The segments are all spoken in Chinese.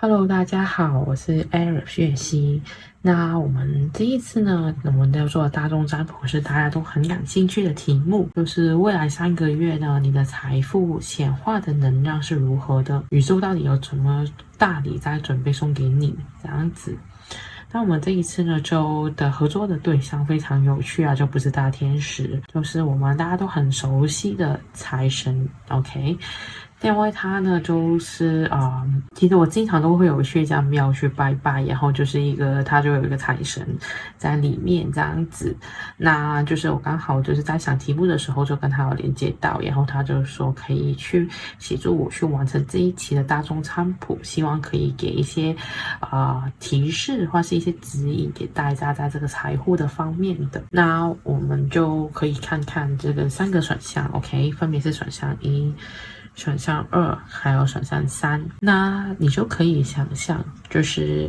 Hello，大家好，我是 Eric 月熙。那我们这一次呢，我们要做的大众占卜是大家都很感兴趣的题目，就是未来3个月呢，你的财富显化的能量是如何的？宇宙到底有什么大礼在准备送给你？这样子。那我们这一次呢，的合作的对象非常有趣啊，就不是大天使，就是我们大家都很熟悉的财神。OK。另外他呢，其实我经常都会有去这样庙去拜拜，然后他就有一个财神在里面这样子。那就是我刚好就是在想题目的时候就跟他有连接到，然后他就说可以去协助我去完成这一期的大众占卜，希望可以给一些提示或是一些指引给大家在这个财富的方面的。那我们就可以看看这个3个选项 ，OK， 分别是选项1。选项2还有选项3，那你就可以想象，就是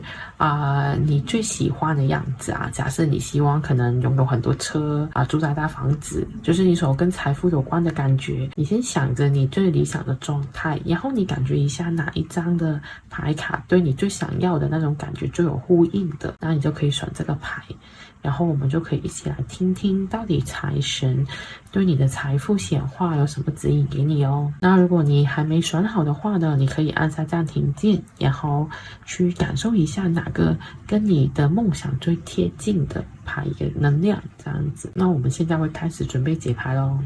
你最喜欢的样子啊。假设你希望可能拥有很多车住在大房子，就是你所跟财富有关的感觉。你先想着你最理想的状态，然后你感觉一下哪一张的牌卡对你最想要的那种感觉最有呼应的，那你就可以选这个牌。然后我们就可以一起来听听，到底财神对你的财富显化有什么指引给你哦。那如果你还没选好的话呢，你可以按下暂停键，然后去感受一下哪个跟你的梦想最贴近的牌的能量，这样子。那我们现在会开始准备解牌咯。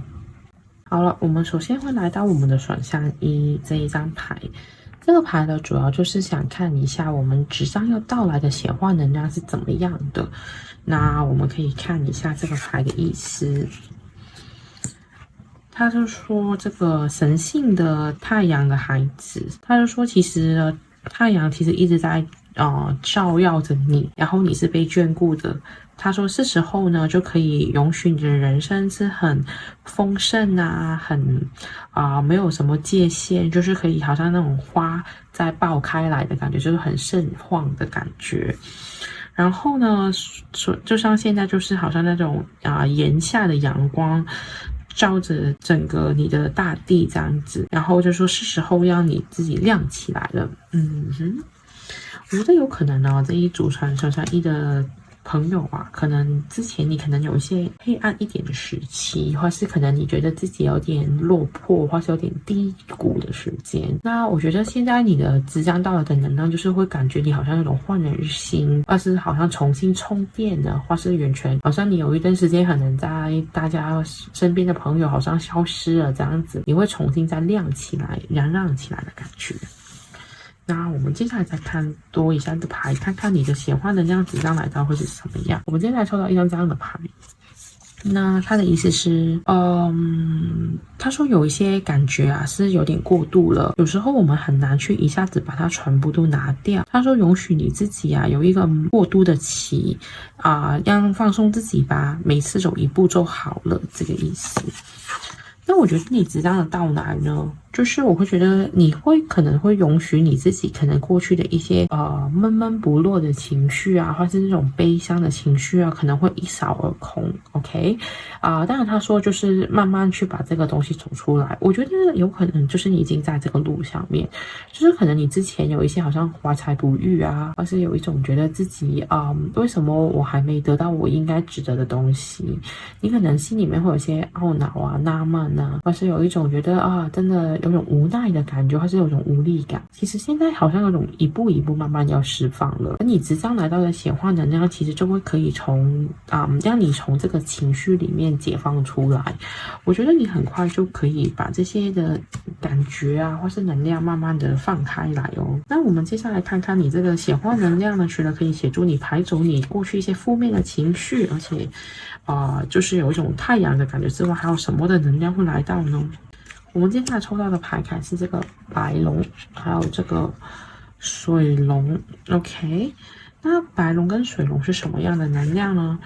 好了，我们首先会来到我们的选项1这一张牌。这个牌呢，主要就是想看一下我们即将要到来的显化能量是怎么样的。那我们可以看一下这个牌的意思。他就说这个神性的太阳的孩子，他就说其实太阳其实一直在照耀着你，然后你是被眷顾的。他说是时候呢，就可以容许你的人生是很丰盛啊，很没有什么界限，就是可以好像那种花在爆开来的感觉，就是很盛放的感觉。然后呢，就像现在就是好像那种炎夏的阳光照着整个你的大地这样子，然后就说是时候让你自己亮起来了。我觉得有可能呢，这一组选项1的朋友啊，可能之前你可能有一些黑暗一点的时期，或是可能你觉得自己有点落魄，或是有点低谷的时间。那我觉得现在你的即将到来的能量，就是会感觉你好像有种焕然一新，或是好像重新充电了，或是完全好像你有一段时间可能在大家身边的朋友好像消失了这样子，你会重新再亮起来、燃亮起来的感觉。那我们接下来再看多一下的牌，看看你的显化能量即将来到会是什么样。我们接下来抽到一张这样的牌，那他的意思是，他说有一些感觉是有点过度了，有时候我们很难去一下子把它全部都拿掉。他说容许你自己有一个过渡的期让放松自己吧，每次走一步就好了，这个意思。那我觉得你即将的到来呢，就是我会觉得你可能会容许你自己可能过去的一些闷闷不乐的情绪或是那种悲伤的情绪可能会一扫而空。OK，当然他说就是慢慢去把这个东西走出来。我觉得有可能就是你已经在这个路上面，就是可能你之前有一些好像怀才不遇或是有一种觉得自己为什么我还没得到我应该值得的东西，你可能心里面会有些懊恼纳闷或是有一种觉得真的有种无奈的感觉，或是有种无力感。其实现在好像有种一步一步慢慢要释放了，而你即将来到的显化能量，其实就会可以让你从这个情绪里面解放出来。我觉得你很快就可以把这些的感觉或是能量慢慢的放开来哦。那我们接下来看看你这个显化能量呢，除了可以协助你排走你过去一些负面的情绪，而且就是有一种太阳的感觉之外，还有什么的能量会来到呢？我们接下来抽到的牌卡是这个白龙，还有这个水龙。OK， 那白龙跟水龙是什么样的能量呢？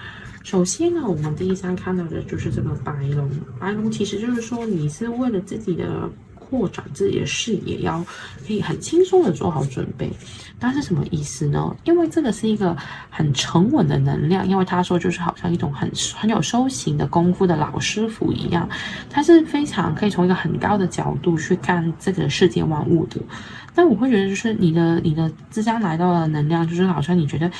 首先呢，我们第一张看到的就是这个白龙。白龙其实就是说你是为了自己的扩展自己的视野，要可以很轻松的做好准备。那是什么意思呢？因为这个是一个很沉稳的能量，因为他说就是好像一种很有修行的功夫的老师傅一样，他是非常可以从一个很高的角度去看这个世界万物的。但我会觉得就是你的即将来到的能量，就是好像你觉得，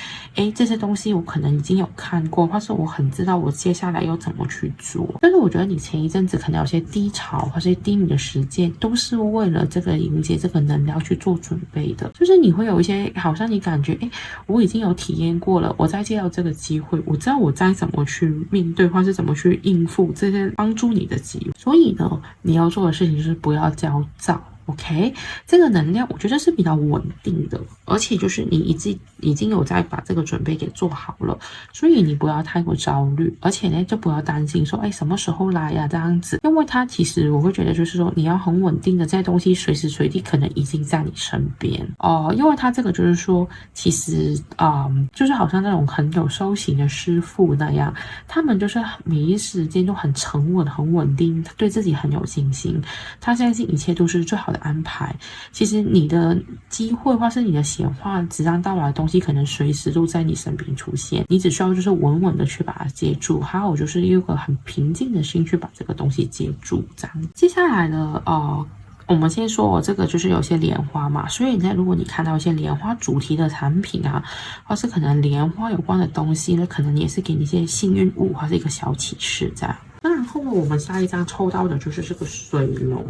这些东西我可能已经有看过，或是我很知道我接下来要怎么去做。但是我觉得你前一阵子可能有些低潮或是低迷的时间，都是为了这个迎接这个能量去做准备的。就是你会有一些好像你感觉，我已经有体验过了，我再接到这个机会，我知道我再怎么去面对，或是怎么去应付这些帮助你的机会。所以呢，你要做的事情就是不要焦躁。OK， 这个能量我觉得是比较稳定的，而且就是你已经有在把这个准备给做好了，所以你不要太过焦虑，而且呢就不要担心说，什么时候来呀这样子，因为它其实我会觉得就是说你要很稳定的，这些东西随时随地可能已经在你身边因为它这个就是说，其实就是好像那种很有修行的师傅那样，他们就是每一时间都很沉稳、很稳定，对自己很有信心，他相信一切都是最好的安排。其实你的机会或是你的显化即将到来的东西，可能随时都在你身边出现，你只需要就是稳稳的去把它接住，还有就是用一个很平静的心去把这个东西接住。这样，接下来呢，我们先说这个就是有些莲花嘛，所以如果你看到一些莲花主题的产品啊，或是可能莲花有关的东西呢，可能也是给你一些幸运物或是一个小启示这样。那然后我们下一张抽到的就是这个水龙。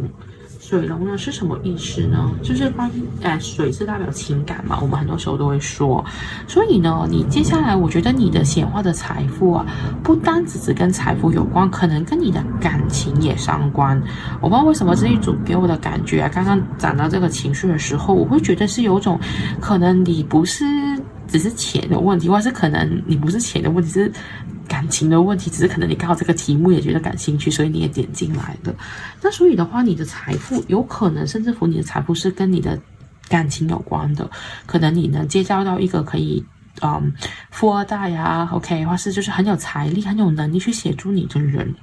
水龙呢是什么意思呢？就是关于水是代表情感嘛，我们很多时候都会说。所以呢，你接下来我觉得你的显化的财富啊，不单只跟财富有关，可能跟你的感情也相关。我不知道为什么这一组给我的感觉啊，刚刚讲到这个情绪的时候，我会觉得是有种可能你不是只是钱的问题，或是可能你不是钱的问题，是感情的问题，只是可能你刚好这个题目也觉得感兴趣，所以你也点进来的。那所以的话，你的财富有可能甚至乎你的财富是跟你的感情有关的，可能你能结交到一个可以富二代啊 ，OK， 或是就是很有财力、很有能力去协助你的人，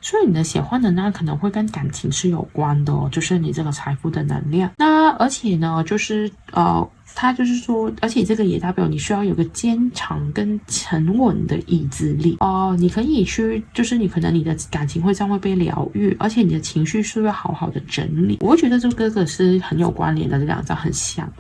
所以你的显化能量可能会跟感情是有关的就是你这个财富的能量。那而且呢，就是它就是说，而且这个也代表你需要有个坚强跟沉稳的意志力你可以去，就是你可能你的感情会这样会被疗愈，而且你的情绪是会好好的整理。我会觉得这个是很有关联的，这两张很像。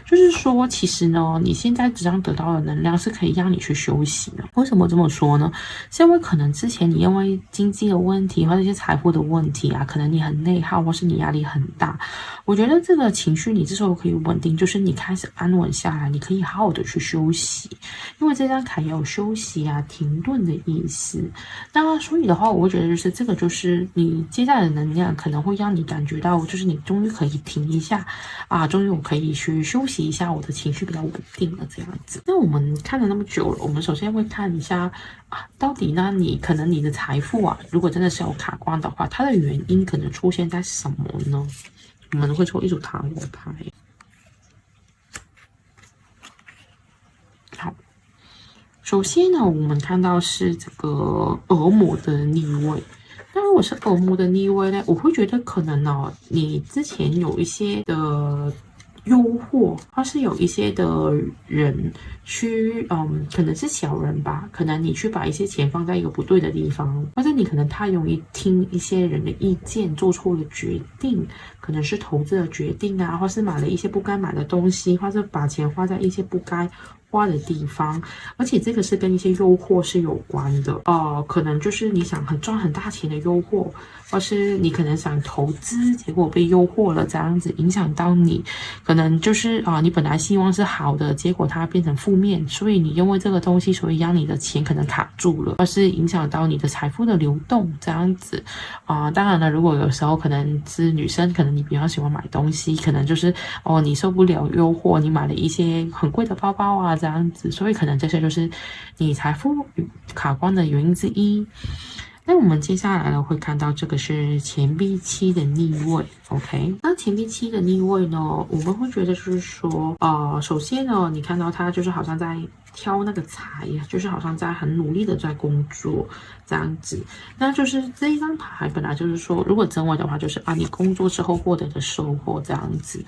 就是说，其实呢，你现在只要得到的能量是可以让你去休息的。为什么这么说呢？是因为可能之前你因为经济的问题或者一些财富的问题啊，可能你很内耗，或是你压力很大。我觉得这个情绪你之所以可以稳定，就是你开始安稳下来，你可以好好的去休息。因为这张卡也有休息啊、停顿的意思。那所以的话，我会觉得就是这个就是你接下来的能量可能会让你感觉到，就是你终于可以停一下啊，终于我可以去休息一下，我的情绪比较稳定了这样子。那我们看了那么久了，我们首先会看一下到底呢，你可能你的财富啊，如果真的是有卡关的话，它的原因可能出现在什么呢？我们会抽一组塔罗牌。好，首先呢，我们看到是这个恶魔的逆位。那如果是恶魔的逆位呢，我会觉得可能你之前有一些的诱惑，或是有一些的人去，可能是小人吧，可能你去把一些钱放在一个不对的地方，或者你可能太容易听一些人的意见，做错了决定，可能是投资的决定啊，或是买了一些不该买的东西，或者把钱花在一些不该花的地方，而且这个是跟一些诱惑是有关的可能就是你想赚很大钱的诱惑，或是你可能想投资，结果被诱惑了，这样子影响到你，可能就是你本来希望是好的，结果它变成负面，所以你因为这个东西，所以让你的钱可能卡住了，或是影响到你的财富的流动，这样子当然了，如果有时候可能是女生，可能你比较喜欢买东西，可能就是你受不了诱惑，你买了一些很贵的包包啊。这样子，所以可能这些就是你财富卡关的原因之一。那我们接下来呢会看到这个是钱币七的逆位 ，OK？ 那钱币七的逆位呢，我们会觉得就是说，首先呢，你看到他就是好像在挑那个财，就是好像在很努力的在工作这样子。那就是这一张牌本来就是说，如果真伪的话，就是你工作之后获得的收获这样子。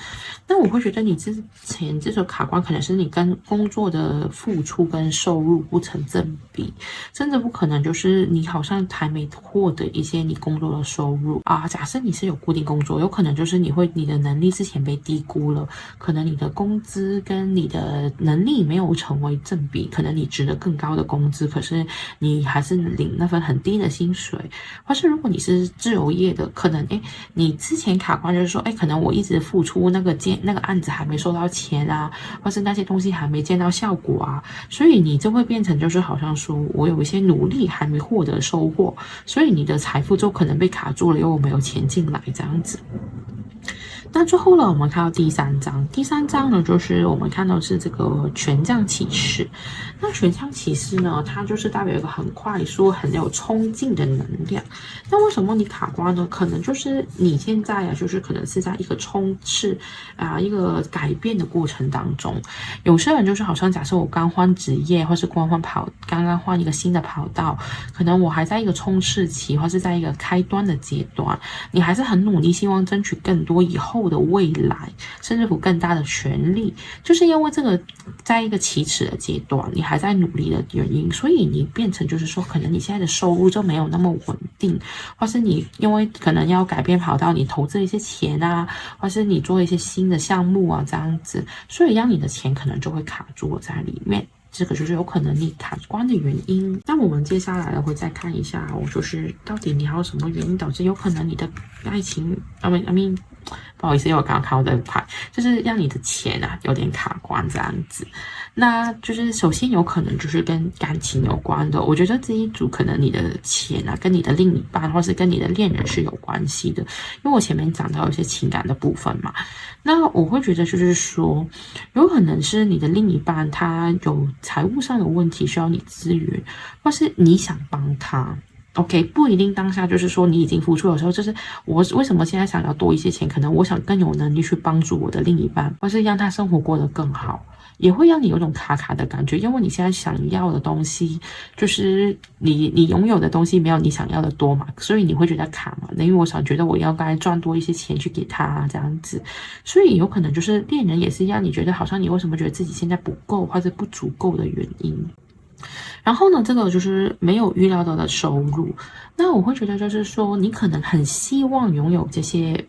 那我会觉得你之前这种卡关，可能是你跟工作的付出跟收入不成正比，甚至不可能就是你好像还没获得一些你工作的收入啊。假设你是有固定工作，有可能就是你的能力之前被低估了，可能你的工资跟你的能力没有成为正比，可能你值得更高的工资，可是你还是领那份很低的薪水。或是如果你是自由业的，可能你之前卡关就是说可能我一直付出那个案子还没收到钱啊，或是那些东西还没见到效果啊，所以你就会变成就是好像说我有一些努力还没获得收获，所以你的财富就可能被卡住了，因为我没有钱进来这样子。那最后呢，我们看到第三章。第三章呢，就是我们看到是这个权杖骑士。那权杖骑士呢，它就是代表一个很快速、很有冲劲的能量。那为什么你卡关呢？可能就是你现在就是可能是在一个冲刺一个改变的过程当中。有些人就是好像假设我刚换职业，或是刚刚换一个新的跑道，可能我还在一个冲刺期，或是在一个开端的阶段，你还是很努力，希望争取更多以后的未来，甚至乎更大的权利，就是因为这个在一个起始的阶段，你还在努力的原因，所以你变成就是说，可能你现在的收入就没有那么稳定，或是你因为可能要改变跑道，你投资一些钱啊，或是你做一些新的项目啊，这样子，所以让你的钱可能就会卡住了在里面。这个就是有可能你卡关的原因。那我们接下来会再看一下就是到底你还有什么原因导致有可能你的爱情不好意思，因为我刚刚看到这个牌，就是让你的钱有点卡关这样子。那就是首先有可能就是跟感情有关的，我觉得这一组可能你的钱跟你的另一半或是跟你的恋人是有关系的，因为我前面讲到有些情感的部分嘛。那我会觉得就是说，有可能是你的另一半他有财务上的问题需要你支援，或是你想帮他。OK， 不一定当下就是说你已经付出的时候，就是我为什么现在想要多一些钱，可能我想更有能力去帮助我的另一半，或是让他生活过得更好，也会让你有种卡卡的感觉，因为你现在想要的东西，就是你拥有的东西没有你想要的多嘛，所以你会觉得卡嘛，因为我想觉得我要该赚多一些钱去给他这样子，所以有可能就是恋人也是让你觉得好像你为什么觉得自己现在不够或者不足够的原因。然后呢，这个就是没有预料到的收入。那我会觉得就是说，你可能很希望拥有这些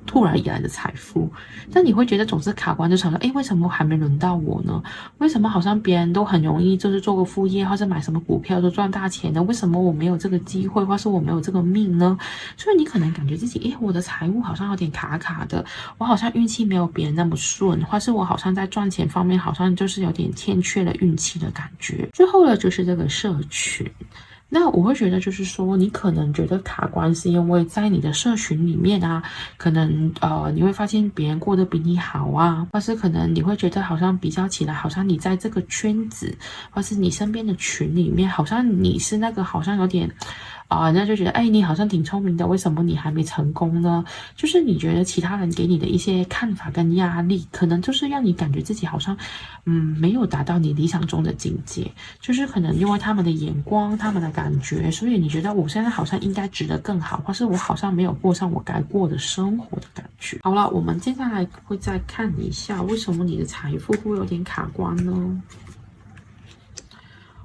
突然以来的财富，但你会觉得总是卡关，就想说，为什么还没轮到我呢？为什么好像别人都很容易就是做个副业，或者买什么股票都赚大钱呢？为什么我没有这个机会，或是我没有这个命呢？所以你可能感觉自己，我的财务好像有点卡卡的，我好像运气没有别人那么顺，或是我好像在赚钱方面好像就是有点欠缺了运气的感觉。最后呢，就是这个社群。那我会觉得就是说，你可能觉得卡关是因为在你的社群里面可能你会发现别人过得比你好啊，或是可能你会觉得好像比较起来，好像你在这个圈子或是你身边的群里面，好像你是那个好像有点人家就觉得你好像挺聪明的，为什么你还没成功呢？就是你觉得其他人给你的一些看法跟压力，可能就是让你感觉自己好像没有达到你理想中的境界，就是可能因为他们的眼光，他们的感觉，所以你觉得我现在好像应该值得更好，或是我好像没有过上我该过的生活的感觉。好了，我们接下来会再看一下为什么你的财富会有点卡关呢？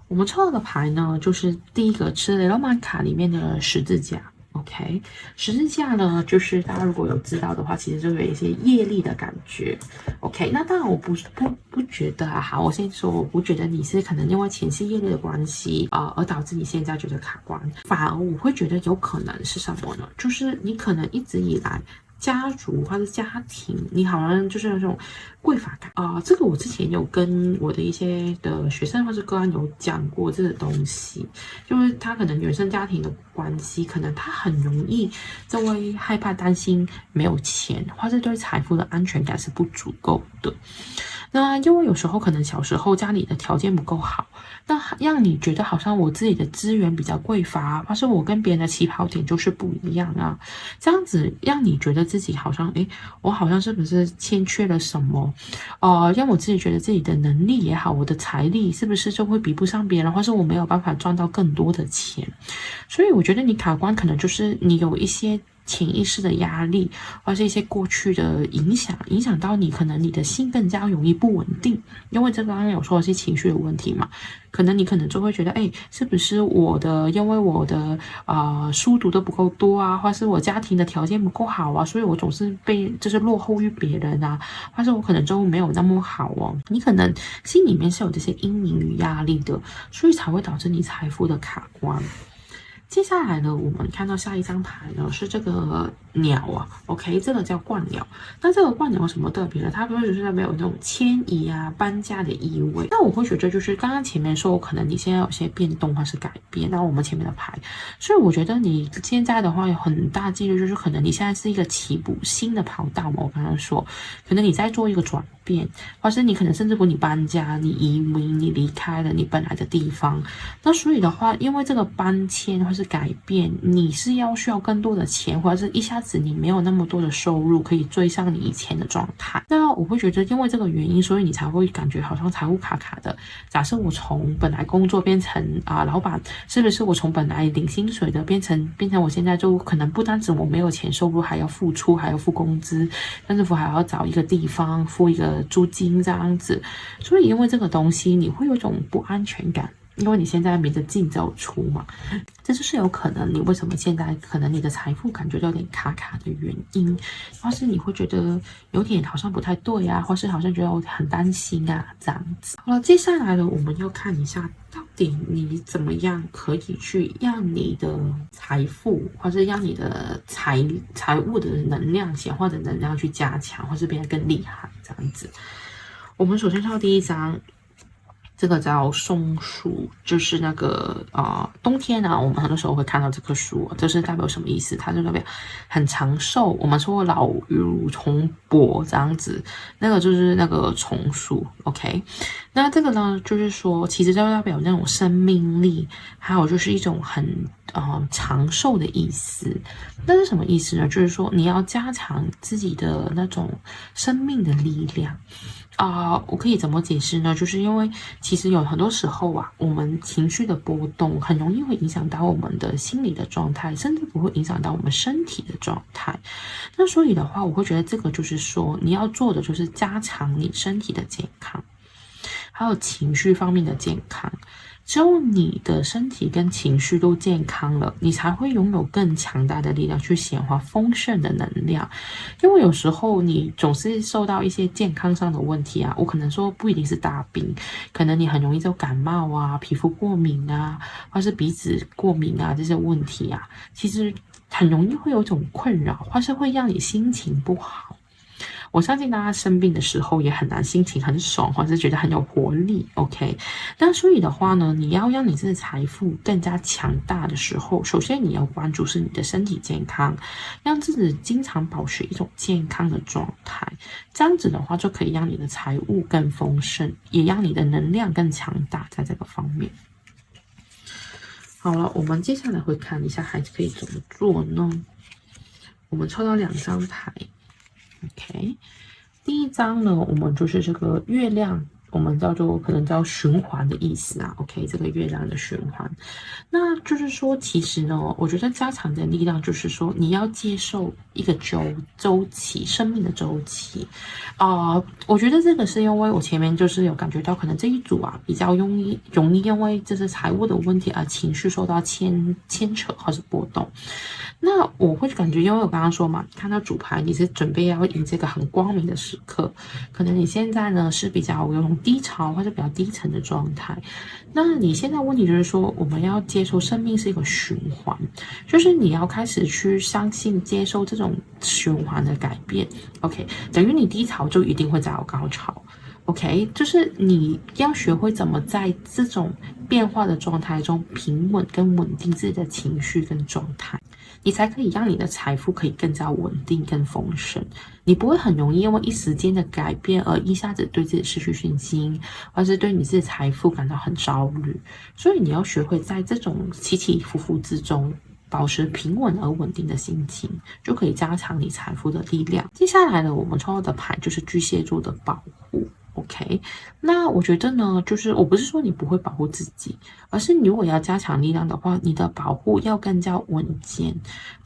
我们抽到的牌呢，就是第一个是雷诺曼卡里面的十字架。OK， 十字架呢，就是大家如果有知道的话，其实就有一些业力的感觉。OK， 那当然我不觉得好，我先说我不觉得你是可能因为前世业力的关系而导致你现在觉得卡关，反而我会觉得有可能是什么呢？就是你可能一直以来家族或者家庭，你好像就是那种匮乏感这个我之前有跟我的一些的学生或是个案有讲过这个东西，就是他可能原生家庭的关系，可能他很容易就会害怕担心没有钱，或是对财富的安全感是不足够的。那因为有时候可能小时候家里的条件不够好，那让你觉得好像我自己的资源比较匮乏，或是我跟别人的起跑点就是不一样啊，这样子让你觉得自己好像我好像是不是欠缺了什么让我自己觉得自己的能力也好，我的财力是不是就会比不上别人，或是我没有办法赚到更多的钱。所以我觉得你卡关可能就是你有一些潜意识的压力，或是一些过去的影响到你，可能你的心更加容易不稳定，因为这个刚刚有说的是情绪的问题嘛，可能你可能就会觉得，是不是因为我的书读的不够多啊，或是我家庭的条件不够好啊，所以我总是就是落后于别人啊，或是我可能就没有那么好哦，你可能心里面是有这些阴影与压力的，所以才会导致你财富的卡关。接下来呢，我们看到下一张牌呢是这个鸟啊 ，OK， 这个叫鹳鸟。那这个鹳鸟有什么特别的？它不是就是没有那种迁移啊、搬家的意味。那我会觉得就是刚刚前面说，可能你现在有些变动或是改变，那我们前面的牌，所以我觉得你现在的话有很大几率就是可能你现在是一个起步新的跑道嘛。我刚刚说，可能你在做一个转变，或是你可能甚至你搬家、你移民、你离开了你本来的地方。那所以的话，因为这个搬迁或是改变，你是需要更多的钱，或者是一下子你没有那么多的收入可以追上你以前的状态。那我会觉得，因为这个原因，所以你才会感觉好像财务卡卡的。假设我从本来工作变成老板，是不是我从本来领薪水的变成我现在就可能不单止我没有钱收入，还要付出，还要付工资，甚至乎还要找一个地方付一个租金这样子。所以因为这个东西，你会有一种不安全感。因为你现在没得进走出嘛，这就是有可能你为什么现在可能你的财富感觉有点卡卡的原因，或是你会觉得有点好像不太对啊，或是好像觉得我很担心啊这样子。好了，接下来呢，我们要看一下到底你怎么样可以去让你的财富，或是让你的财务的能量、显化的能量去加强，或是变得更厉害这样子。我们首先看到第一张。这个叫松树，就是那个冬天啊，我们很多时候会看到这棵树，这是代表什么意思？它就代表很长寿。我们说老如虫柏这样子，那个就是那个松树 ，OK。那这个呢，就是说其实就代表那种生命力，还有就是一种很长寿的意思。那是什么意思呢？就是说你要加强自己的那种生命的力量。我可以怎么解释呢？就是因为其实有很多时候啊，我们情绪的波动很容易会影响到我们的心理的状态，甚至不会影响到我们身体的状态。那所以的话，我会觉得这个就是说，你要做的就是加强你身体的健康，还有情绪方面的健康。只有你的身体跟情绪都健康了，你才会拥有更强大的力量去显化丰盛的能量。因为有时候你总是受到一些健康上的问题啊，我可能说不一定是大病，可能你很容易就感冒啊、皮肤过敏啊，或是鼻子过敏啊这些问题啊，其实很容易会有一种困扰，或是会让你心情不好。我相信大家生病的时候也很难心情很爽，或者是觉得很有活力 ，OK？ 那所以的话呢，你要让你自己的财富更加强大的时候，首先你要关注是你的身体健康，让自己经常保持一种健康的状态，这样子的话就可以让你的财务更丰盛，也让你的能量更强大，在这个方面。好了，我们接下来会看一下孩子可以怎么做呢？我们抽到2张牌。OK， 第一张呢，我们就是这个月亮，我们可能叫循环的意思啊。OK， 这个月亮的循环，那就是说，其实呢，我觉得加强的力量就是说，你要接受一个周期，生命的周期。我觉得这个是因为我前面就是有感觉到，可能这一组啊比较容易因为这是财务的问题而情绪受到牵扯或是波动。那我会感觉，因为我刚刚说嘛，看到主牌你是准备要迎这个很光明的时刻，可能你现在呢是比较有种低潮或者比较低沉的状态。那你现在问题就是说，我们要接受生命是一个循环，就是你要开始去相信、接受这种循环的改变。OK， 等于你低潮就一定会再有高潮。OK， 就是你要学会怎么在这种变化的状态中平稳跟稳定自己的情绪跟状态，你才可以让你的财富可以更加稳定、更丰盛。你不会很容易因为一时间的改变而一下子对自己失去信心，或是对你自己的财富感到很焦虑。所以你要学会在这种起起伏伏之中，保持平稳而稳定的心情，就可以加强你财富的力量。接下来呢，我们抽到的牌就是巨蟹座的保护。OK，那我觉得呢，就是我不是说你不会保护自己，而是你如果要加强力量的话，你的保护要更加稳健。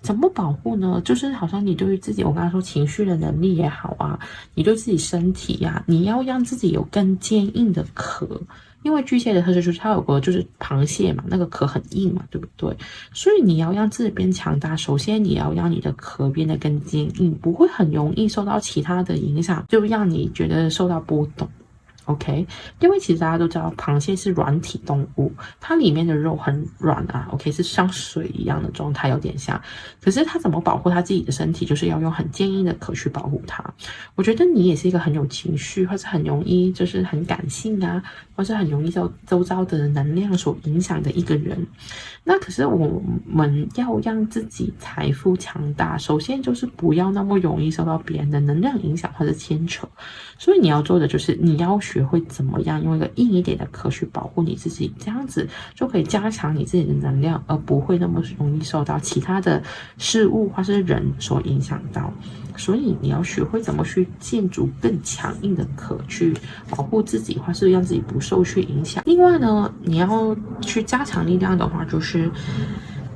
怎么保护呢？就是好像你对于自己，我刚才说情绪的能力也好啊，你对自己身体呀，你要让自己有更坚硬的壳。因为巨蟹的特质就是它有个就是螃蟹嘛，那个壳很硬嘛，对不对？所以你要让自己变强大，首先你要让你的壳变得更坚硬，不会很容易受到其他的影响，就让你觉得受到波动。OK，因为其实大家都知道，螃蟹是软体动物，它里面的肉很软啊。OK，是像水一样的状态，有点像。可是它怎么保护它自己的身体，就是要用很坚硬的壳去保护它。我觉得你也是一个很有情绪，或是很容易就是很感性啊，或是很容易受周遭的能量所影响的一个人。那可是我们要让自己财富强大，首先就是不要那么容易受到别人的能量影响或者牵扯。所以你要做的就是你要学会怎么样用一个硬一点的壳去保护你自己，这样子就可以加强你自己的能量，而不会那么容易受到其他的事物或是人所影响到。所以你要学会怎么去建筑更强硬的壳去保护自己，或是让自己不受去影响。另外呢，你要去加强力量的话，就是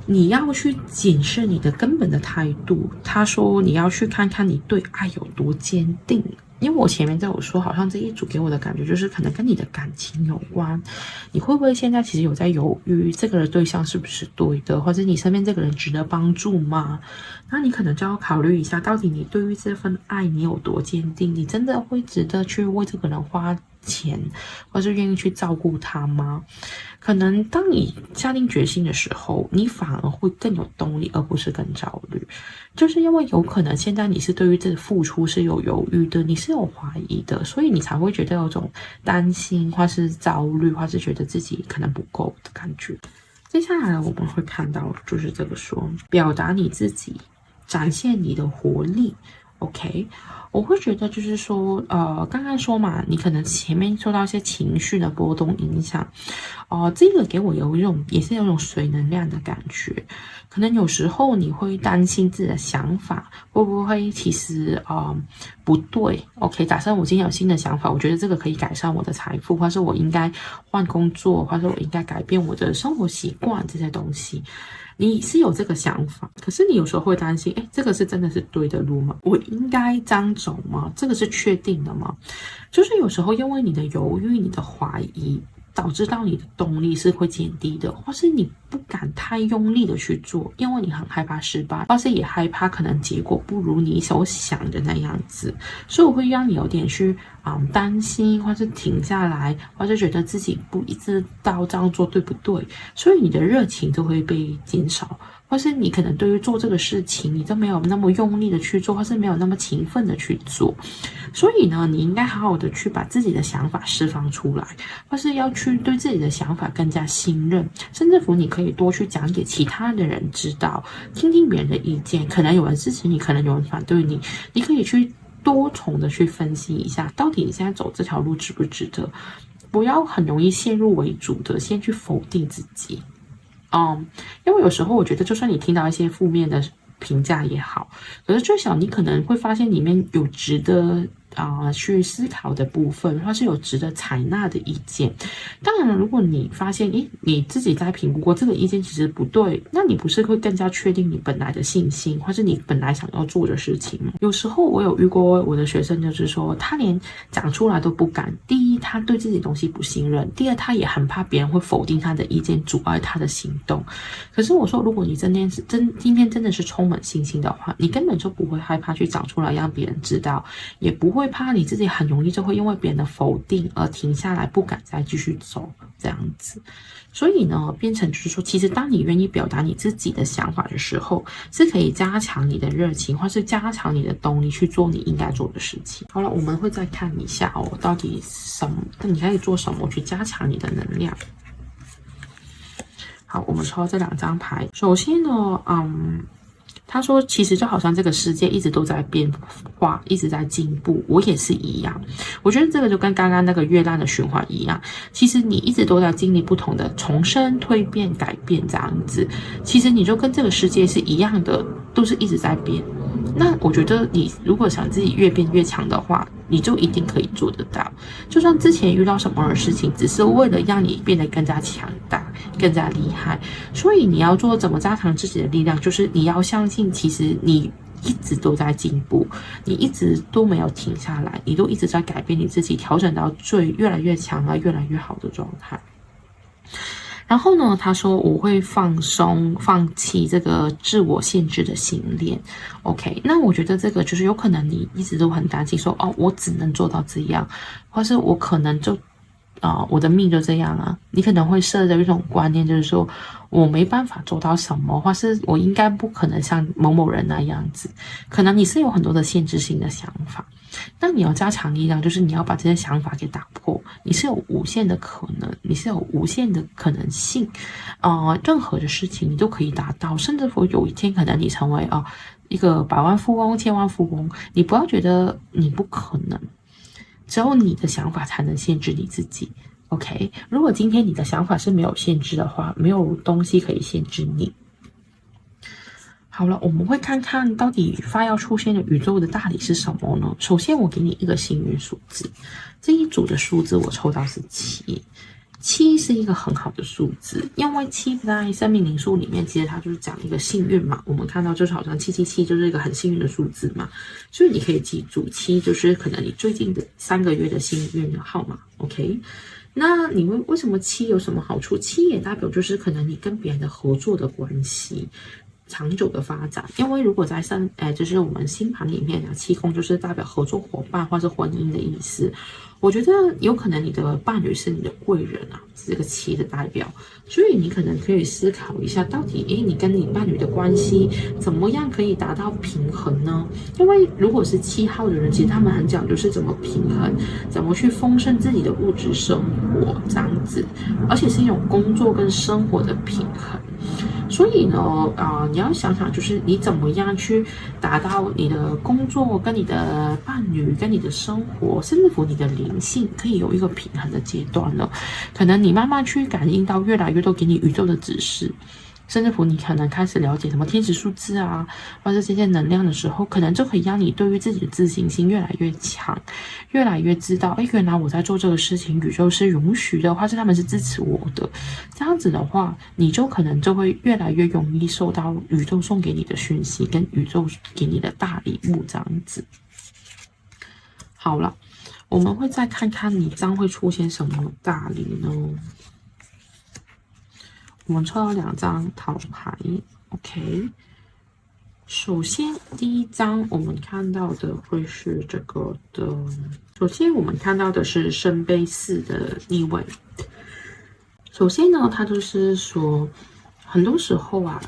你要去检视你的根本的态度。他说你要去看看你对爱有多坚定。因为我前面在有说，好像这一组给我的感觉就是可能跟你的感情有关，你会不会现在其实有在犹豫这个的对象是不是对的，或者你身边这个人值得帮助吗？那你可能就要考虑一下，到底你对于这份爱你有多坚定，你真的会值得去为这个人花钱，或是愿意去照顾他吗？可能当你下定决心的时候，你反而会更有动力，而不是更焦虑。就是因为有可能现在你是对于这个付出是有犹豫的，你是有怀疑的，所以你才会觉得有种担心，或是焦虑，或是觉得自己可能不够的感觉。接下来我们会看到就是这个说，表达你自己，展现你的活力。OK， 我会觉得就是说，刚刚说嘛，你可能前面受到一些情绪的波动影响，这个给我有一种也是有一种水能量的感觉。可能有时候你会担心自己的想法会不会其实不对。OK， 假设我今天有新的想法，我觉得这个可以改善我的财富，或是我应该换工作，或是我应该改变我的生活习惯这些东西。你是有这个想法，可是你有时候会担心，这个是真的是对的路吗？我应该这样走吗？这个是确定的吗？就是有时候因为你的犹豫、你的怀疑，导致到你的动力是会减低的，或是你不敢太用力的去做，因为你很害怕失败，或是也害怕可能结果不如你所想的那样子，所以我会让你有点去担心，或是停下来，或是觉得自己不一直到这样做对不对，所以你的热情都会被减少，或是你可能对于做这个事情，你都没有那么用力的去做，或是没有那么勤奋的去做。所以呢，你应该好好的去把自己的想法释放出来，或是要去对自己的想法更加信任，甚至乎你可以多去讲给其他的人知道，听听别人的意见，可能有人支持你，可能有人反对你，你可以去多重的去分析一下，到底你现在走这条路值不值得，不要很容易先入为主的先去否定自己。因为有时候我觉得，就算你听到一些负面的评价也好，可是最少你可能会发现里面有值得去思考的部分，或是有值得采纳的意见。当然了，如果你发现你自己在评估过这个意见其实不对，那你不是会更加确定你本来的信心，或是你本来想要做的事情吗？有时候我有遇过我的学生，就是说他连讲出来都不敢。第一，他对自己东西不信任；第二，他也很怕别人会否定他的意见，阻碍他的行动。可是我说，如果你今天真的是充满信心的话，你根本就不会害怕去讲出来让别人知道，也不会怕你自己很容易就会因为别人的否定而停下来，不敢再继续走这样子。所以呢，变成就是说，其实当你愿意表达你自己的想法的时候，是可以加强你的热情，或是加强你的动力去做你应该做的事情。好了，我们会再看一下到底你可以做什么去加强你的能量。好，我们抽这两张牌。首先呢，他说其实就好像这个世界一直都在变化，一直在进步，我也是一样。我觉得这个就跟刚刚那个月亮的循环一样，其实你一直都在经历不同的重生、蜕变、改变这样子，其实你就跟这个世界是一样的，都是一直在变。那我觉得你如果想自己越变越强的话，你就一定可以做得到。就算之前遇到什么事情，只是为了让你变得更加强大、更加厉害。所以你要做怎么加强自己的力量，就是你要相信，其实你一直都在进步，你一直都没有停下来，你都一直在改变你自己，调整到越来越强啊、越来越好的状态。然后呢，他说我会放弃这个自我限制的信念。OK， 那我觉得这个就是有可能你一直都很担心说，哦，我只能做到这样，或是我可能就我的命就这样啊。你可能会设的一种观念就是说我没办法做到什么，或是我应该不可能像某某人那样子。可能你是有很多的限制性的想法。那你要加强力量，就是你要把这些想法给打破。你是有无限的可能，你是有无限的可能性，任何的事情你都可以达到，甚至乎有一天可能你成为一个百万富翁、千万富翁，你不要觉得你不可能，只有你的想法才能限制你自己。OK， 如果今天你的想法是没有限制的话，没有东西可以限制你。好了，我们会看看到底发要出现的宇宙的大理是什么呢？首先，我给你一个幸运数字，这一组的数字我抽到是7。7是一个很好的数字，因为7在生命灵数里面，其实它就是讲一个幸运嘛。我们看到就是好像777就是一个很幸运的数字嘛，所以你可以记住7就是可能你最近的3个月的幸运号码。OK， 那你为什么7有什么好处？7也代表就是可能你跟别人的合作的关系。长久的发展，因为如果在就是我们星盘里面讲7宫就是代表合作伙伴或是婚姻的意思。我觉得有可能你的伴侣是你的贵人啊，是这个7的代表，所以你可能可以思考一下，到底你跟你伴侣的关系怎么样可以达到平衡呢？因为如果是7号的人，其实他们很讲究是怎么平衡，怎么去丰盛自己的物质生活这样子，而且是一种工作跟生活的平衡。所以呢，你要想想，就是你怎么样去达到你的工作、跟你的伴侣、跟你的生活，甚至乎你的灵性，可以有一个平衡的阶段了。可能你慢慢去感应到越来越多给你宇宙的指示。甚至乎你可能开始了解什么天使数字啊，或者这些能量的时候，可能就可以让你对于自己的自信心越来越强，越来越知道，原来我在做这个事情，宇宙是允许的，或是他们是支持我的。这样子的话，你就可能就会越来越容易受到宇宙送给你的讯息，跟宇宙给你的大礼物这样子。好了，我们会再看看你将会出现什么大礼呢？我们抽到2张塔罗牌 ，OK。首先，第一张我们看到的会是这个的。首先，我们看到的是圣杯4的逆位。首先呢，它就是说，很多时候啊，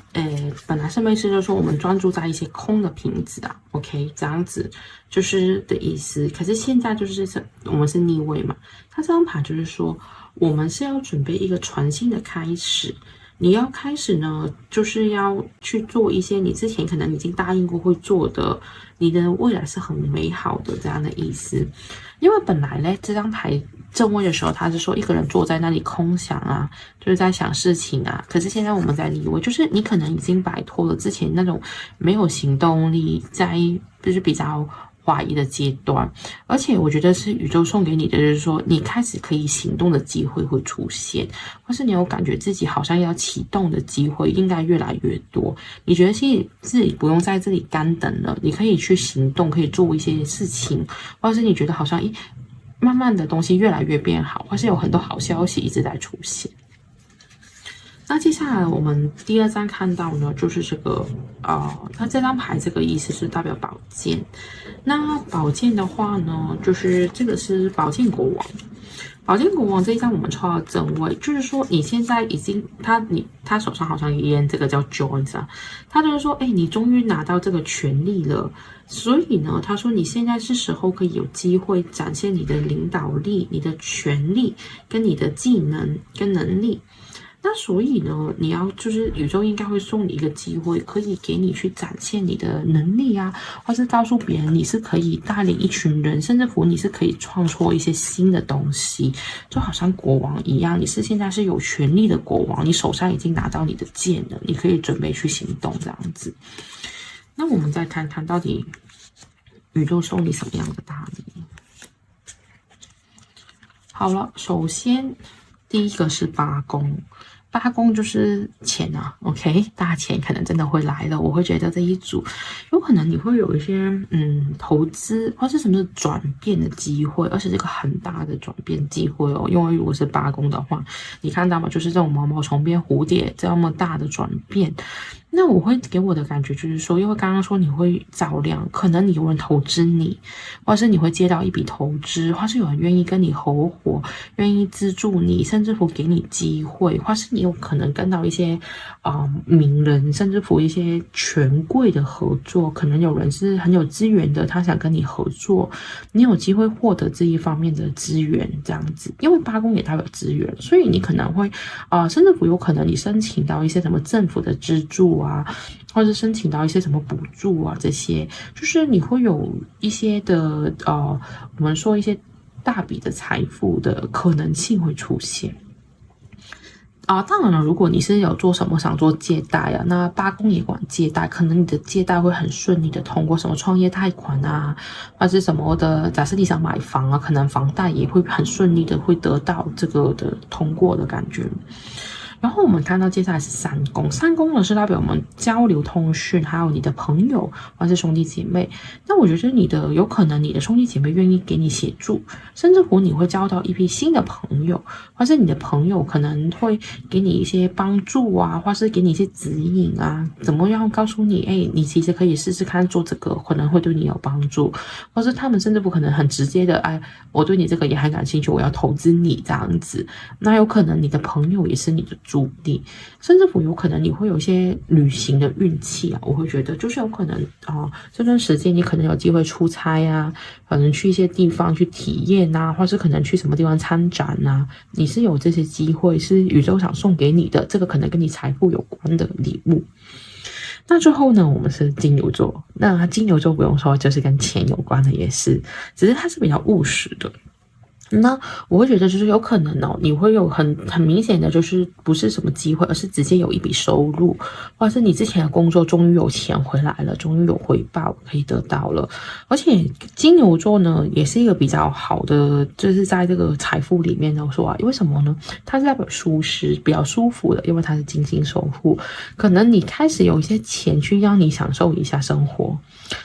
本来圣杯4就是说我们专注在一些空的瓶子啊 ，OK， 这样子就是的意思。可是现在就是我们是逆位嘛，它这张牌就是说。我们是要准备一个全新的开始，你要开始呢，就是要去做一些你之前可能已经答应过会做的，你的未来是很美好的这样的意思。因为本来呢，这张牌正位的时候，他是说一个人坐在那里空想啊，就是在想事情啊。可是现在我们在逆位，就是你可能已经摆脱了之前那种没有行动力，就是比较怀疑的阶段，而且我觉得是宇宙送给你的，就是说你开始可以行动的机会会出现，或是你有感觉自己好像要启动的机会应该越来越多。你觉得自己不用在这里干等了，你可以去行动，可以做一些事情，或是你觉得好像慢慢的东西越来越变好，或是有很多好消息一直在出现。那接下来我们第2张看到呢，就是这个它这张牌这个意思是代表宝剑。那宝剑的话呢，就是这个是宝剑国王。宝剑国王这一张我们抽到正位，就是说你现在已经他手上好像也这个叫 Jones 啊，他就是说，你终于拿到这个权利了，所以呢，他说你现在是时候可以有机会展现你的领导力、你的权力跟你的技能跟能力。那所以呢，你要就是宇宙应该会送你一个机会，可以给你去展现你的能力啊，或是告诉别人你是可以带领一群人，甚至乎你是可以创作一些新的东西，就好像国王一样，你现在是有权力的国王，你手上已经拿到你的剑了，你可以准备去行动这样子。那我们再看看到底宇宙送你什么样的大礼。好了，首先第一个是八宫。八宫就是钱啊 ，OK， 大钱可能真的会来的。我会觉得这一组有可能你会有一些投资或是什么转变的机会，而且这个很大的转变机会哦。因为如果是八宫的话，你看到吗？就是这种毛毛虫变蝴蝶这么大的转变。那我会给我的感觉就是说，因为刚刚说你会照亮，可能你有人投资你，或是你会接到一笔投资，或是有人愿意跟你合伙，愿意资助你，甚至乎给你机会，或是你有可能跟到一些名人，甚至乎一些权贵的合作，可能有人是很有资源的，他想跟你合作，你有机会获得这一方面的资源，这样子，因为八宫也代表资源，所以你可能会甚至乎有可能你申请到一些什么政府的资助啊，或者申请到一些什么补助啊，这些就是你会有一些的我们说一些大笔的财富的可能性会出现。当然了，如果你是有做什么想做借贷啊，那八宫也管借贷，可能你的借贷会很顺利的通过什么创业贷款啊，或是什么的。假设你想买房啊，可能房贷也会很顺利的会得到这个的通过的感觉。然后我们看到接下来是三宫，三宫呢是代表我们交流通讯，还有你的朋友或是兄弟姐妹。那我觉得有可能你的兄弟姐妹愿意给你协助，甚至乎你会交到一批新的朋友，或是你的朋友可能会给你一些帮助啊，或是给你一些指引啊，怎么样告诉你，你其实可以试试看做这个，可能会对你有帮助，或是他们甚至不可能很直接的，我对你这个也很感兴趣，我要投资你这样子。那有可能你的朋友也是你的助力，甚至乎有可能你会有一些旅行的运气啊，我会觉得就是有可能这段时间你可能有机会出差啊，可能去一些地方去体验啊，或是可能去什么地方参展啊，你是有这些机会，是宇宙想送给你的，这个可能跟你财富有关的礼物。那最后呢，我们是金牛座，那金牛座不用说，就是跟钱有关的也是，只是它是比较务实的。那我会觉得就是有可能你会有很明显的就是不是什么机会，而是直接有一笔收入，或者是你之前的工作终于有钱回来了，终于有回报可以得到了。而且金牛座呢也是一个比较好的，就是在这个财富里面呢说为什么呢？它是代表舒适比较舒服的，因为它是金星守护，可能你开始有一些钱去让你享受一下生活，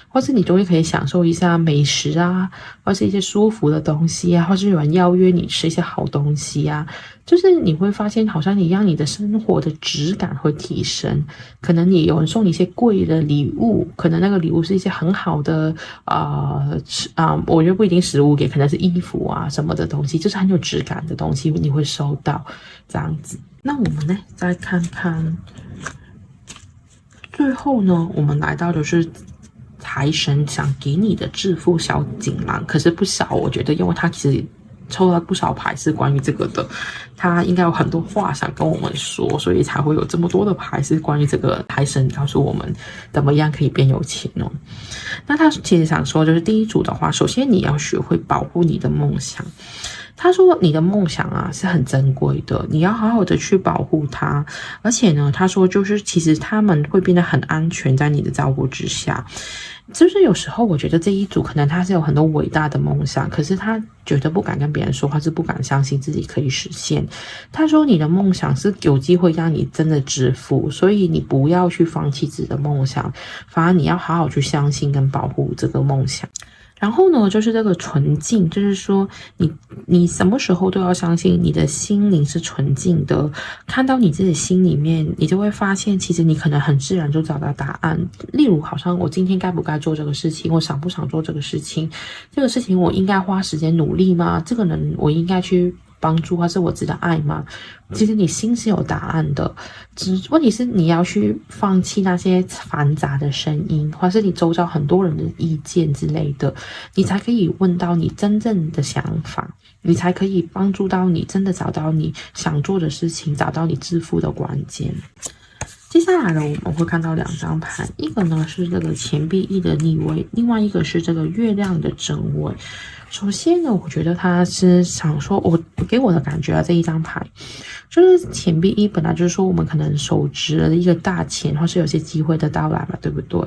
或是你终于可以享受一下美食啊，或是一些舒服的东西啊，或是有人邀约你吃一些好东西啊，就是你会发现好像你让你的生活的质感会提升。可能你有人送你一些贵的礼物，可能那个礼物是一些很好的我觉得不一定食物，也可能是衣服啊什么的东西，就是很有质感的东西你会收到这样子。那我们呢再看看最后呢，我们来到的是财神想给你的致富小锦囊，可是不少，我觉得因为他其实抽了不少牌是关于这个的，他应该有很多话想跟我们说，所以才会有这么多的牌是关于这个财神告诉我们怎么样可以变有钱哦。那他其实想说，就是第一组的话，首先你要学会保护你的梦想。他说你的梦想啊是很珍贵的，你要好好的去保护它。而且呢，他说就是其实他们会变得很安全在你的照顾之下。就是有时候我觉得这一组可能他是有很多伟大的梦想，可是他觉得不敢跟别人说，他是不敢相信自己可以实现。他说你的梦想是有机会让你真的致富，所以你不要去放弃自己的梦想，反而你要好好去相信跟保护这个梦想。然后呢，就是这个纯净，就是说你什么时候都要相信你的心灵是纯净的，看到你自己心里面，你就会发现其实你可能很自然就找到答案。例如好像我今天该不该做这个事情，我想不想做这个事情，这个事情我应该花时间努力吗？这个人我应该去帮助，或是我值得爱吗？其实你心是有答案的，问题是你要去放弃那些繁杂的声音，或是你周遭很多人的意见之类的，你才可以问到你真正的想法，你才可以帮助到你真的找到你想做的事情，找到你致富的关键。接下来呢，我们会看到2张牌，一个呢是这个钱币1的逆位，另外一个是这个月亮的正位。首先呢，我觉得他是想说，给我的感觉啊，这一张牌就是钱币一，本来就是说我们可能手执了一个大钱，或是有些机会的到来嘛，对不对？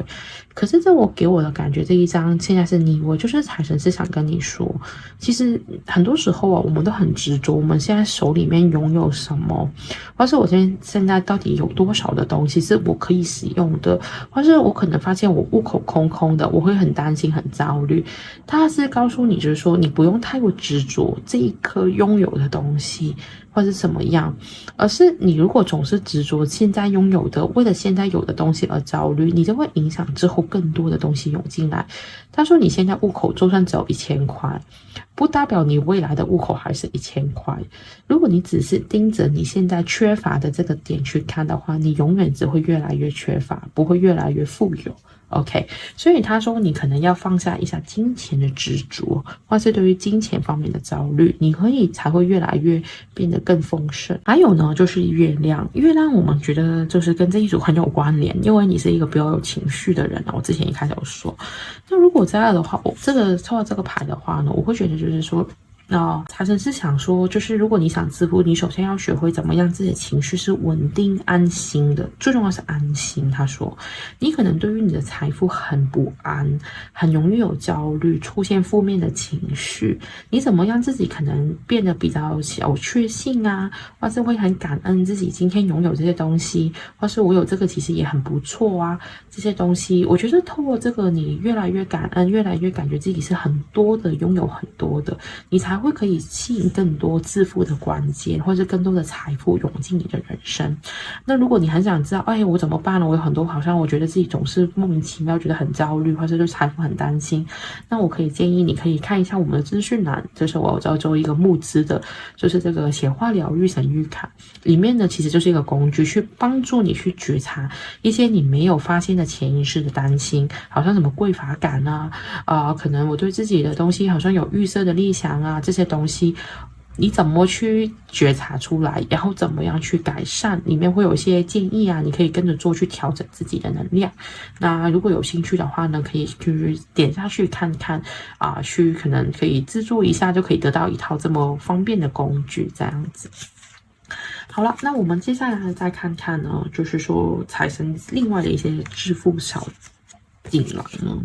可是给我的感觉，这一张现在是逆位，就是财神是想跟你说，其实很多时候啊，我们都很执着，我们现在手里面拥有什么，或是我现在到底有多少的东西是我可以使用的，或是我可能发现我户口空空的，我会很担心、很焦虑。他是告诉你，就是说你不用太过执着这一颗拥有的东西，或是怎么样，而是你如果总是执着现在拥有的，为了现在有的东西而焦虑，你就会影响之后更多的东西涌进来。他说你现在户口就算只有1000块，不代表你未来的户口还是1000块。如果你只是盯着你现在缺乏的这个点去看的话，你永远只会越来越缺乏，不会越来越富有。OK， 所以他说你可能要放下一下金钱的执着，或是对于金钱方面的焦虑，你才会越来越变得更丰盛。还有呢，就是月亮，月亮我们觉得就是跟这一组很有关联，因为你是一个比较有情绪的人，我之前一开始有说。那如果这样的话，我抽到这个牌的话呢，我会觉得就是说。财神是想说，就是如果你想致富，你首先要学会怎么样自己的情绪是稳定安心的，最重要是安心。他说，你可能对于你的财富很不安，很容易有焦虑，出现负面的情绪。你怎么样自己可能变得比较小确幸啊，或是会很感恩自己今天拥有这些东西，或是我有这个其实也很不错啊，这些东西，我觉得透过这个，你越来越感恩，越来越感觉自己是很多的，拥有很多的，你才会可以吸引更多致富的关键，或者更多的财富涌进你的人生。那如果你很想知道，我怎么办呢？我有很多好像我觉得自己总是莫名其妙觉得很焦虑，或者对财富很担心。那我可以建议你可以看一下我们的资讯栏，就是我在做一个募资的，就是这个显化疗愈神谕卡里面呢，其实就是一个工具，去帮助你去觉察一些你没有发现的潜意识的担心，好像什么匮乏感啊，可能我对自己的东西好像有预设的立想啊，这些东西你怎么去觉察出来，然后怎么样去改善，里面会有一些建议啊，你可以跟着做去调整自己的能量。那如果有兴趣的话呢，可以去点下去看看去可能可以资助一下，就可以得到一套这么方便的工具这样子。好了，那我们接下来再看看呢，就是说财神另外的一些致富小锦囊呢。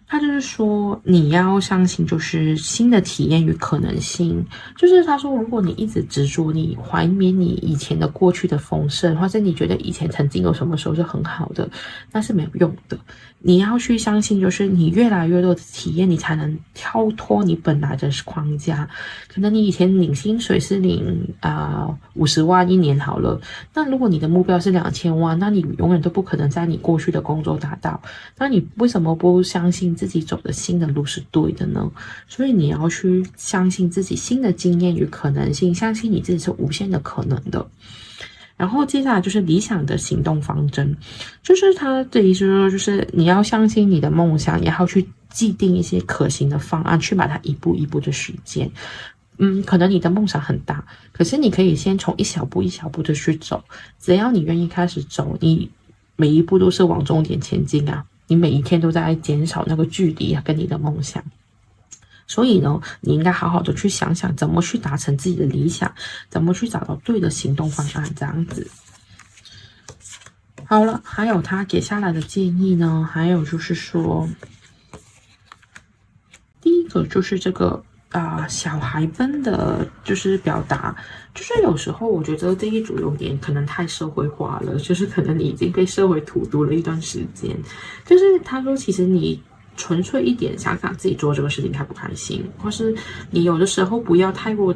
他就是说，你要相信，就是新的体验与可能性。就是他说，如果你一直执着，你怀缅你以前的过去的丰盛，或者你觉得以前曾经有什么时候是很好的，那是没有用的。你要去相信，就是你越来越多的体验，你才能跳脱你本来的框架。可能你以前领薪水是领50万一年好了，那如果你的目标是2000万，那你永远都不可能在你过去的工作达到。那你为什么不相信自己走的新的路是对的呢？所以你要去相信自己新的经验与可能性，相信你自己是无限的可能的。然后接下来就是理想的行动方针，就是他的意思说，就是你要相信你的梦想，也要去既定一些可行的方案，去把它一步一步的实践。可能你的梦想很大，可是你可以先从一小步一小步的去走，只要你愿意开始走，你每一步都是往终点前进啊，你每一天都在减少那个距离跟你的梦想。所以呢，你应该好好的去想想怎么去达成自己的理想，怎么去找到对的行动方案，这样子。好了，还有他给下来的建议呢，还有就是说，第一个就是这个小孩般的就是表达，就是有时候我觉得这一组有点可能太社会化了，就是可能你已经被社会荼毒了一段时间。就是他说，其实你纯粹一点，想想自己做这个事情开不开心，或是你有的时候不要太过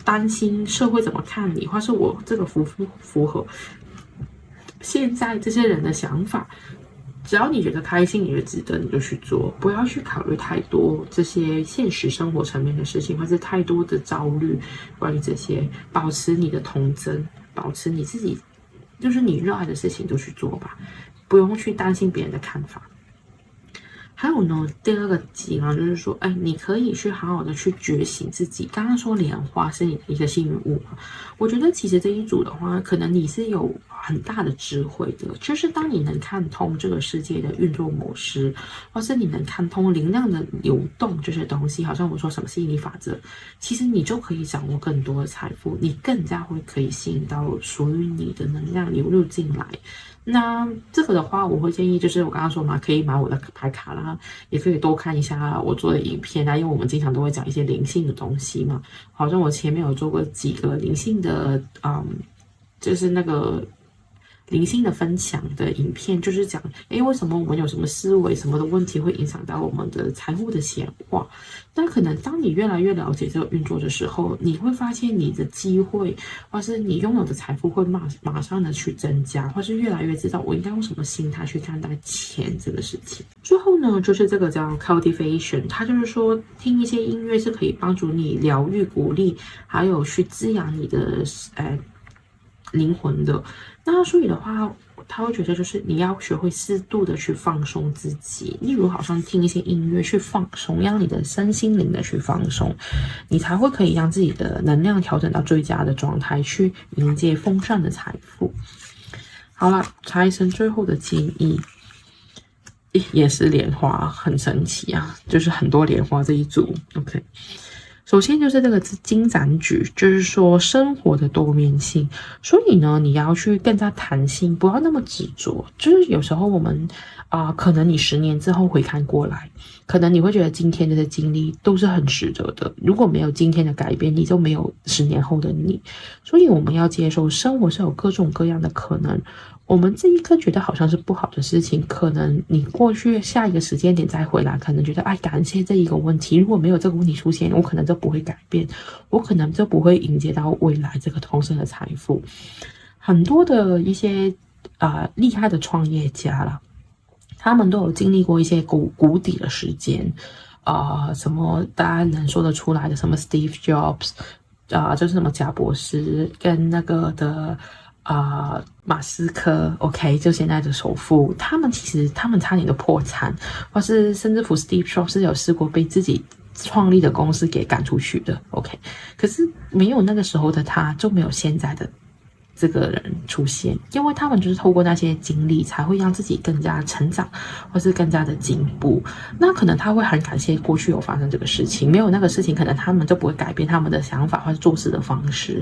担心社会怎么看你，或是我这个符不符合现在这些人的想法。只要你觉得开心，你觉得值得，你就去做，不要去考虑太多这些现实生活层面的事情，或是太多的焦虑关于这些。保持你的童真，保持你自己，就是你热爱的事情就去做吧，不用去担心别人的看法。还有呢，第二个集呢，就是说，你可以去好好的去觉醒自己。刚刚说莲花是你的一个幸运物嘛，我觉得其实这一组的话，可能你是有很大的智慧的，就是当你能看通这个世界的运作模式，或是你能看通能量的流动这些东西，好像我说什么吸引力法则，其实你就可以掌握更多的财富，你更加会可以吸引到属于你的能量流入进来。那这个的话，我会建议就是我刚刚说嘛，可以买我的牌卡啦，也可以多看一下我做的影片啊，因为我们经常都会讲一些灵性的东西嘛。好像我前面有做过几个灵性的，就是那个灵性的分享的影片，就是讲，为什么我们有什么思维什么的问题会影响到我们的财富的显化？那可能当你越来越了解这个运作的时候，你会发现你的机会，或是你拥有的财富会马上的去增加，或是越来越知道我应该用什么心态去看待钱这个事情。最后呢，就是这个叫 cultivation， 它就是说听一些音乐是可以帮助你疗愈、鼓励，还有去滋养你的灵魂的。那所以的话，他会觉得就是你要学会适度的去放松自己，例如好像听一些音乐去放松，让你的身心灵的去放松，你才会可以让自己的能量调整到最佳的状态，去迎接丰盛的财富。好了，财神最后的建议也是莲花，很神奇啊，就是很多莲花这一组。OK。首先就是这个金盏举，就是说生活的多面性，所以呢，你要去更加弹性，不要那么执着。就是有时候我们可能你10年之后回看过来，可能你会觉得今天的经历都是很值得的。如果没有今天的改变，你就没有10年后的你。所以我们要接受生活是有各种各样的可能。我们这一刻觉得好像是不好的事情，可能你过去下一个时间点再回来，可能觉得感谢这一个问题，如果没有这个问题出现，我可能就不会改变，我可能就不会迎接到未来这个丰盛的财富。很多的一些厉害的创业家啦，他们都有经历过一些谷底的时间，什么大家能说得出来的，什么 Steve Jobs，就是什么贾博士跟那个的。马斯克 OK 就现在的首富，他们差点就破产，或是甚至乎 Steve Jobs 是有试过被自己创立的公司给赶出去的 OK， 可是没有那个时候的他，就没有现在的这个人出现，因为他们就是透过那些经历，才会让自己更加成长，或是更加的进步。那可能他会很感谢过去有发生这个事情，没有那个事情，可能他们就不会改变他们的想法或者做事的方式。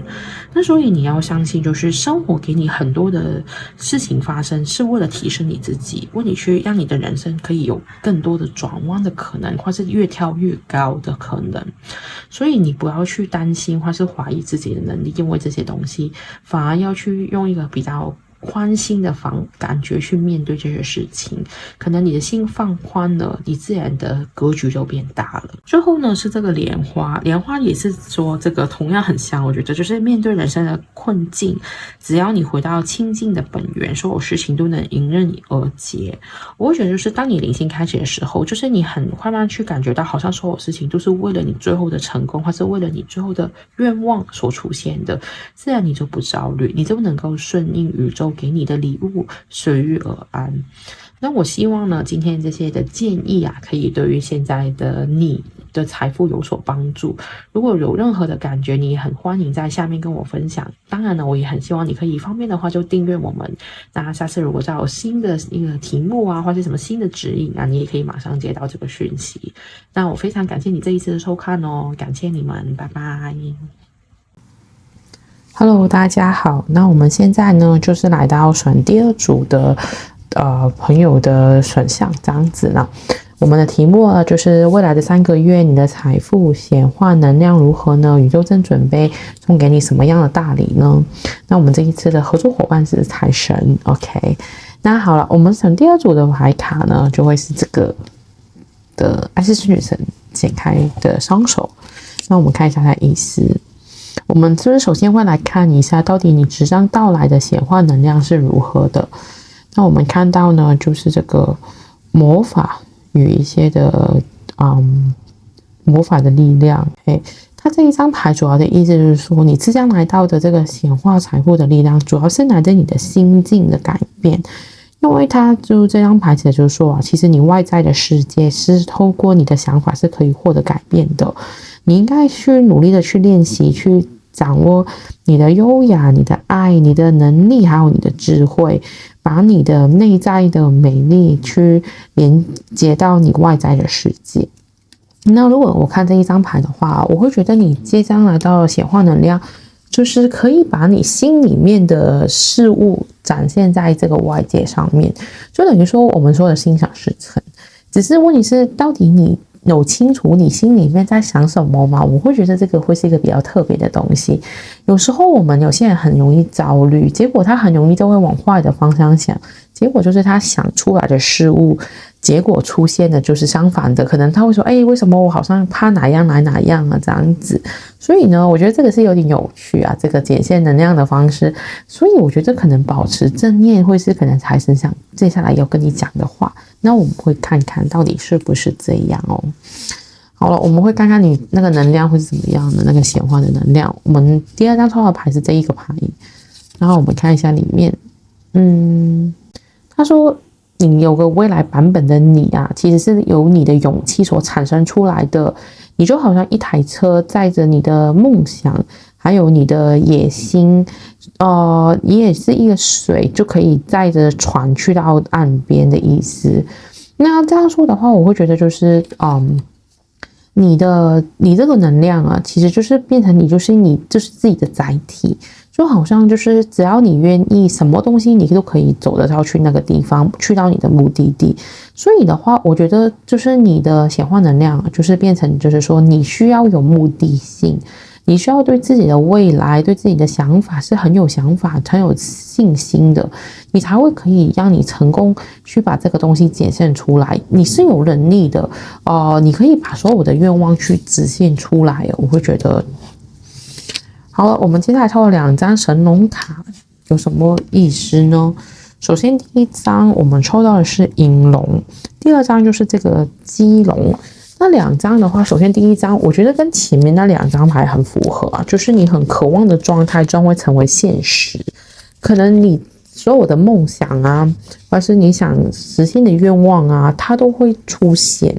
那所以你要相信，就是生活给你很多的事情发生，是为了提升你自己，为你去让你的人生可以有更多的转弯的可能，或是越跳越高的可能。所以你不要去担心或是怀疑自己的能力，因为这些东西反而要去用一个比较宽心的感觉去面对这些事情，可能你的心放宽了，你自然的格局就变大了。最后呢是这个莲花也是说这个同样很像，我觉得就是面对人生的困境，只要你回到清净的本源，所有事情都能迎刃而解。我会觉得就是当你灵性开启的时候，就是你很慢慢去感觉到好像所有事情都是为了你最后的成功，或是为了你最后的愿望所出现的，自然你就不焦虑，你就能够顺应宇宙给你的礼物，随遇而安。那我希望呢，今天这些的建议可以对于现在的你的财富有所帮助。如果有任何的感觉，你也很欢迎在下面跟我分享。当然呢，我也很希望你可以方便的话就订阅我们。那下次如果再有新的一个题目或者什么新的指引你也可以马上接到这个讯息。那我非常感谢你这一次的收看哦，感谢你们，拜拜。Hello， 大家好。那我们现在呢，就是来到选第2组的朋友的选项这样子呢。我们的题目呢，就是未来的3个月，你的财富显化能量如何呢？宇宙正准备送给你什么样的大礼呢？那我们这一次的合作伙伴是财神 ，OK。那好了，我们选第2组的牌卡呢，就会是这个的爱思女神triển开的双手。那我们看一下它的意思。我们就是首先会来看一下，到底你即将到来的显化能量是如何的。那我们看到呢，就是这个魔法与一些的魔法的力量。它这一张牌主要的意思就是说，你即将来到的这个显化财富的力量，主要是来自你的心境的改变。因为他就这张牌子就是说啊，其实你外在的世界是透过你的想法是可以获得改变的，你应该去努力的去练习，去掌握你的优雅、你的爱、你的能力，还有你的智慧，把你的内在的美丽去连接到你外在的世界。那如果我看这一张牌的话，我会觉得你即将来到了显化能量，就是可以把你心里面的事物展现在这个外界上面，就等于说我们说的心想事成。只是问题是，到底你有清楚你心里面在想什么吗？我会觉得这个会是一个比较特别的东西。有时候我们有些人很容易焦虑，结果他很容易就会往坏的方向想，结果就是他想出来的事物，结果出现的就是相反的，可能他会说，为什么我好像怕哪样来哪样啊，这样子。所以呢，我觉得这个是有点有趣啊，这个展现能量的方式。所以我觉得可能保持正念会是可能财神想接下来要跟你讲的话。那我们会看看到底是不是这样哦。好了，我们会看看你那个能量会是怎么样的，那个显化的能量。我们第二张抽到的牌是这一个牌，然后我们看一下里面，他说你有个未来版本的你啊，其实是由你的勇气所产生出来的。你就好像一台车载着你的梦想，还有你的野心，你也是一个水就可以载着船去到岸边的意思。那这样说的话，我会觉得就是你这个能量啊，其实就是变成你就是自己的载体，就好像就是只要你愿意，什么东西你都可以走得到去那个地方，去到你的目的地。所以的话，我觉得就是你的显化能量就是变成就是说你需要有目的性，你需要对自己的未来、对自己的想法是很有想法、很有信心的，你才会可以让你成功去把这个东西展现出来。你是有能力的，你可以把所有的愿望去实现出来。我会觉得，好了，我们接下来抽了2张神龙卡，有什么意思呢？首先第一张我们抽到的是银龙，第二张就是这个鸡龙。那2张的话，首先第一张我觉得跟前面那2张牌很符合啊，就是你很渴望的状态将会成为现实，可能你所有的梦想啊，或是你想实现的愿望啊，它都会出现。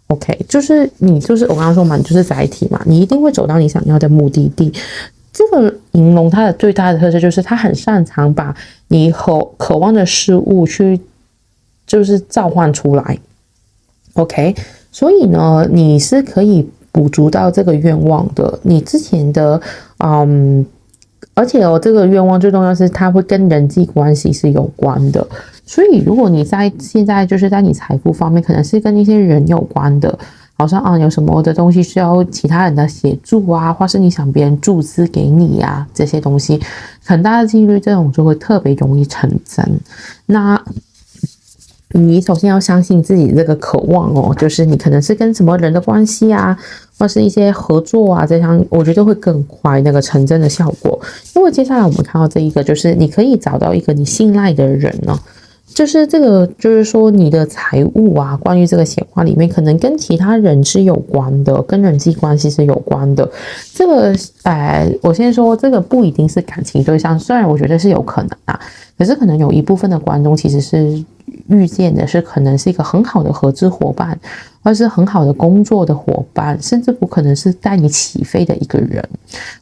OK， 就是你就是我刚刚说嘛，你就是载体嘛，你一定会走到你想要的目的地。这个银龙它的最大的特色就是它很擅长把你渴望的事物去就是召唤出来。OK， 所以呢，你是可以补足到这个愿望的。你之前的而且这个愿望最重要是它会跟人际关系是有关的。所以如果你现在就是在你财富方面，可能是跟一些人有关的，好像有什么的东西需要其他人的协助啊，或是你想别人注资给你啊，这些东西很大的几率这种就会特别容易成真。那你首先要相信自己这个渴望哦，就是你可能是跟什么人的关系啊，或是一些合作啊，这样我觉得会更快那个成真的效果。因为接下来我们看到这一个，就是你可以找到一个你信赖的人呢。就是这个，就是说你的财务啊，关于这个显化里面，可能跟其他人是有关的，跟人际关系是有关的。这个，我先说，这个不一定是感情对象，虽然我觉得是有可能啊，可是可能有一部分的观众其实是遇见的是可能是一个很好的合资伙伴，或是很好的工作的伙伴，甚至不可能是带你起飞的一个人，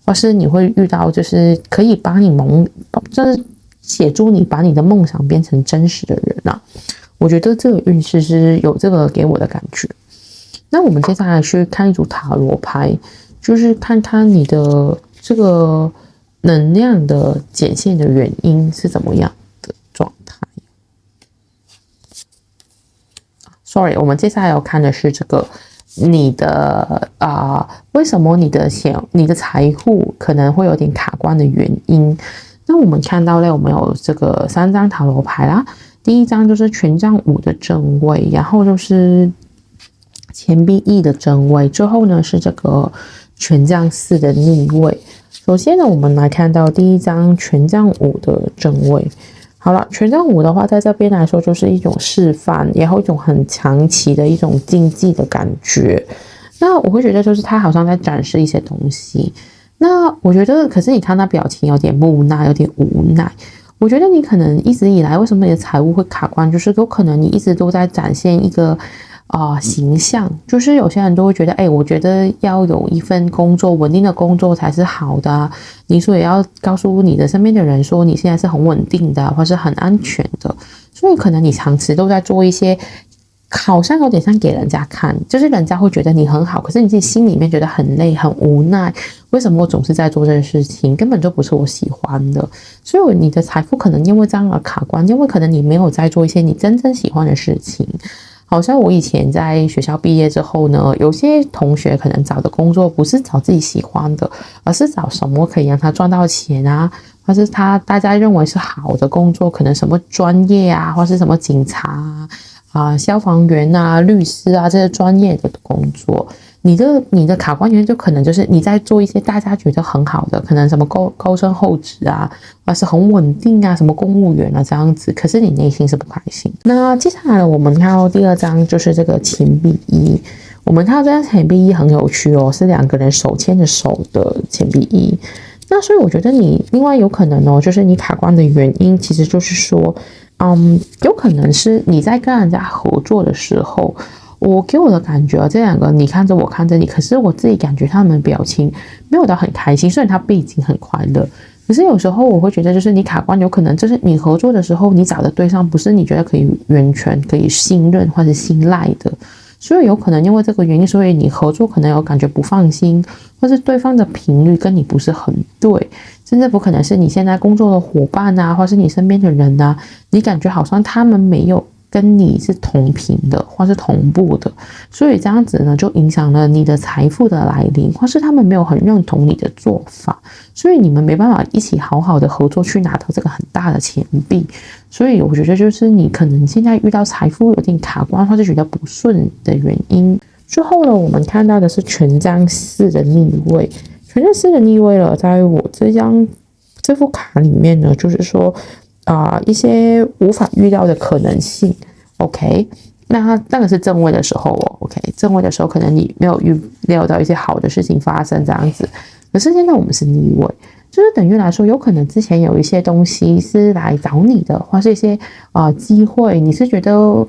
或是你会遇到就是可以帮你就是协助你把你的梦想变成真实的人啊。我觉得这个运势是有这个给我的感觉。那我们接下来去看一组塔罗牌，就是看看你的这个能量的显现的原因是怎么样的状态。Sorry， 我们接下来要看的是这个你的为什么你的财富可能会有点卡关的原因。那我们看到我们有这个3张塔罗牌啦。第一张就是权杖5的正位，然后就是钱币1的正位，最后呢是这个权杖4的逆位。首先呢，我们来看到第一张权杖5的正位。好了，权杖5的话，在这边来说就是一种示范，然后一种很长期的一种竞技的感觉。那我会觉得就是他好像在展示一些东西。那我觉得，可是你看他表情有点木讷，有点无奈。我觉得你可能一直以来为什么你的财务会卡关，就是有可能你一直都在展现一个形象，就是有些人都会觉得，我觉得要有一份工作，稳定的工作才是好的啊，你所以要告诉你的身边的人说你现在是很稳定的，或是很安全的，所以可能你长期都在做一些好像有点像给人家看，就是人家会觉得你很好，可是你自己心里面觉得很累很无奈，为什么我总是在做这件事情，根本就不是我喜欢的，所以你的财富可能因为这样而卡关，因为可能你没有在做一些你真正喜欢的事情。好像我以前在学校毕业之后呢，有些同学可能找的工作不是找自己喜欢的，而是找什么可以让他赚到钱啊，或是大家认为是好的工作，可能什么专业啊，或是什么警察消防员啊、律师啊这些专业的工作。你的卡关原因就可能就是你在做一些大家觉得很好的，可能什么高升厚职啊，或是很稳定啊，什么公务员啊这样子，可是你内心是不开心。那接下来我们看到第二张就是这个钱币一，我们看到这张钱币一很有趣哦，是两个人手牵着手的钱币一。那所以我觉得你另外有可能哦，就是你卡关的原因其实就是说有可能是你在跟人家合作的时候，我给我的感觉这两个你看着我看着你，可是我自己感觉他们表情没有到很开心，虽然他背景很快乐，可是有时候我会觉得就是你卡关，有可能就是你合作的时候你找的对象不是你觉得可以完全可以信任或者信赖的，所以有可能因为这个原因，所以你合作可能有感觉不放心，或是对方的频率跟你不是很对，甚至不可能是你现在工作的伙伴啊，或是你身边的人啊，你感觉好像他们没有跟你是同频的或是同步的，所以这样子呢就影响了你的财富的来临，或是他们没有很认同你的做法，所以你们没办法一起好好的合作去拿到这个很大的钱币。所以我觉得就是你可能现在遇到财富有点卡关或是觉得不顺的原因。之后呢，我们看到的是权杖四的逆位，权杖四的逆位了，在我这副卡里面呢，就是说一些无法预料的可能性 ，OK， 那个是正位的时候哦 ，OK， 正位的时候可能你没有预料到一些好的事情发生这样子，可是现在我们是逆位，就是等于来说，有可能之前有一些东西是来找你的，或是一些机会，你是觉得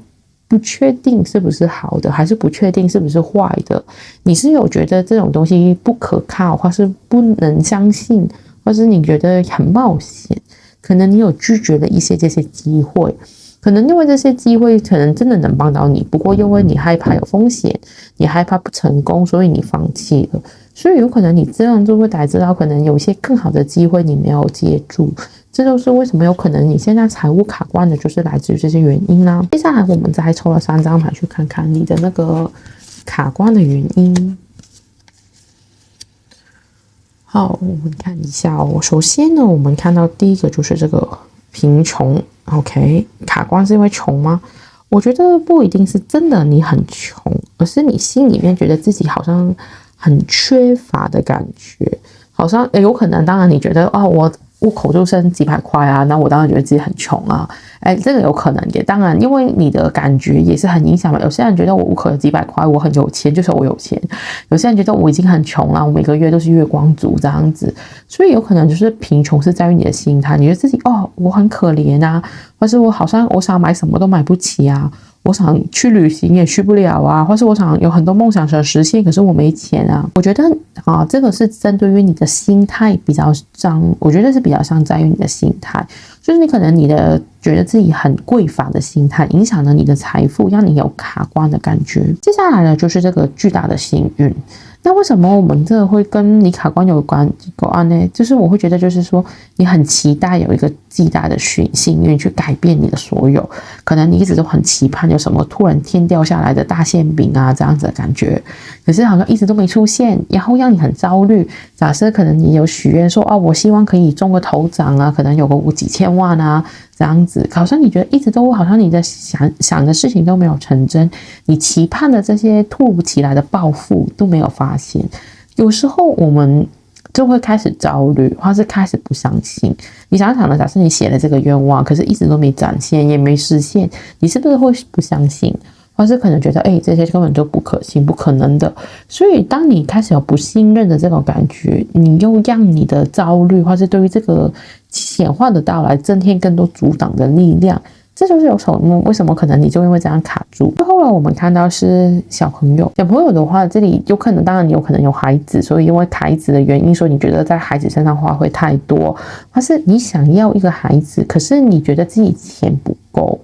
不确定是不是好的，还是不确定是不是坏的，你是有觉得这种东西不可靠，或是不能相信，或是你觉得很冒险。可能你有拒绝了一些这些机会，可能因为这些机会可能真的能帮到你，不过因为你害怕有风险，你害怕不成功，所以你放弃了，所以有可能你这样就会导致到可能有一些更好的机会你没有接住，这就是为什么有可能你现在财务卡关的就是来自于这些原因啦。接下来我们再抽了3张牌去看看你的那个卡关的原因。好，我们看一下哦。首先呢，我们看到第一个就是这个贫穷 ，OK， 卡关是因为穷吗？我觉得不一定是真的你很穷，而是你心里面觉得自己好像很缺乏的感觉，好像有可能，当然你觉得我户口就剩几百块啊，那我当然觉得自己很穷啊，这个有可能也当然，因为你的感觉也是很影响嘛。有些人觉得我户口有几百块，我很有钱，就是我有钱；有些人觉得我已经很穷了，我每个月都是月光族这样子。所以有可能就是贫穷是在于你的心态，你觉得自己我很可怜啊，或是我想买什么都买不起啊。我想去旅行也去不了啊，或是我想有很多梦想想实现，可是我没钱啊。我觉得这个是针对于你的心态比较像，我觉得是比较像在于你的心态，就是你可能你的觉得自己很匮乏的心态，影响了你的财富，让你有卡关的感觉。接下来呢，就是这个巨大的幸运。那为什么我们这个会跟你卡关有关呢？就是我会觉得就是说你很期待有一个巨大的幸运去改变你的所有，可能你一直都很期盼有什么突然天掉下来的大馅饼啊这样子的感觉，可是好像一直都没出现，然后让你很焦虑。假设可能你有许愿说我希望可以中个头奖啊，可能有个几千万啊这样子，好像你觉得一直都好像你的想的事情都没有成真，你期盼的这些突如其来的暴富都没有发现，有时候我们就会开始焦虑，或是开始不相信。你想想呢，假设你写了这个愿望，可是一直都没展现，也没实现，你是不是会不相信？或是可能觉得这些根本就不可行、不可能的。所以当你开始有不信任的这种感觉，你又让你的焦虑或是对于这个显化的到来增添更多阻挡的力量，这就是为什么可能你就因为这样卡住。最后呢，我们看到是小朋友的话，这里有可能，当然你有可能有孩子，所以因为孩子的原因，所以你觉得在孩子身上花费太多，或是你想要一个孩子，可是你觉得自己钱不够。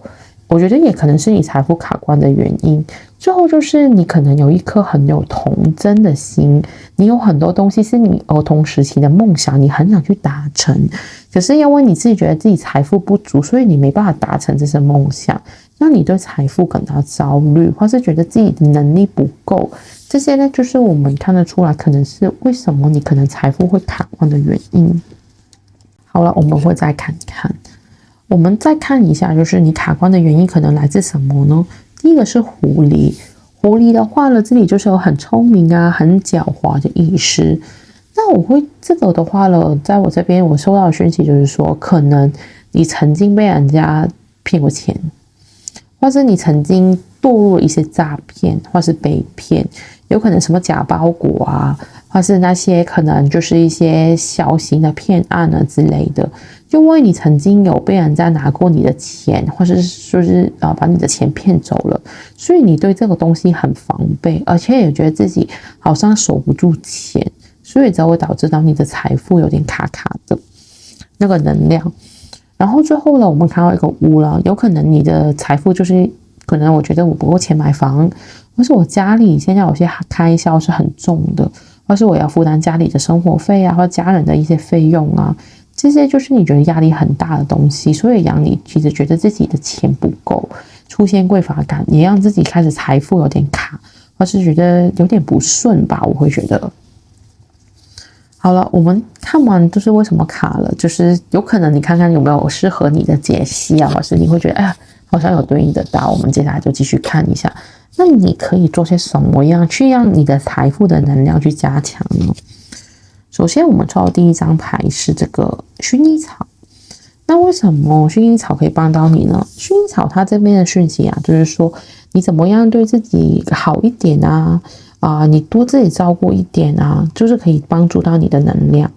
我觉得也可能是你财富卡关的原因。最后就是你可能有一颗很有童真的心，你有很多东西是你儿童时期的梦想，你很想去达成，可是因为你自己觉得自己财富不足，所以你没办法达成这些梦想，那你对财富感到焦虑，或是觉得自己的能力不够，这些呢就是我们看得出来可能是为什么你可能财富会卡关的原因。好了，我们会再看看。我们再看一下，就是你卡关的原因可能来自什么呢？第一个是狐狸。狐狸的话呢，这里就是有很聪明啊、很狡猾的意思。那这个的话呢，在我这边我收到的讯息就是说，可能你曾经被人家骗过钱，或是你曾经堕入了一些诈骗，或是被骗，有可能什么假包裹啊，或是那些可能就是一些小型的骗案啊之类的。因为你曾经有被人家拿过你的钱，或是说是把你的钱骗走了，所以你对这个东西很防备，而且也觉得自己好像守不住钱，所以才会导致到你的财富有点卡卡的那个能量。然后最后呢，我们看到一个屋了，有可能你的财富就是可能我觉得我不够钱买房，或是我家里现在有些开销是很重的，或是我要负担家里的生活费啊，或家人的一些费用啊，这些就是你觉得压力很大的东西，所以让你其实觉得自己的钱不够，出现匮乏感，也让自己开始财富有点卡，或是觉得有点不顺吧，我会觉得。好了，我们看完就是为什么卡了，就是有可能你看看有没有适合你的解析啊，或是你会觉得好像有对应得到，我们接下来就继续看一下，那你可以做些什么样去让你的财富的能量去加强呢？首先我们抽到第一张牌是这个薰衣草。那为什么薰衣草可以帮到你呢？薰衣草它这边的讯息啊，就是说你怎么样对自己好一点啊，你多自己照顾一点啊，就是可以帮助到你的能量。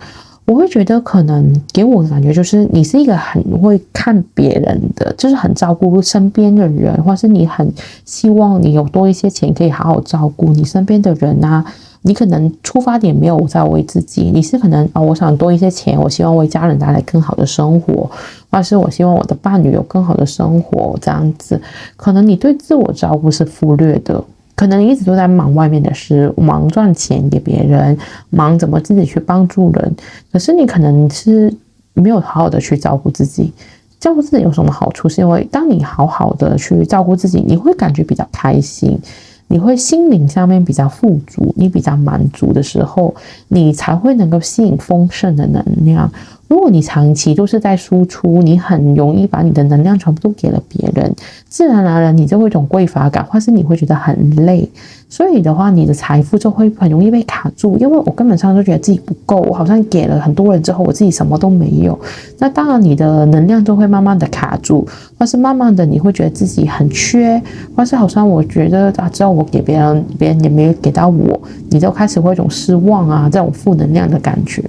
我会觉得可能给我的感觉就是你是一个很会看别人的，就是很照顾身边的人，或是你很希望你有多一些钱可以好好照顾你身边的人啊。你可能出发点没有在为自己，你是可能我想多一些钱，我希望为家人带来更好的生活，或是我希望我的伴侣有更好的生活，这样子。可能你对自我照顾是忽略的，可能你一直都在忙外面的事，忙赚钱给别人，忙怎么自己去帮助人，可是你可能是没有好好的去照顾自己。照顾自己有什么好处？是因为当你好好的去照顾自己，你会感觉比较开心，你会心灵上面比较富足，你比较满足的时候，你才会能够吸引丰盛的能量。如果你长期都是在输出，你很容易把你的能量全部都给了别人，自然而然你就会有一种匮乏感，或是你会觉得很累，所以的话你的财富就会很容易被卡住。因为我根本上就觉得自己不够，我好像给了很多人之后我自己什么都没有，那当然你的能量就会慢慢的卡住，或是慢慢的你会觉得自己很缺，或是好像我觉得只要我给别人，别人也没有给到我，你就开始会有一种失望啊，这种负能量的感觉。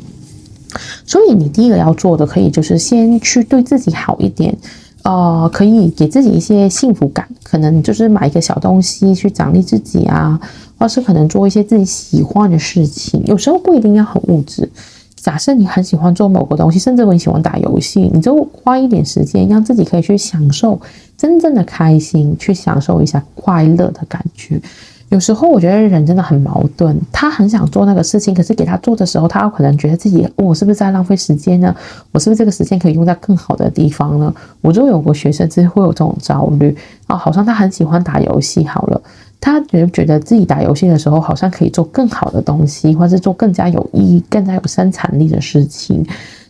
所以你第一个要做的可以就是先去对自己好一点，可以给自己一些幸福感，可能就是买一个小东西去奖励自己啊，或是可能做一些自己喜欢的事情，有时候不一定要很物质。假设你很喜欢做某个东西，甚至很喜欢打游戏，你就花一点时间让自己可以去享受真正的开心，去享受一下快乐的感觉。有时候我觉得人真的很矛盾，他很想做那个事情，可是给他做的时候，他可能觉得自己我是不是在浪费时间呢？我是不是这个时间可以用在更好的地方呢？我就有个学生就会有这种焦虑好像他很喜欢打游戏好了，他觉得自己打游戏的时候好像可以做更好的东西，或是做更加有意义、更加有生产力的事情。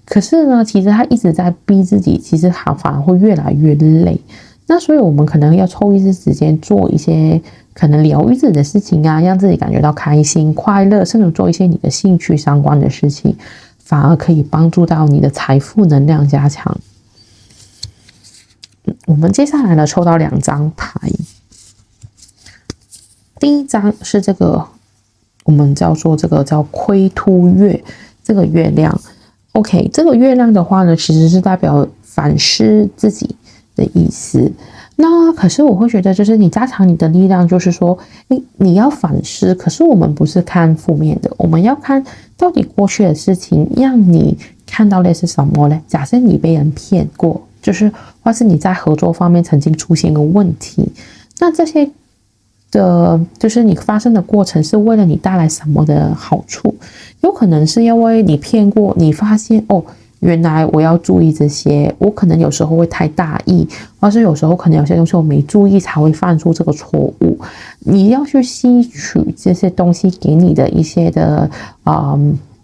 可是呢，其实他一直在逼自己，其实他反而会越来越累。那所以我们可能要抽一些时间做一些可能疗愈自己的事情啊，让自己感觉到开心、快乐，甚至做一些你的兴趣相关的事情，反而可以帮助到你的财富能量加强。我们接下来呢抽到2张牌，第一张是这个，我们叫做这个叫窥突月，这个月亮。OK， 这个月亮的话呢，其实是代表反思自己的意思。那可是我会觉得，就是你加强你的力量，就是说，你要反思。可是我们不是看负面的，我们要看到底过去的事情让你看到的是什么呢？假设你被人骗过，就是或是你在合作方面曾经出现个问题，那这些的，就是你发生的过程是为了你带来什么的好处？有可能是因为你骗过，你发现哦。原来我要注意这些，我可能有时候会太大意，或是有时候可能有些东西我没注意才会犯出这个错误。你要去吸取这些东西给你的一些的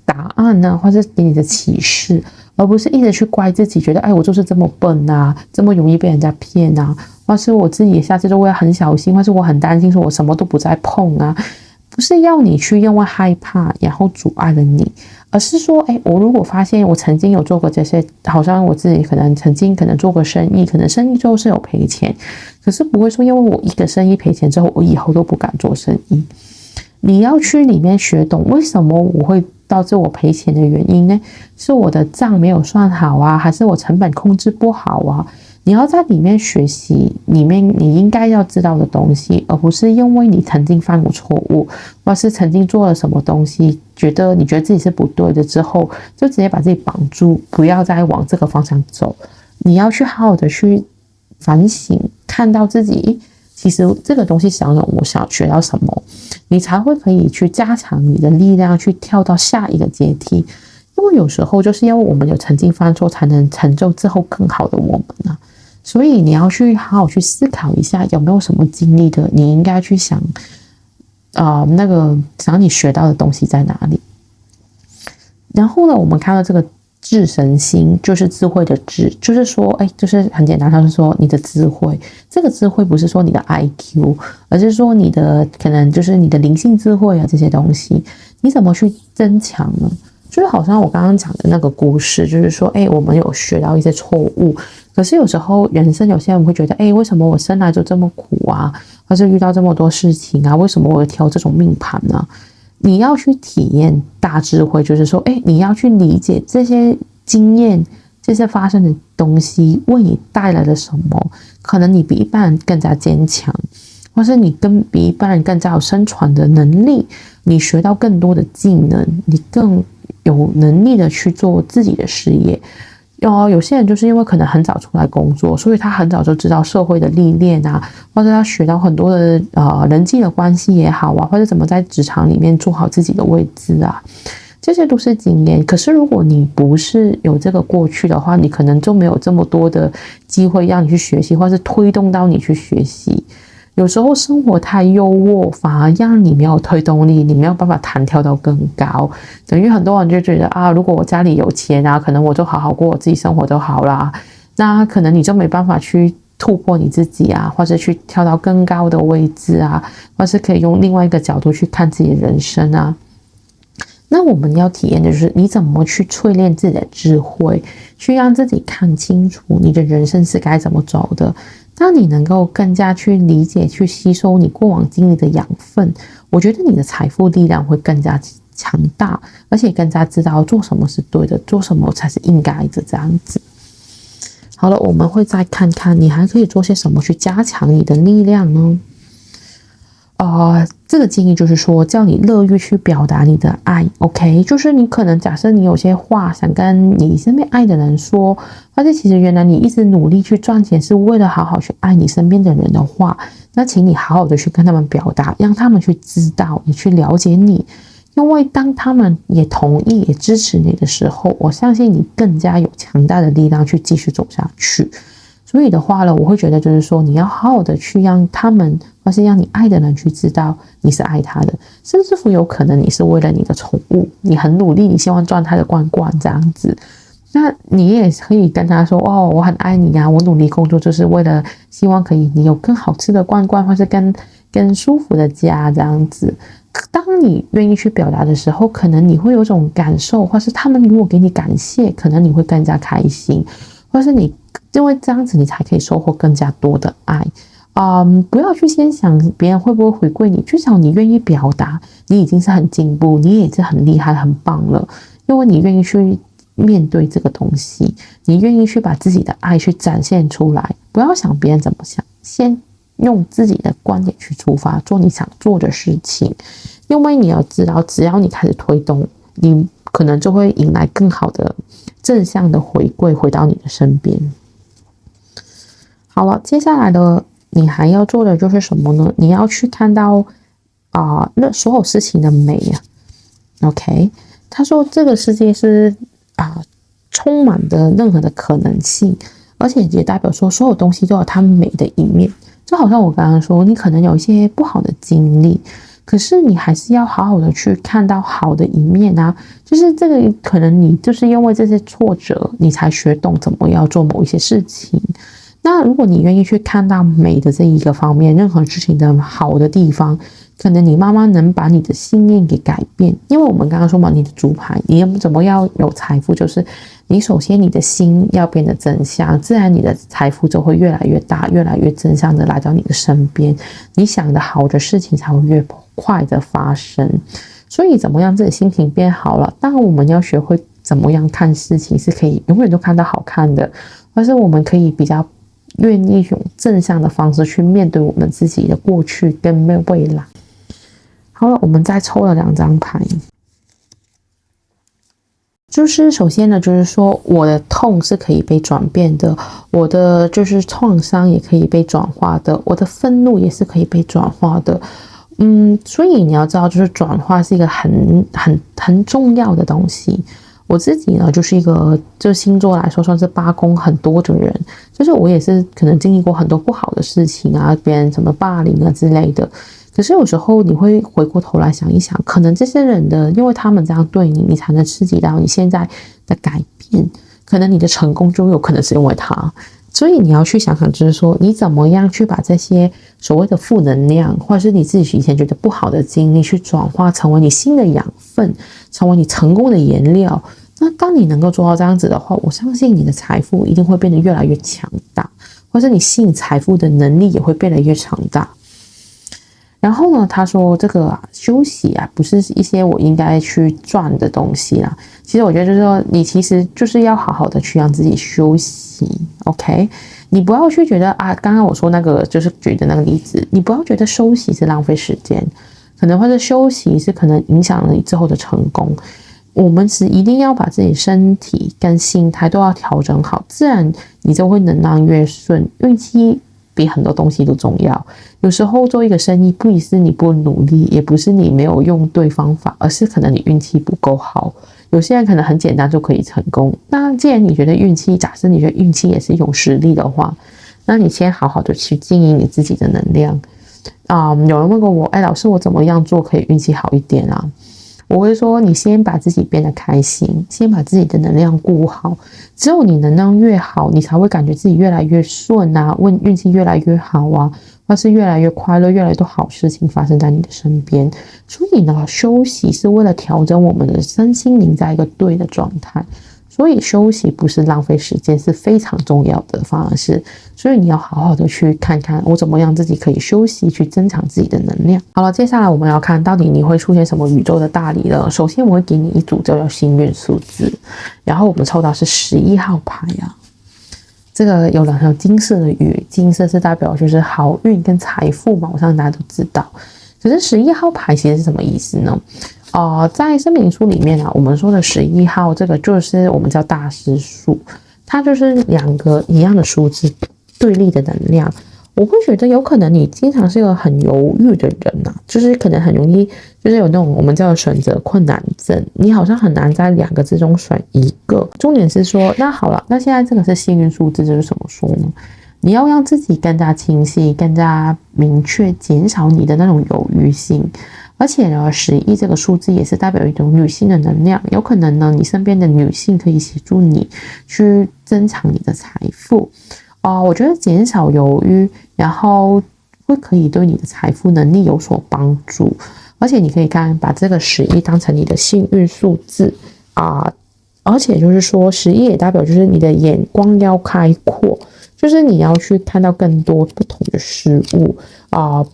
答案呢，或是给你的启示，而不是一直去怪自己，觉得我就是这么笨啊，这么容易被人家骗啊，或是我自己下次都会很小心，或是我很担心说我什么都不再碰啊。不是要你去因为害怕然后阻碍了你，而是说我如果发现我曾经有做过这些，好像我自己曾经做过生意，可能生意最后是有赔钱，可是不会说因为我一个生意赔钱之后我以后都不敢做生意。你要去里面学懂为什么我会导致我赔钱的原因呢？是我的账没有算好啊，还是我成本控制不好啊？你要在里面学习里面你应该要知道的东西，而不是因为你曾经犯过错误，或是曾经做了什么东西，你觉得自己是不对的之后，就直接把自己绑住，不要再往这个方向走。你要去好好的去反省，看到自己其实这个东西我想学到什么，你才会可以去加强你的力量，去跳到下一个阶梯。因为有时候就是因为我们有曾经犯错，才能成就之后更好的我们啊。所以你要去好好去思考一下，有没有什么经历的，你应该去想，想你学到的东西在哪里。然后呢，我们看到这个智神星，就是智慧的智，就是说，就是很简单，它是说你的智慧。这个智慧不是说你的 IQ， 而是说你的可能就是你的灵性智慧啊，这些东西，你怎么去增强呢？就是好像我刚刚讲的那个故事，就是说，我们有学到一些错误，可是有时候人生有些人会觉得，为什么我生来就这么苦啊，或是遇到这么多事情啊，为什么我会挑这种命盘呢？你要去体验大智慧，就是说，你要去理解这些经验，这些发生的东西为你带来了什么，可能你比一般人更加坚强，或是你比一般人更加有生存的能力，你学到更多的技能，你更有能力的去做自己的事业。有些人就是因为可能很早出来工作，所以他很早就知道社会的历练啊，或者他学到很多的人际的关系也好啊，或者怎么在职场里面做好自己的位置啊，这些都是经验。可是如果你不是有这个过去的话，你可能就没有这么多的机会让你去学习，或是推动到你去学习。有时候生活太优渥，反而让你没有推动力，你没有办法弹跳到更高。等于很多人就觉得如果我家里有钱啊，可能我就好好过我自己生活就好啦。那可能你就没办法去突破你自己啊，或者去跳到更高的位置啊，或是可以用另外一个角度去看自己的人生啊。那我们要体验的就是你怎么去淬炼自己的智慧，去让自己看清楚你的人生是该怎么走的。当你能够更加去理解、去吸收你过往经历的养分，我觉得你的财富力量会更加强大，而且更加知道做什么是对的，做什么才是应该的这样子。好了，我们会再看看你还可以做些什么去加强你的力量呢？这个建议就是说叫你乐于去表达你的爱 OK， 就是你可能假设你有些话想跟你身边爱的人说，或者其实原来你一直努力去赚钱是为了好好去爱你身边的人的话，那请你好好的去跟他们表达，让他们去知道也去了解你。因为当他们也同意也支持你的时候，我相信你更加有强大的力量去继续走下去。所以的话呢，我会觉得就是说你要好好的去让他们或是让你爱的人去知道你是爱他的，甚至乎有可能你是为了你的宠物，你很努力，你希望赚他的罐罐这样子，那你也可以跟他说我很爱你啊，我努力工作就是为了希望可以你有更好吃的罐罐，或是更舒服的家这样子。当你愿意去表达的时候，可能你会有种感受，或是他们如果给你感谢，可能你会更加开心，或是你因为这样子你才可以收获更加多的爱。不要去先想别人会不会回馈你，至少你愿意表达，你已经是很进步，你也是很厉害很棒了，因为你愿意去面对这个东西，你愿意去把自己的爱去展现出来，不要想别人怎么想，先用自己的观点去出发，做你想做的事情，因为你要知道，只要你开始推动，你可能就会迎来更好的正向的回馈回到你的身边。好了，接下来的你还要做的就是什么呢？你要去看到那所有事情的美啊。OK， 他说这个世界是充满的任何的可能性，而且也代表说所有东西都有它美的一面。就好像我刚刚说，你可能有一些不好的经历，可是你还是要好好的去看到好的一面啊。就是这个可能你就是因为这些挫折，你才学懂怎么样做某一些事情。那如果你愿意去看到美的这一个方面，任何事情的好的地方，可能你慢慢能把你的信念给改变。因为我们刚刚说嘛，你的主牌，你怎么要有财富，就是你首先你的心要变得真相，自然你的财富就会越来越大，越来越真相的来到你的身边，你想的好的事情才会越快的发生。所以怎么样自己心情变好了，当然我们要学会怎么样看事情是可以永远都看到好看的，而是我们可以比较愿意用正向的方式去面对我们自己的过去跟未来。好了，我们再抽了2张牌，就是首先呢，就是说我的痛是可以被转变的，我的就是创伤也可以被转化的，我的愤怒也是可以被转化的。所以你要知道，就是转化是一个很重要的东西。我自己呢，就是一个就星座来说算是8宫很多的人，就是我也是可能经历过很多不好的事情啊，别人什么霸凌啊之类的。可是有时候你会回过头来想一想，可能这些人的，因为他们这样对你，你才能刺激到你现在的改变。可能你的成功就有可能是因为他。所以你要去想想，就是说你怎么样去把这些所谓的负能量，或者是你自己以前觉得不好的经历，去转化成为你新的养分，成为你成功的颜料。那当你能够做到这样子的话，我相信你的财富一定会变得越来越强大，或者你吸引财富的能力也会变得越强大。然后呢，他说这个休息不是一些我应该去赚的东西啦。其实我觉得就是说，你其实就是要好好的去让自己休息 ，OK？ 你不要去觉得刚刚我说那个就是举的那个例子，你不要觉得休息是浪费时间，可能或者休息是可能影响了你之后的成功。我们是一定要把自己身体跟心态都要调整好，自然你就会能量越顺，运气比很多东西都重要。有时候做一个生意，不是你不努力，也不是你没有用对方法，而是可能你运气不够好。有些人可能很简单就可以成功。那既然你觉得运气，假设你觉得运气也是一种实力的话，那你先好好的去经营你自己的能量。有人问过我，老师我怎么样做可以运气好一点啊？我会说，你先把自己变得开心，先把自己的能量顾好。只有你能量越好，你才会感觉自己越来越顺啊，运气越来越好啊，或是越来越快乐，越来越多好事情发生在你的身边。所以呢，休息是为了调整我们的身心灵在一个对的状态。所以休息不是浪费时间，是非常重要的，反而是，所以你要好好的去看看我怎么样自己可以休息，去增强自己的能量。好了，接下来我们要看到底你会出现什么宇宙的大礼了。首先我会给你一组叫幸运数字，然后我们抽到是11号牌啊。这个有两条金色的鱼，金色是代表就是好运跟财富嘛，我相信大家都知道。可是11号牌其实是什么意思呢？在生命书里面我们说的11号这个就是我们叫大师数，它就是2个一样的数字对立的能量。我会觉得有可能你经常是一个很犹豫的人就是可能很容易就是有那种我们叫选择困难症，你好像很难在2个之中选一个。重点是说，那好了，那现在这个是幸运数字，就是怎么说呢？你要让自己更加清晰，更加明确，减少你的那种犹豫性。而且呢，11这个数字也是代表一种女性的能量，有可能呢，你身边的女性可以协助你去增强你的财富。我觉得减少犹豫，然后会可以对你的财富能力有所帮助。而且你可以把这个11当成你的幸运数字而且就是说11也代表就是你的眼光要开阔，就是你要去看到更多不同的事物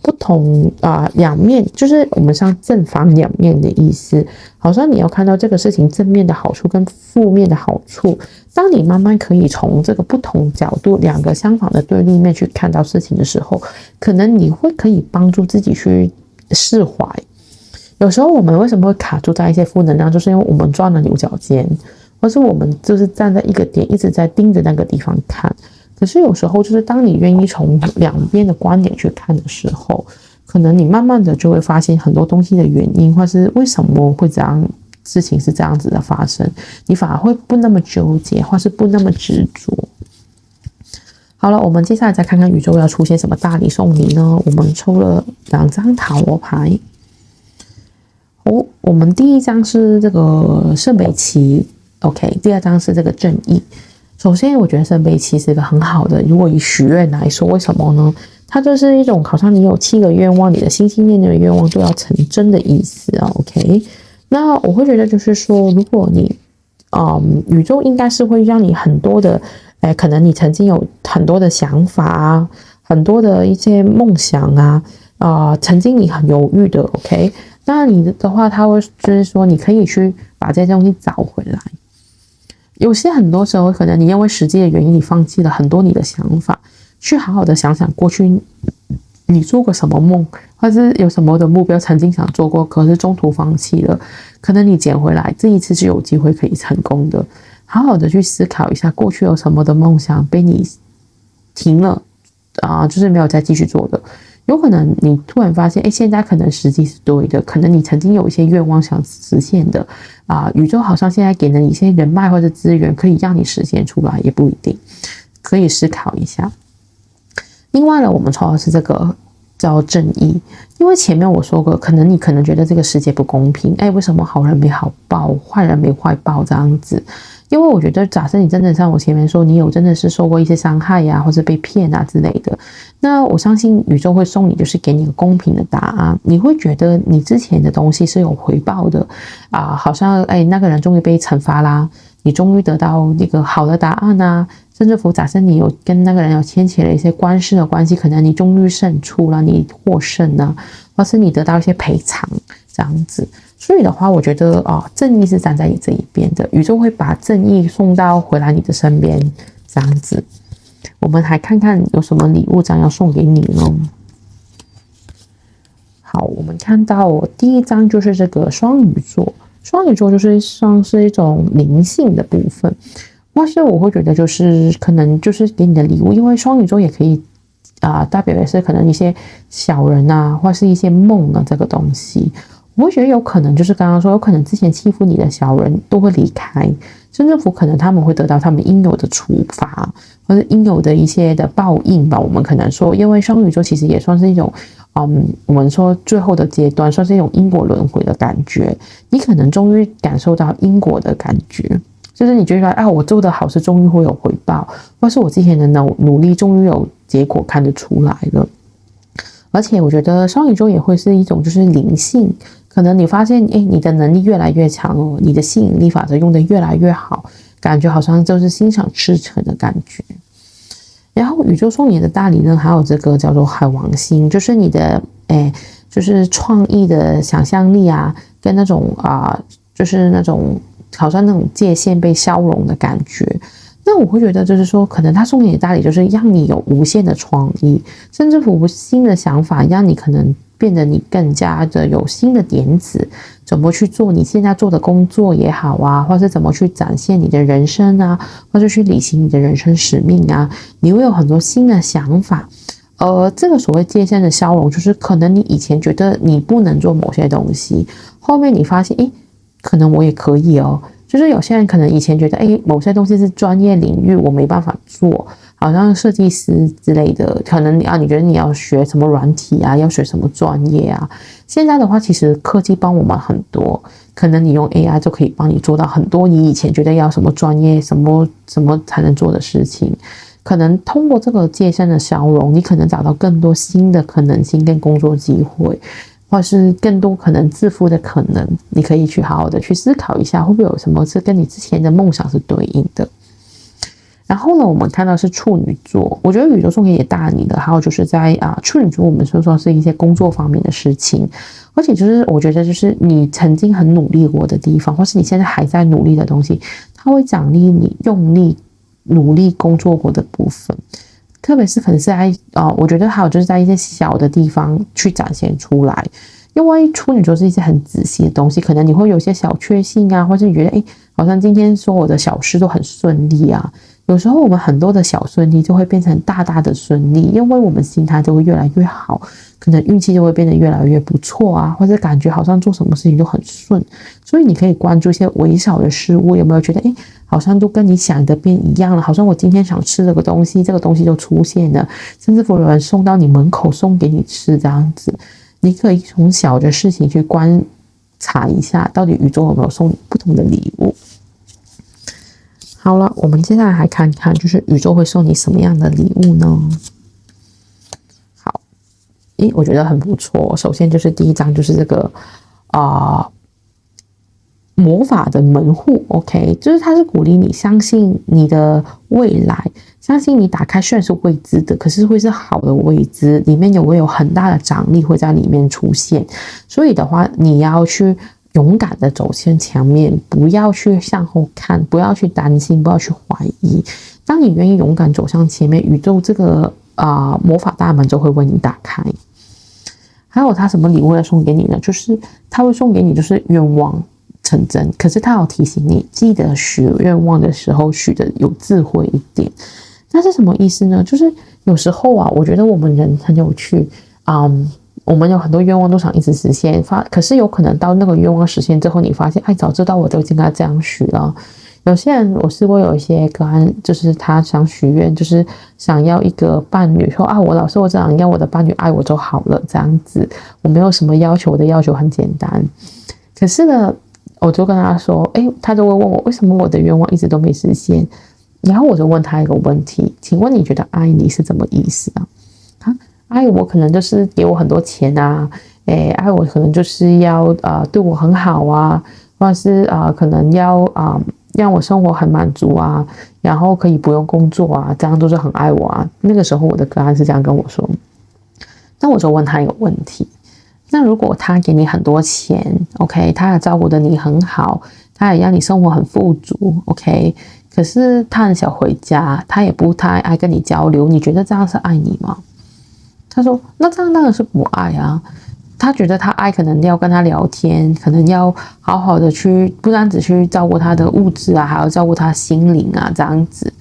不同两面，就是我们像正反两面的意思。好像你要看到这个事情正面的好处跟负面的好处。当你慢慢可以从这个不同角度，两个相反的对立面去看到事情的时候，可能你会可以帮助自己去释怀。有时候我们为什么会卡住在一些负能量，就是因为我们钻了牛角尖，或是我们就是站在一个点一直在盯着那个地方看。可是有时候就是当你愿意从两边的观点去看的时候，可能你慢慢的就会发现很多东西的原因，或是为什么会这样，事情是这样子的发生，你反而会不那么纠结，或是不那么执着。好了，我们接下来再看看宇宙要出现什么大礼送礼呢？我们抽了2张塔罗牌。我们第一张是这个圣杯七 ，OK， 第二张是这个正义。首先，我觉得圣杯七是一个很好的，如果以许愿来说，为什么呢？它就是一种好像你有7个愿望，你的心心念念的愿望都要成真的意思啊 ，OK。那我会觉得就是说，如果你，宇宙应该是会让你很多的，可能你曾经有很多的想法啊，很多的一些梦想啊，曾经你很犹豫的 ，OK。那你的话，它会就是说，你可以去把这些东西找回来。有些很多时候，可能你因为实际的原因，你放弃了很多你的想法，去好好的想想过去你做过什么梦，或是有什么的目标曾经想做过，可是中途放弃了，可能你捡回来，这一次是有机会可以成功的。好好的去思考一下，过去有什么的梦想被你停了就是没有再继续做的。有可能你突然发现，现在可能时机是对的，可能你曾经有一些愿望想实现的宇宙好像现在给了你一些人脉或者资源，可以让你实现出来，也不一定，可以思考一下。另外呢，我们抽的是这个叫正义，因为前面我说过，你可能觉得这个世界不公平，为什么好人没好报，坏人没坏报这样子？因为我觉得，假设你真的像我前面说，你有真的是受过一些伤害呀，或者被骗之类的，那我相信宇宙会送你，就是给你一个公平的答案。你会觉得你之前的东西是有回报的好像那个人终于被惩罚啦，你终于得到那个好的答案甚至乎假设你有跟那个人有牵起了一些官司的关系，可能你终于胜出了，你获胜了，或是你得到一些赔偿这样子。所以的话，我觉得正义是站在你这一边的，宇宙会把正义送到回来你的身边这样子。我们来看看有什么礼物将要送给你呢？好，我们看到第一张就是这个双鱼座，双鱼座就是像是一种灵性的部分，或是我会觉得就是可能就是给你的礼物，因为双鱼座也可以代表的是可能一些小人或是一些梦这个东西。我会觉得有可能就是刚刚说，有可能之前欺负你的小人都会离开，甚至乎可能他们会得到他们应有的处罚，或者应有的一些的报应吧。我们可能说，因为双鱼座其实也算是一种我们说最后的阶段，算是一种因果轮回的感觉。你可能终于感受到因果的感觉，就是你觉得我做的好事终于会有回报，或是我之前的努力终于有结果看得出来了。而且我觉得双鱼座也会是一种就是灵性，可能你发现你的能力越来越强哦，你的吸引力法则用得越来越好，感觉好像就是心想事成的感觉。然后宇宙送你的大礼呢，还有这个叫做海王星，就是你的就是创意的想象力跟那种就是那种好像那种界限被消融的感觉。那我会觉得就是说，可能他送给你的大礼就是让你有无限的创意，甚至乎新的想法，让你可能变得你更加的有新的点子，怎么去做你现在做的工作也好或是怎么去展现你的人生或是去履行你的人生使命你会有很多新的想法。这个所谓界限的消融，就是可能你以前觉得你不能做某些东西，后面你发现可能我也可以就是有些人可能以前觉得某些东西是专业领域我没办法做，好像设计师之类的，可能你觉得你要学什么软体要学什么专业现在的话其实科技帮我们很多，可能你用 AI 就可以帮你做到很多你以前觉得要什么专业什么才能做的事情。可能通过这个界限的消融，你可能找到更多新的可能性跟工作机会，或是更多可能致富的可能，你可以去好好的去思考一下，会不会有什么是跟你之前的梦想是对应的。然后呢，我们看到是处女座，我觉得宇宙送给大你的，还有就是在处女座，我们说是一些工作方面的事情，而且就是我觉得就是你曾经很努力过的地方，或是你现在还在努力的东西，它会奖励你用力努力工作过的部分，特别是可能是在我觉得还有就是在一些小的地方去展现出来。因为处女座是一些很仔细的东西，可能你会有一些小确幸啊，或是你觉得好像今天所有的小事都很顺利啊。有时候我们很多的小顺利就会变成大大的顺利，因为我们心态就会越来越好，可能运气就会变得越来越不错啊，或者感觉好像做什么事情都很顺。所以你可以关注一些微小的事物，有没有觉得好像都跟你想的变一样了，好像我今天想吃这个东西，这个东西就出现了，甚至有人送到你门口送给你吃这样子。你可以从小的事情去观察一下，到底宇宙有没有送你不同的礼物。好了，我们接下来来看看，就是宇宙会送你什么样的礼物呢？好，我觉得很不错。首先就是第一张，就是这个魔法的门户 ，OK， 就是它是鼓励你相信你的未来，相信你打开虽然是未知的，可是会是好的未知，里面会有很大的张力会在里面出现。所以的话，你要去勇敢的走向前面，不要去向后看，不要去担心，不要去怀疑。当你愿意勇敢走向前面，宇宙这个魔法大门就会为你打开。还有他什么礼物要送给你呢？就是他会送给你就是愿望成真，可是他有提醒你，记得许愿望的时候许的有智慧一点。那是什么意思呢？就是有时候我觉得我们人很有趣，我们有很多愿望都想一直实现，可是有可能到那个愿望实现之后，你发现，早知道我都应该这样许了。有些人我试过有一些个案，就是他想许愿，就是想要一个伴侣，说我只想要我的伴侣爱我就好了，这样子，我没有什么要求，我的要求很简单。可是呢，我就跟他说，他就会问我为什么我的愿望一直都没实现，然后我就问他一个问题，请问你觉得爱你是怎么意思啊？爱我可能就是给我很多钱啊，爱我可能就是要对我很好啊，或者是可能要让我生活很满足啊，然后可以不用工作啊，这样都是很爱我啊。那个时候我的个案是这样跟我说，那我就问他一个问题，那如果他给你很多钱 ，OK， 他也照顾得你很好，他也让你生活很富足 ，OK， 可是他很少回家，他也不太爱跟你交流，你觉得这样是爱你吗？他说那这样当然是不爱啊，他觉得他爱可能要跟他聊天，可能要好好的去，不单只去照顾他的物质啊，还要照顾他心灵啊，这样子。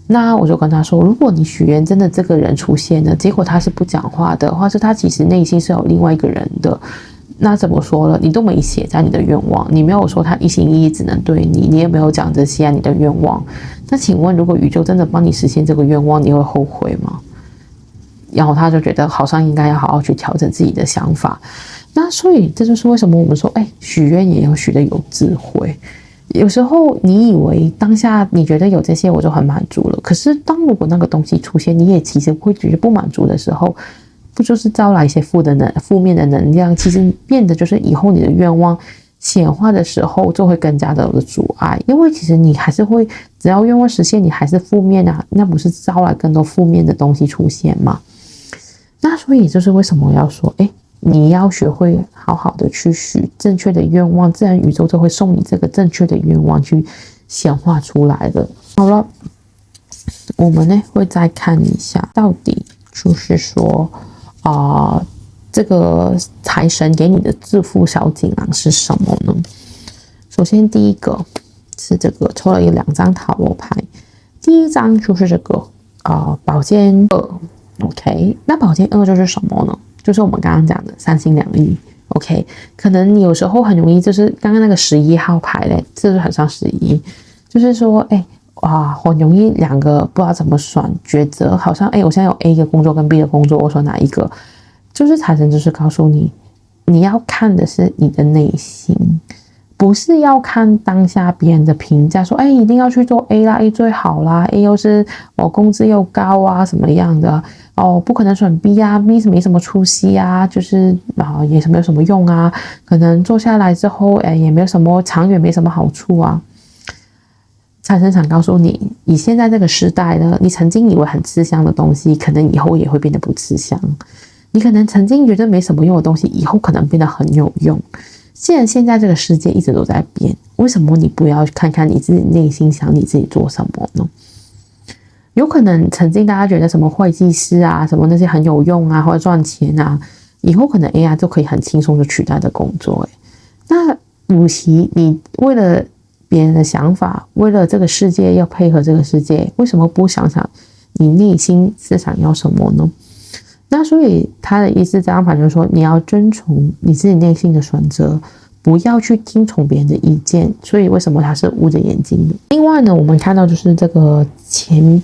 那我就跟他说，如果你许愿真的这个人出现了，结果他是不讲话的，或者他其实内心是有另外一个人的，那怎么说了？你都没写在你的愿望，你没有说他一心一意只能对你，你也没有讲这些你的愿望。那请问，如果宇宙真的帮你实现这个愿望，你会后悔吗？然后他就觉得好像应该要好好去调整自己的想法。那所以这就是为什么我们说，许愿也要许得有智慧。有时候你以为当下你觉得有这些我就很满足了，可是当如果那个东西出现，你也其实会觉得不满足的时候，不就是招来一些负面的能量，其实变得就是以后你的愿望显化的时候就会更加的有阻碍，因为其实你还是会，只要愿望实现你还是负面啊，那不是招来更多负面的东西出现吗？那所以就是为什么要说你要学会好好的去许正确的愿望，自然宇宙就会送你这个正确的愿望去显化出来的。好了，我们呢会再看一下到底就是说这个财神给你的致富小锦囊是什么呢？首先第一个是这个，抽了2张塔罗牌，第一张就是这个宝剑2。OK， 那宝剑2就是什么呢？就是我们刚刚讲的三心两意。OK， 可能你有时候很容易就是刚刚那个11号牌嘞，这就很像11，就是说很容易两个不知道怎么选抉择，好像我现在有 A 的工作跟 B 的工作，我说哪一个？就是财神就是告诉你，你要看的是你的内心，不是要看当下别人的评价，说一定要去做 A 啦 ，A 最好啦 ，A 又是工资又高啊，什么样的不可能选 B 啊 ，B 是没什么出息啊，就是也是没有什么用啊，可能做下来之后也没有什么长远没什么好处啊。财神想告诉你，以现在这个时代呢，你曾经以为很吃香的东西，可能以后也会变得不吃香。你可能曾经觉得没什么用的东西，以后可能变得很有用。既然现在这个世界一直都在变，为什么你不要看看你自己内心想你自己做什么呢？有可能曾经大家觉得什么会计师啊，什么那些很有用啊，或者赚钱啊，以后可能 AI 就可以很轻松的取代的工作。那与其你为了别人的想法，为了这个世界要配合这个世界，为什么不想想你内心是想要什么呢？那所以他的意思，这张牌就是说，你要遵从你自己内心的选择，不要去听从别人的意见。所以为什么他是捂着眼睛的？另外呢，我们看到就是这个钱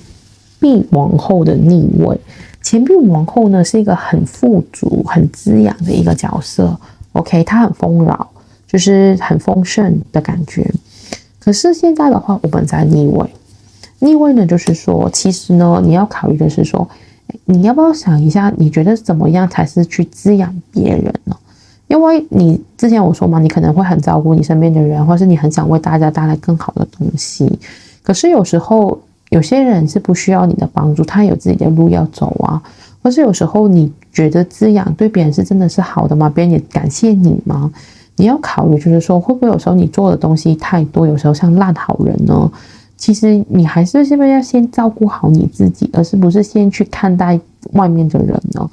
币王后的逆位。钱币王后呢是一个很富足、很滋养的一个角色。OK， 她很丰饶，就是很丰盛的感觉。可是现在的话，我们在逆位。逆位呢，就是说，其实呢，你要考虑的是说，你要不要想一下，你觉得怎么样才是去滋养别人呢？因为你之前我说嘛，你可能会很照顾你身边的人，或是你很想为大家带来更好的东西。可是有时候有些人是不需要你的帮助，他有自己的路要走啊。或是有时候你觉得滋养对别人是真的是好的吗？别人也感谢你吗？你要考虑就是说，会不会有时候你做的东西太多，有时候像烂好人呢？其实你还是不是要先照顾好你自己，而是不是先去看待外面的人呢？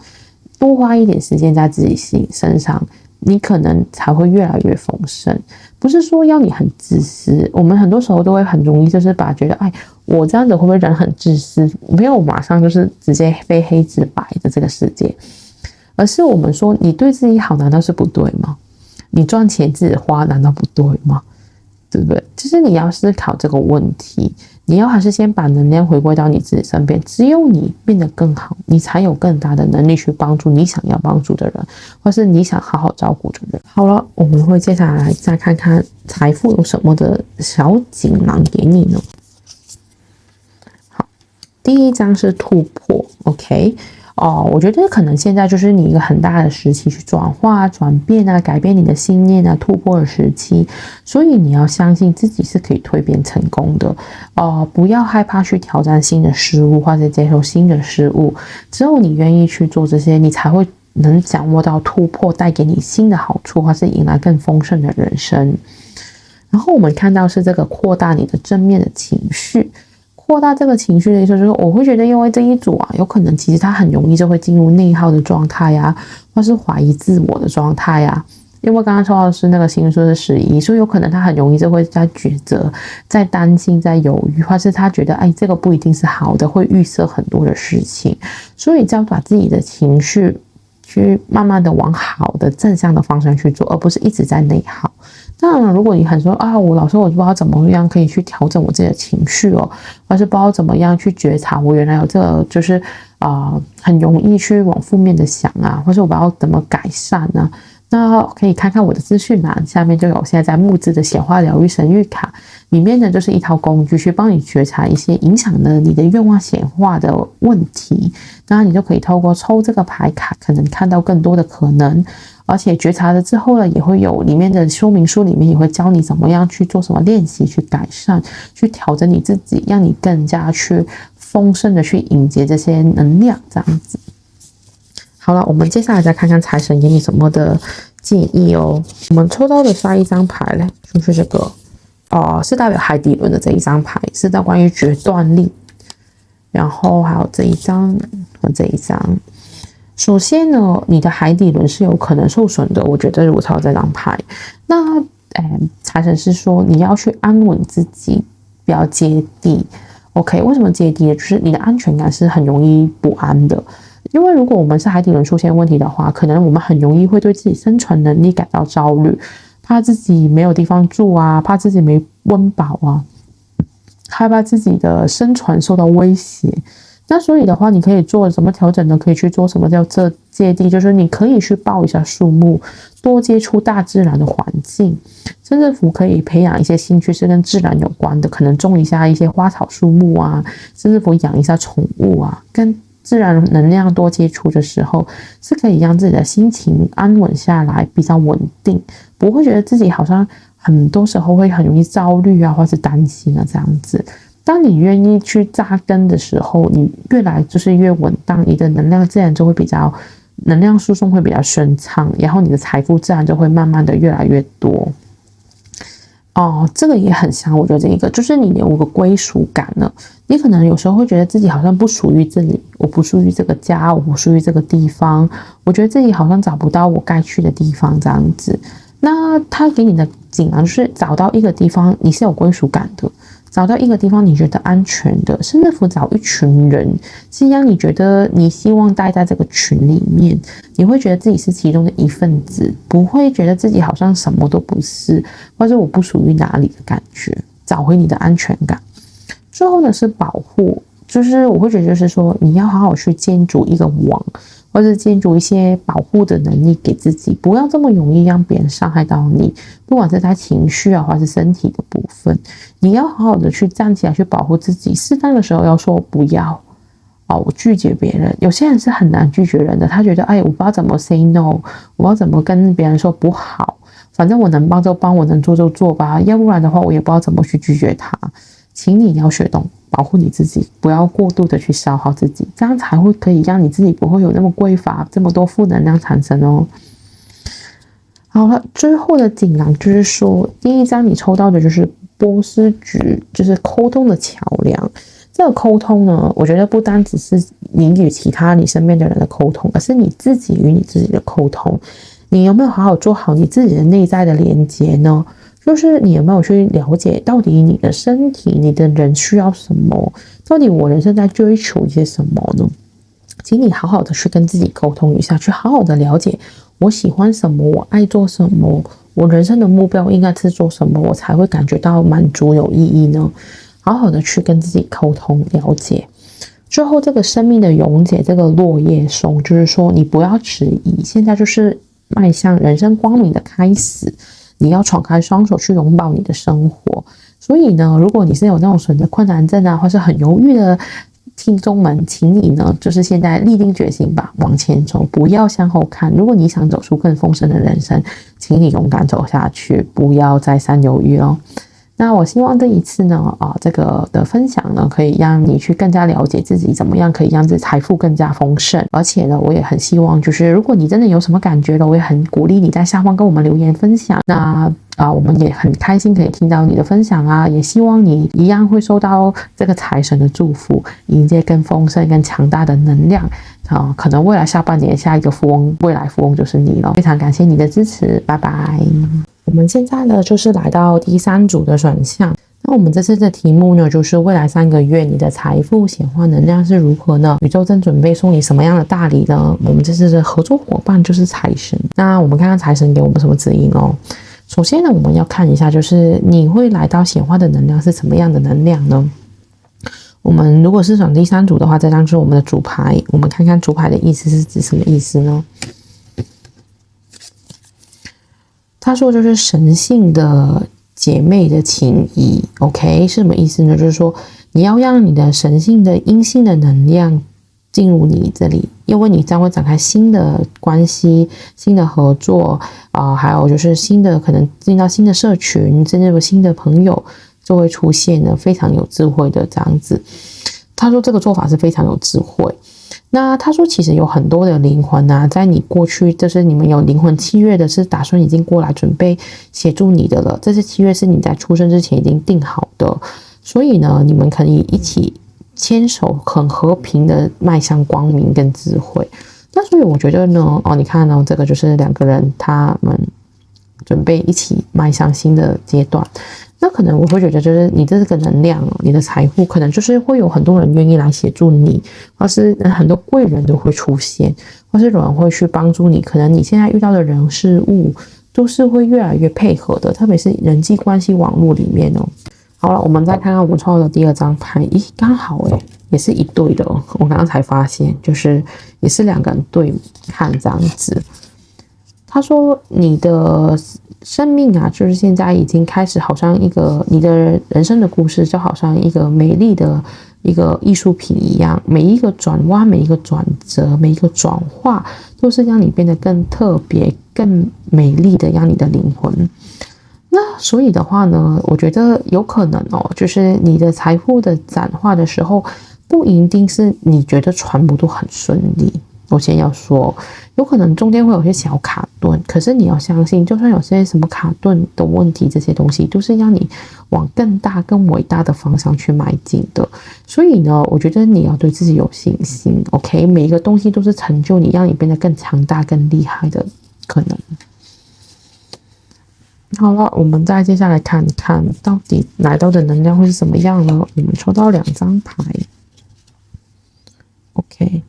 多花一点时间在自己身上，你可能才会越来越丰盛。不是说要你很自私，我们很多时候都会很容易就是把觉得，哎，我这样子会不会人很自私？没有马上就是直接非黑即白的这个世界，而是我们说你对自己好，难道是不对吗？你赚钱自己花，难道不对吗？对不对？就是你要思考这个问题，你要还是先把能量回归到你自己身边。只有你变得更好，你才有更大的能力去帮助你想要帮助的人，或是你想好好照顾的人。好了，我们会接下来再看看财富有什么的小锦囊给你呢？好，第一张是突破 ，OK。我觉得可能现在就是你一个很大的时期去转化、转变啊，改变你的信念啊，突破的时期。所以你要相信自己是可以蜕变成功的。不要害怕去挑战新的事物，或者接受新的事物。只有你愿意去做这些，你才会能掌握到突破带给你新的好处，或是迎来更丰盛的人生。然后我们看到是这个扩大你的正面的情绪。扩大这个情绪的意思就是，我会觉得因为这一组啊，有可能其实他很容易就会进入内耗的状态啊，或是怀疑自我的状态啊。因为刚刚抽到的是那个星数是11，所以有可能他很容易就会在抉择、在担心、在犹豫，或是他觉得哎，这个不一定是好的，会预设很多的事情。所以就要把自己的情绪去慢慢的往好的正向的方向去做，而不是一直在内耗。当然，如果你很说啊，老师我不知道怎么样可以去调整我自己的情绪哦，或是不知道怎么样去觉察我原来有这个就是很容易去往负面的想啊，或是我不知道怎么改善啊，那可以看看我的资讯栏下面就有现在在募资的显化疗愈神谕卡，里面呢就是一套工具去帮你觉察一些影响了你的愿望显化的问题，当然你就可以透过抽这个牌卡，可能看到更多的可能。而且觉察了之后呢，也会有里面的说明书里面也会教你怎么样去做什么练习，去改善，去调整你自己，让你更加去丰盛的去迎接这些能量，这样子。好了，我们接下来再看看财神给你什么的建议哦。我们抽到的下一张牌呢，就是这个是代表海底轮的这一张牌，是在关于决断力。然后还有这一张和这一张。首先呢，你的海底轮是有可能受损的，我觉得我抽到这张牌。那财神是说你要去安稳自己，不要接地。OK， 为什么接地呢？就是你的安全感是很容易不安的。因为如果我们是海底轮出现问题的话，可能我们很容易会对自己生存能力感到焦虑，怕自己没有地方住啊，怕自己没温饱啊，害怕自己的生存受到威胁。那所以的话，你可以做什么调整呢？可以去做什么叫这芥蒂，就是你可以去抱一下树木，多接触大自然的环境，甚至乎可以培养一些兴趣是跟自然有关的，可能种一下一些花草树木啊，甚至乎养一下宠物啊，跟自然能量多接触的时候，是可以让自己的心情安稳下来，比较稳定，不会觉得自己好像很多时候会很容易焦虑啊，或是担心啊这样子。当你愿意去扎根的时候，你越来就是越稳当，你的能量自然就会比较能量输送会比较顺畅，然后你的财富自然就会慢慢的越来越多。这个也很像，我觉得这个就是你有个归属感了。你可能有时候会觉得自己好像不属于这里，我不属于这个家，我不属于这个地方，我觉得自己好像找不到我该去的地方这样子。那他给你的锦囊就是找到一个地方你是有归属感的，找到一个地方你觉得安全的，甚至乎找一群人是让你觉得你希望待在这个群里面，你会觉得自己是其中的一份子，不会觉得自己好像什么都不是，或者我不属于哪里的感觉，找回你的安全感。最后呢是保护，就是我会觉得就是说你要好好去建筑一个网，或者建筑一些保护的能力给自己，不要这么容易让别人伤害到你，不管是在情绪啊，或是身体的部分，你要好好的去站起来去保护自己。适当的时候要说不要我拒绝别人。有些人是很难拒绝人的，他觉得我不知道怎么 say no， 我不知道怎么跟别人说不好，反正我能帮就帮，我能做就做吧，要不然的话我也不知道怎么去拒绝他。请你要学懂保护你自己，不要过度的去消耗自己，这样才会可以让你自己不会有那么匮乏，这么多负能量产生哦。好了，最后的锦囊就是说，第一张你抽到的就是波斯菊，就是沟通的桥梁。这个沟通呢，我觉得不单只是你与其他你身边的人的沟通，而是你自己与你自己的沟通。你有没有好好做好你自己的内在的连接呢？就是你有没有去了解到底你的身体你的人需要什么，到底我人生在追求一些什么呢？请你好好的去跟自己沟通一下，去好好的了解我喜欢什么，我爱做什么，我人生的目标应该是做什么，我才会感觉到满足有意义呢？好好的去跟自己沟通了解。最后这个生命的溶解，这个落叶松，就是说你不要迟疑，现在就是迈向人生光明的开始，你要敞开双手去拥抱你的生活。所以呢，如果你是有那种选择困难症啊，或是很犹豫的听众们，请你呢就是现在立定决心吧，往前走，不要向后看。如果你想走出更丰盛的人生，请你勇敢走下去，不要再三犹豫哦。那我希望这一次呢，这个的分享呢，可以让你去更加了解自己怎么样可以让自己财富更加丰盛。而且呢，我也很希望就是如果你真的有什么感觉了，我也很鼓励你在下方跟我们留言分享。那我们也很开心可以听到你的分享啊，也希望你一样会收到这个财神的祝福，迎接更丰盛更强大的能量可能未来下半年下一个富翁，未来富翁就是你了。非常感谢你的支持，拜拜。我们现在呢就是来到第3组的选项。那我们这次的题目呢，就是未来3个月你的财富显化能量是如何呢？宇宙正准备送你什么样的大礼呢？我们这次的合作伙伴就是财神。那我们看看财神给我们什么指引哦。首先呢，我们要看一下，就是你会来到显化的能量是什么样的能量呢？我们如果是选第3组的话，这张就是我们的主牌。我们看看主牌的意思是指什么意思呢？他说就是神性的姐妹的情谊 ，OK 是什么意思呢？就是说你要让你的神性的阴性的能量进入你这里，因为你将会展开新的关系、新的合作还有就是新的可能进到新的社群，甚至有新的朋友就会出现了，非常有智慧的这样子。他说这个做法是非常有智慧。那他说其实有很多的灵魂啊，在你过去就是你们有灵魂契约的，是打算已经过来准备协助你的了，这些契约是你在出生之前已经定好的，所以呢你们可以一起牵手很和平的迈向光明跟智慧。那所以我觉得呢你看这个就是2个人他们准备一起迈向新的阶段。那可能我会觉得就是你这个能量你的财富可能就是会有很多人愿意来协助你，或是很多贵人都会出现，或是有人会去帮助你，可能你现在遇到的人事物都是会越来越配合的，特别是人际关系网络里面哦。好了，我们再看看我们抽到的第2张牌，刚好也是一对的我刚刚才发现，就是也是2个人对看这样子。他说你的生命啊，就是现在已经开始好像一个你的人生的故事，就好像一个美丽的一个艺术品一样，每一个转弯，每一个转折，每一个转化，都是让你变得更特别更美丽的，让你的灵魂。那所以的话呢，我觉得有可能哦，就是你的财富的展化的时候，不一定是你觉得全部都很顺利。我先要说，有可能中间会有些小卡顿，可是你要相信，就算有些什么卡顿的问题，这些东西都是让你往更大、更伟大的方向去迈进的。所以呢，我觉得你要对自己有信心。OK， 每一个东西都是成就你，让你变得更强大、更厉害的可能。好了，我们再接下来看看到底来到的能量会是什么样呢？我们抽到2张牌 ，OK，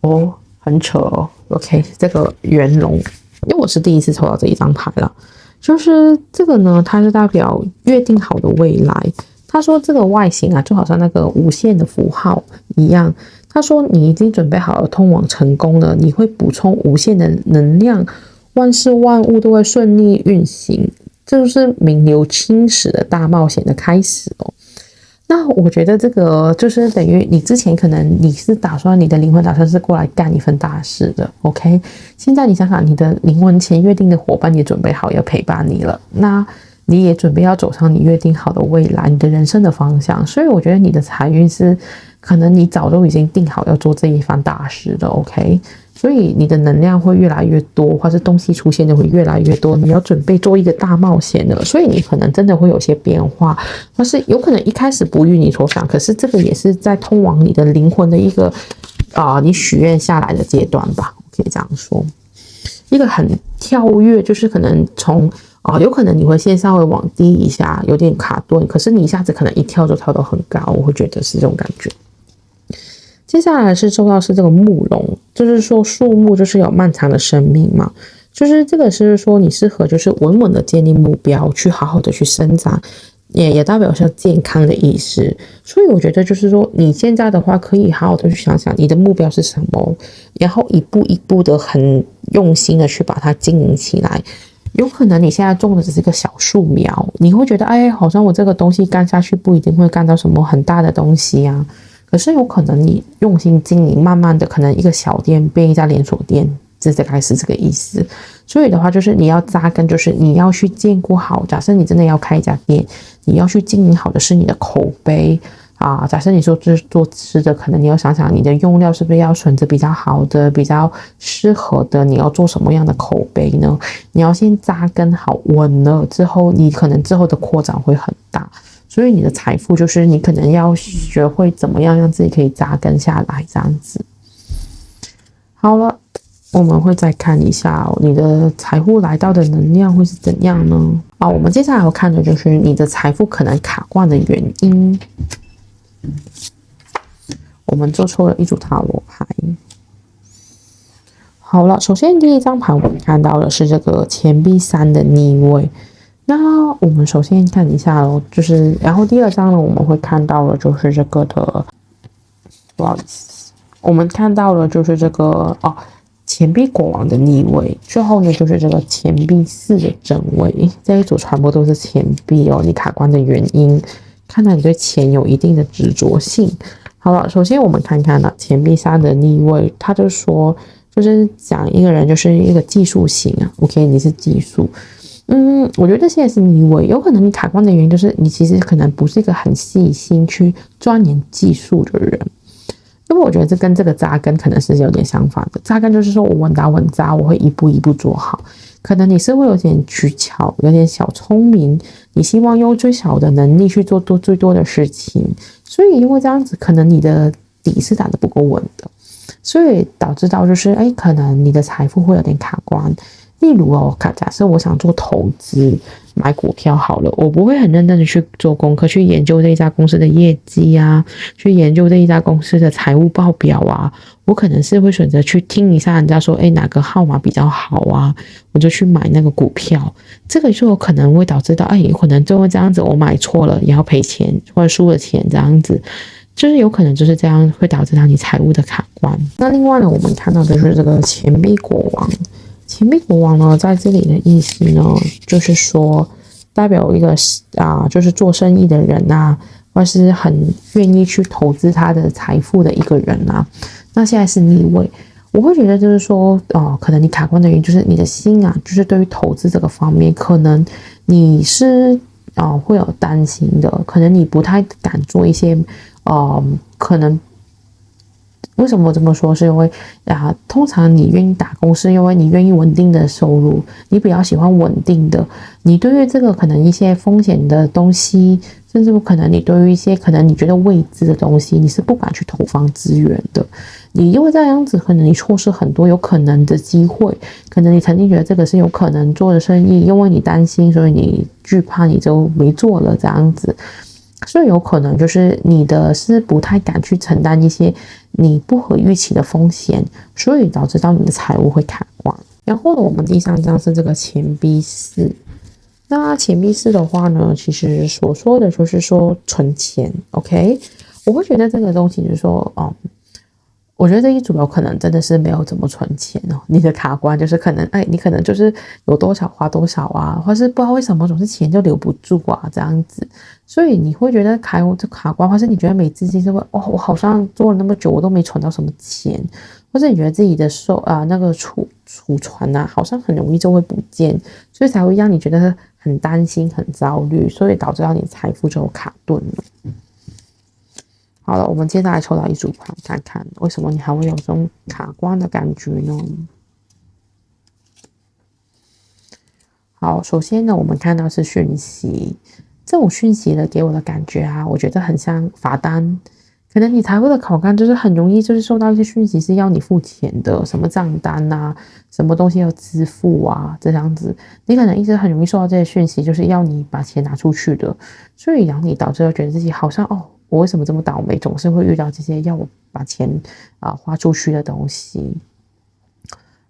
哦，很扯哦 ，OK， 这个圆龙，因为我是第一次抽到这一张牌了，就是这个呢，它是代表约定好的未来。他说这个外形啊，就好像那个无限的符号一样。他说你已经准备好了通往成功了，你会补充无限的能量。万事万物都会顺利运行，这就是名留青史的大冒险的开始哦。那我觉得这个就是等于你之前可能你是打算你的灵魂打算是过来干一份大事的 ，OK？ 现在你想想，你的灵魂前约定的伙伴也准备好要陪伴你了，那你也准备要走上你约定好的未来，你的人生的方向。所以我觉得你的财运是可能你早都已经定好要做这一番大事的 ，OK？所以你的能量会越来越多，或是东西出现的会越来越多，你要准备做一个大冒险了，所以你可能真的会有些变化，或是有可能一开始不如你所想，可是这个也是在通往你的灵魂的一个你许愿下来的阶段吧，可以这样说，一个很跳跃，就是可能从有可能你会先稍微往低一下，有点卡顿，可是你一下子可能一跳就跳到很高，我会觉得是这种感觉。接下来是抽到是这个木龙，就是说树木就是有漫长的生命嘛，就是这个是说你适合就是稳稳的建立目标，去好好的去生长，也代表是健康的意思。所以我觉得就是说你现在的话可以好好的去想想你的目标是什么，然后一步一步的很用心的去把它经营起来。有可能你现在种的只是一个小树苗，你会觉得好像我这个东西干下去不一定会干到什么很大的东西啊。可是有可能你用心经营，慢慢的可能一个小店变一家连锁店，这大概是这个意思。所以的话就是你要扎根，就是你要去兼顾好，假设你真的要开一家店，你要去经营好的是你的口碑啊。假设你说就是做吃的，可能你要想想你的用料是不是要选择比较好的，比较适合的，你要做什么样的口碑呢？你要先扎根好稳了之后，你可能之后的扩展会很大。所以你的财富就是你可能要学会怎么样让自己可以扎根下来这样子。好了，我们会再看一下你的财富来到的能量会是怎样呢？我们接下来要看的就是你的财富可能卡关的原因。我们就抽了一组塔罗牌。好了，首先第一张牌我们看到的是这个钱币3的逆位。那我们首先看一下就是然后第二张呢，我们会看到的就是这个的，不好意思，我们看到的就是这个钱币国王的逆位，最后呢就是这个钱币4的正位。这一组全部都是钱币你卡关的原因，看到你对钱有一定的执着性。好了，首先我们看看钱币3的逆位，他就说就是讲一个人就是一个技术型OK， 你是技术。我觉得现在是逆位，有可能你卡关的原因就是你其实可能不是一个很细心去钻研技术的人，因为我觉得这跟这个扎根可能是有点相反的。扎根就是说我稳打稳扎，我会一步一步做好。可能你是会有点取巧，有点小聪明，你希望用最小的能力去做最多的事情，所以因为这样子，可能你的底是打得不够稳的，所以导致到就是可能你的财富会有点卡关。例如假设我想做投资，买股票好了，我不会很认真的去做功课，去研究这一家公司的业绩啊，去研究这一家公司的财务报表啊，我可能是会选择去听一下人家说哪个号码比较好啊，我就去买那个股票。这个就有可能会导致到有可能就会这样子，我买错了也要赔钱，或者输了钱这样子，就是有可能就是这样会导致到你财务的卡关。那另外呢，我们看到的就是这个钱币国王。钱币国王呢，在这里的意思呢，就是说代表一个就是做生意的人或是很愿意去投资他的财富的一个人那现在是逆位，我会觉得就是说可能你卡关的原因就是你的心就是对于投资这个方面，可能你是会有担心的，可能你不太敢做一些可能。为什么我这么说？是因为通常你愿意打工，是因为你愿意稳定的收入，你比较喜欢稳定的。你对于这个可能一些风险的东西，甚至可能你对于一些可能你觉得未知的东西，你是不敢去投放资源的。你因为这样子，可能你错失很多有可能的机会，可能你曾经觉得这个是有可能做的生意，因为你担心，所以你惧怕，你就没做了这样子。所以有可能就是你的是不太敢去承担一些你不可预期的风险，所以导致到你的财务会卡关。然后呢，我们第3张是这个钱币4。那钱币4的话呢，其实所说的就是说存钱 ，OK？ 我会觉得这个东西就是说，我觉得这一组有可能真的是没有怎么存钱哦。你的卡关就是可能，你可能就是有多少花多少啊，或是不知道为什么总是钱就留不住啊这样子。所以你会觉得卡关，或是你觉得没资金是会我好像做了那么久我都没存到什么钱，或是你觉得自己的那个储存啊好像很容易就会不见，所以才会让你觉得很担心很焦虑，所以导致到你的财富就卡顿了。好了，我们接下来抽到一组牌，看看为什么你还会有这种卡关的感觉呢？好，首先呢，我们看到是讯息，这种讯息呢给我的感觉我觉得很像罚单。可能你财务的卡关就是很容易就是收到一些讯息是要你付钱的，什么账单啊，什么东西要支付啊，这样子，你可能一直很容易收到这些讯息，就是要你把钱拿出去的，所以让你导致觉得自己好像我为什么这么倒霉，总是会遇到这些要我把钱花出去的东西。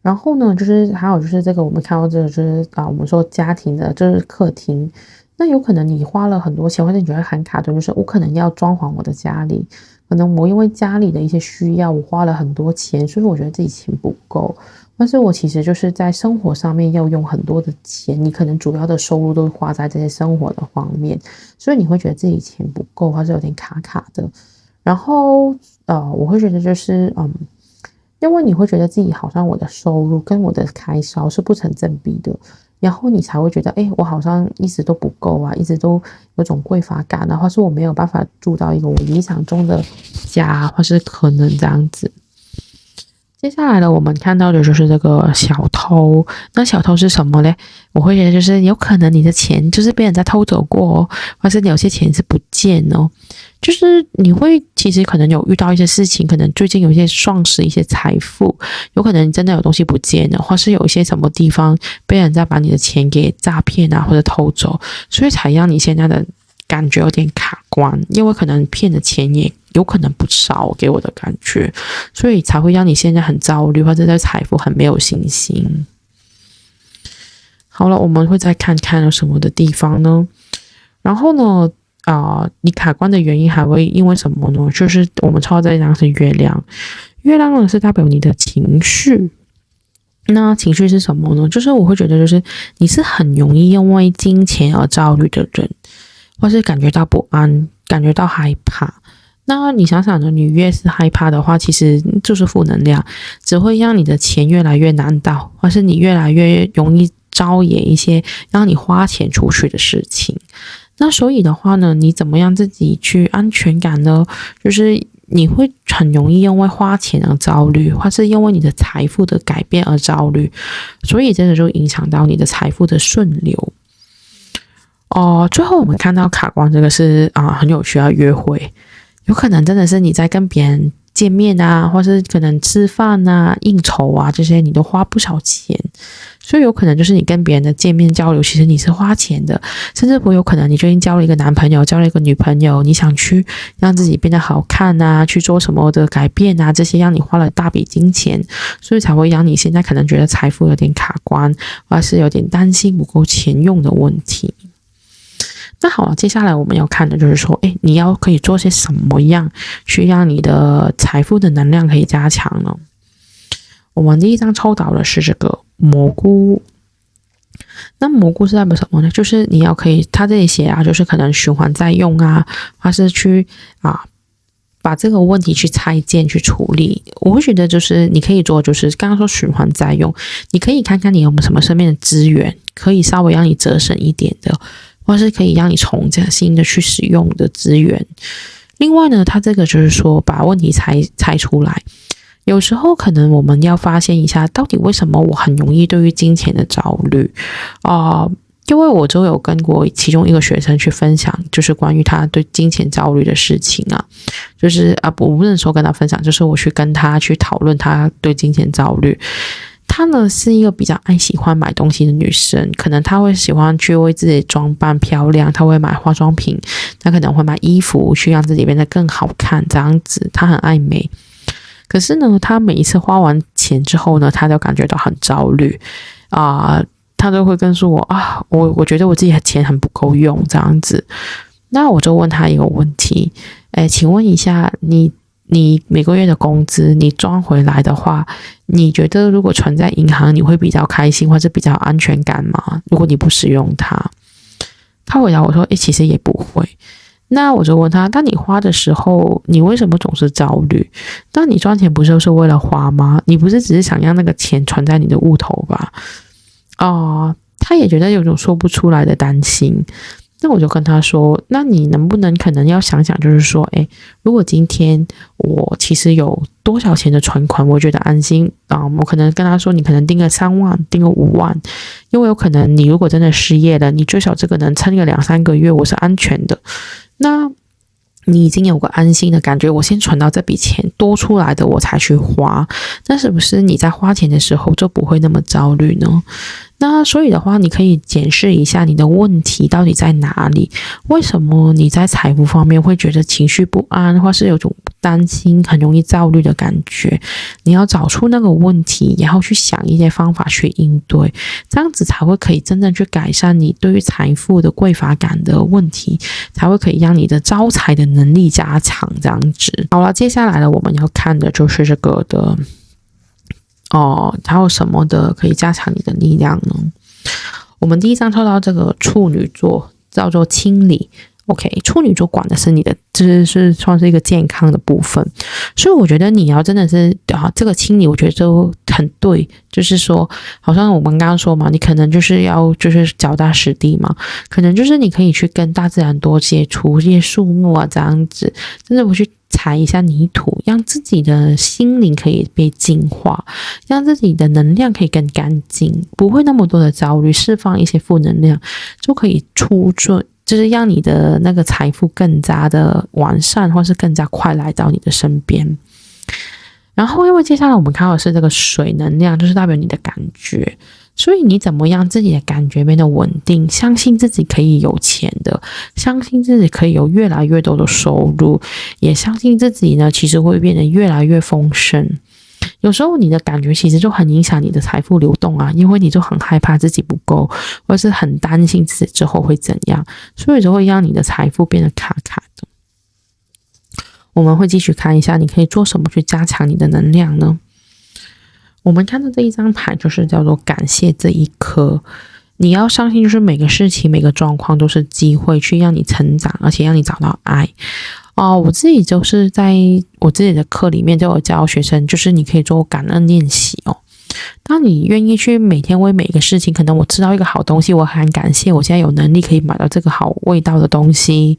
然后呢，就是还有就是这个我们看到这个就是我们说家庭的就是客厅，那有可能你花了很多钱，或者你觉得很卡顿，就是我可能要装潢我的家里，可能我因为家里的一些需要，我花了很多钱，所以我觉得自己钱不够，但是我其实就是在生活上面要用很多的钱，你可能主要的收入都花在这些生活的方面，所以你会觉得自己钱不够，或是有点卡卡的。然后我会觉得就是因为你会觉得自己好像我的收入跟我的开销是不成正比的，然后你才会觉得我好像一直都不够啊，一直都有种匮乏感啊，或是我没有办法住到一个我理想中的家，或是可能这样子。接下来呢，我们看到的就是这个小偷。那小偷是什么呢？我会觉得就是有可能你的钱就是被人家偷走过或是有些钱是不见就是你会其实可能有遇到一些事情，可能最近有一些丧失一些财富，有可能你真的有东西不见了，或是有一些什么地方被人家把你的钱给诈骗啊，或者偷走，所以才让你现在的感觉有点卡关，因为可能骗的钱也有可能不少，给我的感觉，所以才会让你现在很焦虑，或者对财富很没有信心。好了，我们会再看看有什么的地方呢？然后呢你卡关的原因还会因为什么呢？就是我们抽到这一张是月亮，月亮呢是代表你的情绪。那情绪是什么呢？就是我会觉得就是你是很容易因为金钱而焦虑的人，或是感觉到不安，感觉到害怕。那你想想呢，你越是害怕的话，其实就是负能量，只会让你的钱越来越难到，或是你越来越容易招惹一些让你花钱出去的事情。那所以的话呢，你怎么样自己去安全感呢？就是你会很容易因为花钱而焦虑，或是因为你的财富的改变而焦虑，所以这个就影响到你的财富的顺流。最后我们看到卡关这个是很有趣约会，有可能真的是你在跟别人见面啊，或是可能吃饭啊、应酬啊这些，你都花不少钱，所以有可能就是你跟别人的见面交流，其实你是花钱的，甚至不有可能你最近交了一个男朋友，交了一个女朋友，你想去让自己变得好看啊，去做什么的改变啊，这些让你花了大笔金钱，所以才会让你现在可能觉得财富有点卡关，或是有点担心不够钱用的问题。那好了，接下来我们要看的就是说，你要可以做些什么样去让你的财富的能量可以加强呢？我们第一张抽到的是这个蘑菇。那蘑菇是代表什么呢？就是你要可以，它这里写就是可能循环再用啊，或是去把这个问题去拆件去处理。我会觉得就是你可以做，就是刚刚说循环再用，你可以看看你有没有什么身边的资源可以稍微让你折省一点的，或是可以让你重新的去使用的资源。另外呢，它这个就是说把问题拆出来，有时候可能我们要发现一下，到底为什么我很容易对于金钱的焦虑因为我就有跟过其中一个学生去分享，就是关于他对金钱焦虑的事情啊，就是我不能说跟他分享，就是我去跟他去讨论他对金钱焦虑。她呢是一个比较爱喜欢买东西的女生，可能她会喜欢去为自己装扮漂亮，她会买化妆品，她可能会买衣服去让自己变得更好看，这样子，她很爱美。可是呢，她每一次花完钱之后呢，她就感觉到很焦虑她都会跟说我觉得我自己的钱很不够用这样子。那我就问她一个问题，请问一下你每个月的工资你赚回来的话，你觉得如果存在银行你会比较开心或者比较安全感吗？如果你不使用它。她回答我说其实也不会。那我就问他，当你花的时候你为什么总是焦虑？当你赚钱不就是为了花吗？你不是只是想让那个钱存在你的户头吧？他也觉得有种说不出来的担心。那我就跟他说，那你能不能可能要想想，就是说如果今天我其实有多少钱的存款我觉得安心我可能跟他说，你可能定个3万，定个5万，因为有可能你如果真的失业了，你最少这个能撑个2-3个月，我是安全的。那你已经有个安心的感觉，我先存到这笔钱多出来的我才去花，那是不是你在花钱的时候就不会那么焦虑呢？那所以的话，你可以检视一下你的问题到底在哪里，为什么你在财富方面会觉得情绪不安，或是有种担心很容易焦虑的感觉，你要找出那个问题，然后去想一些方法去应对，这样子才会可以真正去改善你对于财富的匮乏感的问题，才会可以让你的招财的能力加强这样子。好了，接下来呢我们要看的就是这个的还有什么的可以加强你的力量呢？我们第一张抽到这个处女座，叫做清理。OK， 处女座管的是你的，就是算是一个健康的部分，所以我觉得你要真的是这个清理，我觉得就很对，就是说，好像我们刚刚说嘛，你可能就是要就是脚踏实地嘛，可能就是你可以去跟大自然多接触一些树木这样子，真的我去踩一下泥土，让自己的心灵可以被净化，让自己的能量可以更干净，不会那么多的焦虑，释放一些负能量，就可以就是让你的那个财富更加的完善，或是更加快来到你的身边。然后因为接下来我们看到的是这个水能量，就是代表你的感觉，所以你怎么样自己的感觉变得稳定，相信自己可以有钱的，相信自己可以有越来越多的收入，也相信自己呢其实会变得越来越丰盛。有时候你的感觉其实就很影响你的财富流动因为你就很害怕自己不够，或是很担心自己之后会怎样，所以就会让你的财富变得卡卡的。我们会继续看一下你可以做什么去加强你的能量呢？我们看到这一张牌就是叫做感谢这一刻，你要相信就是每个事情每个状况都是机会去让你成长，而且让你找到爱我自己就是在我自己的课里面就有教学生，就是你可以做感恩练习当你愿意去每天为每个事情，可能我吃到一个好东西，我很感谢我现在有能力可以买到这个好味道的东西，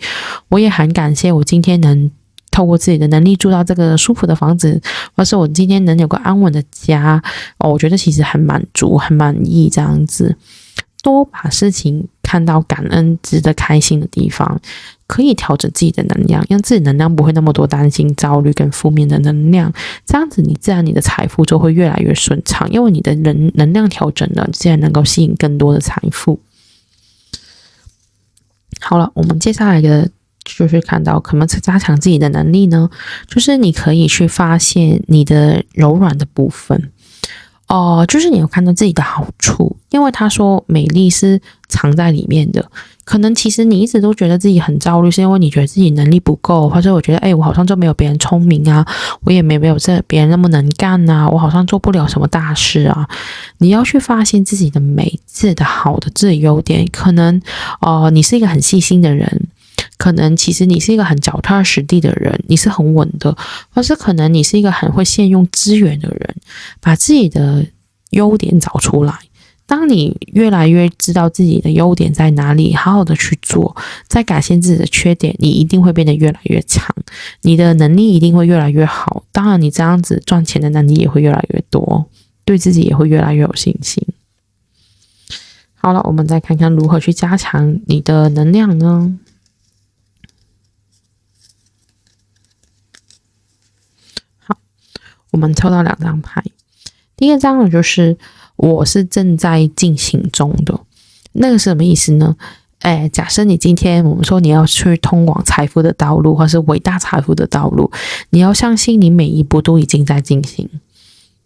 我也很感谢我今天能透过自己的能力住到这个舒服的房子，或是我今天能有个安稳的家我觉得其实很满足很满意这样子。多把事情看到感恩值得开心的地方，可以调整自己的能量，让自己能量不会那么多担心焦虑跟负面的能量，这样子你自然你的财富就会越来越顺畅，因为你的能量调整了，你自然能够吸引更多的财富。好了，我们接下来的就是看到可能加强自己的能力呢，就是你可以去发现你的柔软的部分就是你有看到自己的好处，因为他说美丽是藏在里面的，可能其实你一直都觉得自己很焦虑，是因为你觉得自己能力不够，或者我觉得我好像就没有别人聪明我也没有别人那么能干我好像做不了什么大事你要去发现自己的美，自己的好的，自己的优点，可能你是一个很细心的人，可能其实你是一个很脚踏实地的人，你是很稳的，或是可能你是一个很会善用资源的人，把自己的优点找出来。当你越来越知道自己的优点在哪里，好好的去做，再改善自己的缺点，你一定会变得越来越强，你的能力一定会越来越好。当然你这样子赚钱的能力也会越来越多，对自己也会越来越有信心。好了，我们再看看如何去加强你的能量呢？好，我们抽到2张牌，第一张呢就是我是正在进行中的，那个是什么意思呢？假设你今天我们说你要去通往财富的道路，或是伟大财富的道路，你要相信你每一步都已经在进行。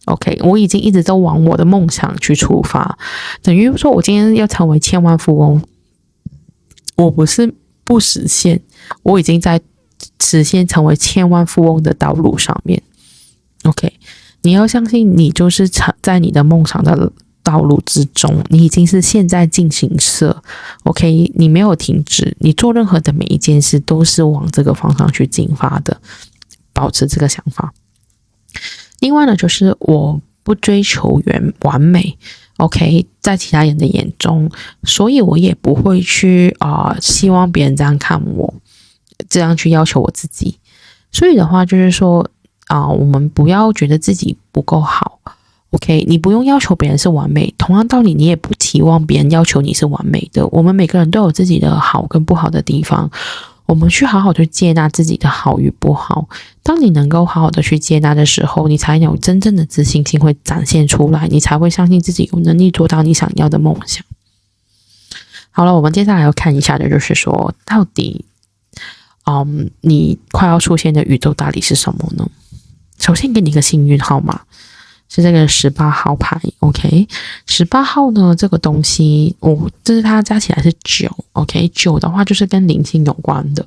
OK， 我已经一直都往我的梦想去出发，等于说我今天要成为千万富翁，我不是不实现，我已经在实现成为千万富翁的道路上面。OK， 你要相信你就是在你的梦想的道路之中，你已经是现在进行式。OK， 你没有停止，你做任何的每一件事都是往这个方向去进发的，保持这个想法。另外呢，就是我不追求完美 ，OK， 在其他人的眼中，所以我也不会去希望别人这样看我，这样去要求我自己。所以的话，就是说我们不要觉得自己不够好 ，OK， 你不用要求别人是完美，同样道理，你也不期望别人要求你是完美的。我们每个人都有自己的好跟不好的地方。我们去好好的接纳自己的好与不好，当你能够好好的去接纳的时候，你才有真正的自信心会展现出来，你才会相信自己有能力做到你想要的梦想。好了，我们接下来要看一下的就是说，到底你快要出现的宇宙大礼是什么呢？首先给你一个幸运号码，是这个18号牌 ，OK， 18号呢，这个东西，就是它加起来是9 ，OK， 9的话就是跟灵性有关的。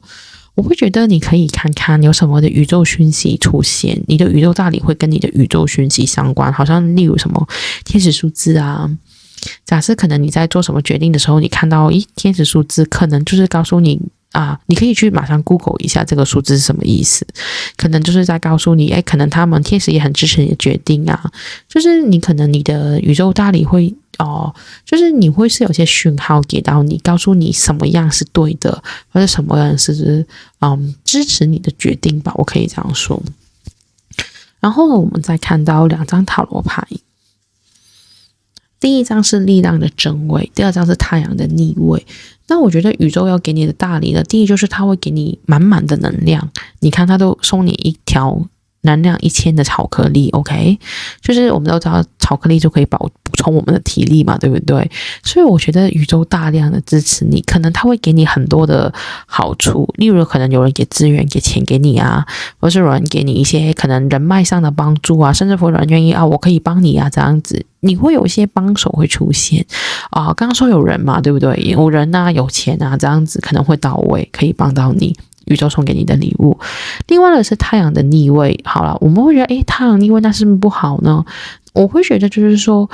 我会觉得你可以看看有什么的宇宙讯息出现，你的宇宙大礼会跟你的宇宙讯息相关，好像例如什么天使数字啊。假设可能你在做什么决定的时候，你看到天使数字，可能就是告诉你你可以去马上 Google 一下这个数字是什么意思，可能就是在告诉你，可能他们天使也很支持你的决定啊，就是你可能你的宇宙大礼会就是你会是有些讯号给到你，告诉你什么样是对的，或者什么样是支持你的决定吧，我可以这样说。然后呢，我们再看到2张塔罗牌。第一张是力量的正位，第二张是太阳的逆位。那我觉得宇宙要给你的大礼呢，第一就是它会给你满满的能量，你看它都送你一条能量1000的巧克力 ，OK， 就是我们都知道巧克力就可以补充我们的体力嘛，对不对？所以我觉得宇宙大量的支持你，可能它会给你很多的好处，例如可能有人给资源、给钱给你啊，或是有人给你一些可能人脉上的帮助啊，甚至有人愿意我可以帮你啊，这样子你会有一些帮手会出现刚刚说有人嘛，对不对？有人啊，有钱啊，这样子可能会到位，可以帮到你。宇宙送给你的礼物。另外呢是太阳的逆位。好了，我们会觉得太阳逆位那是不是不好呢？我会觉得就是说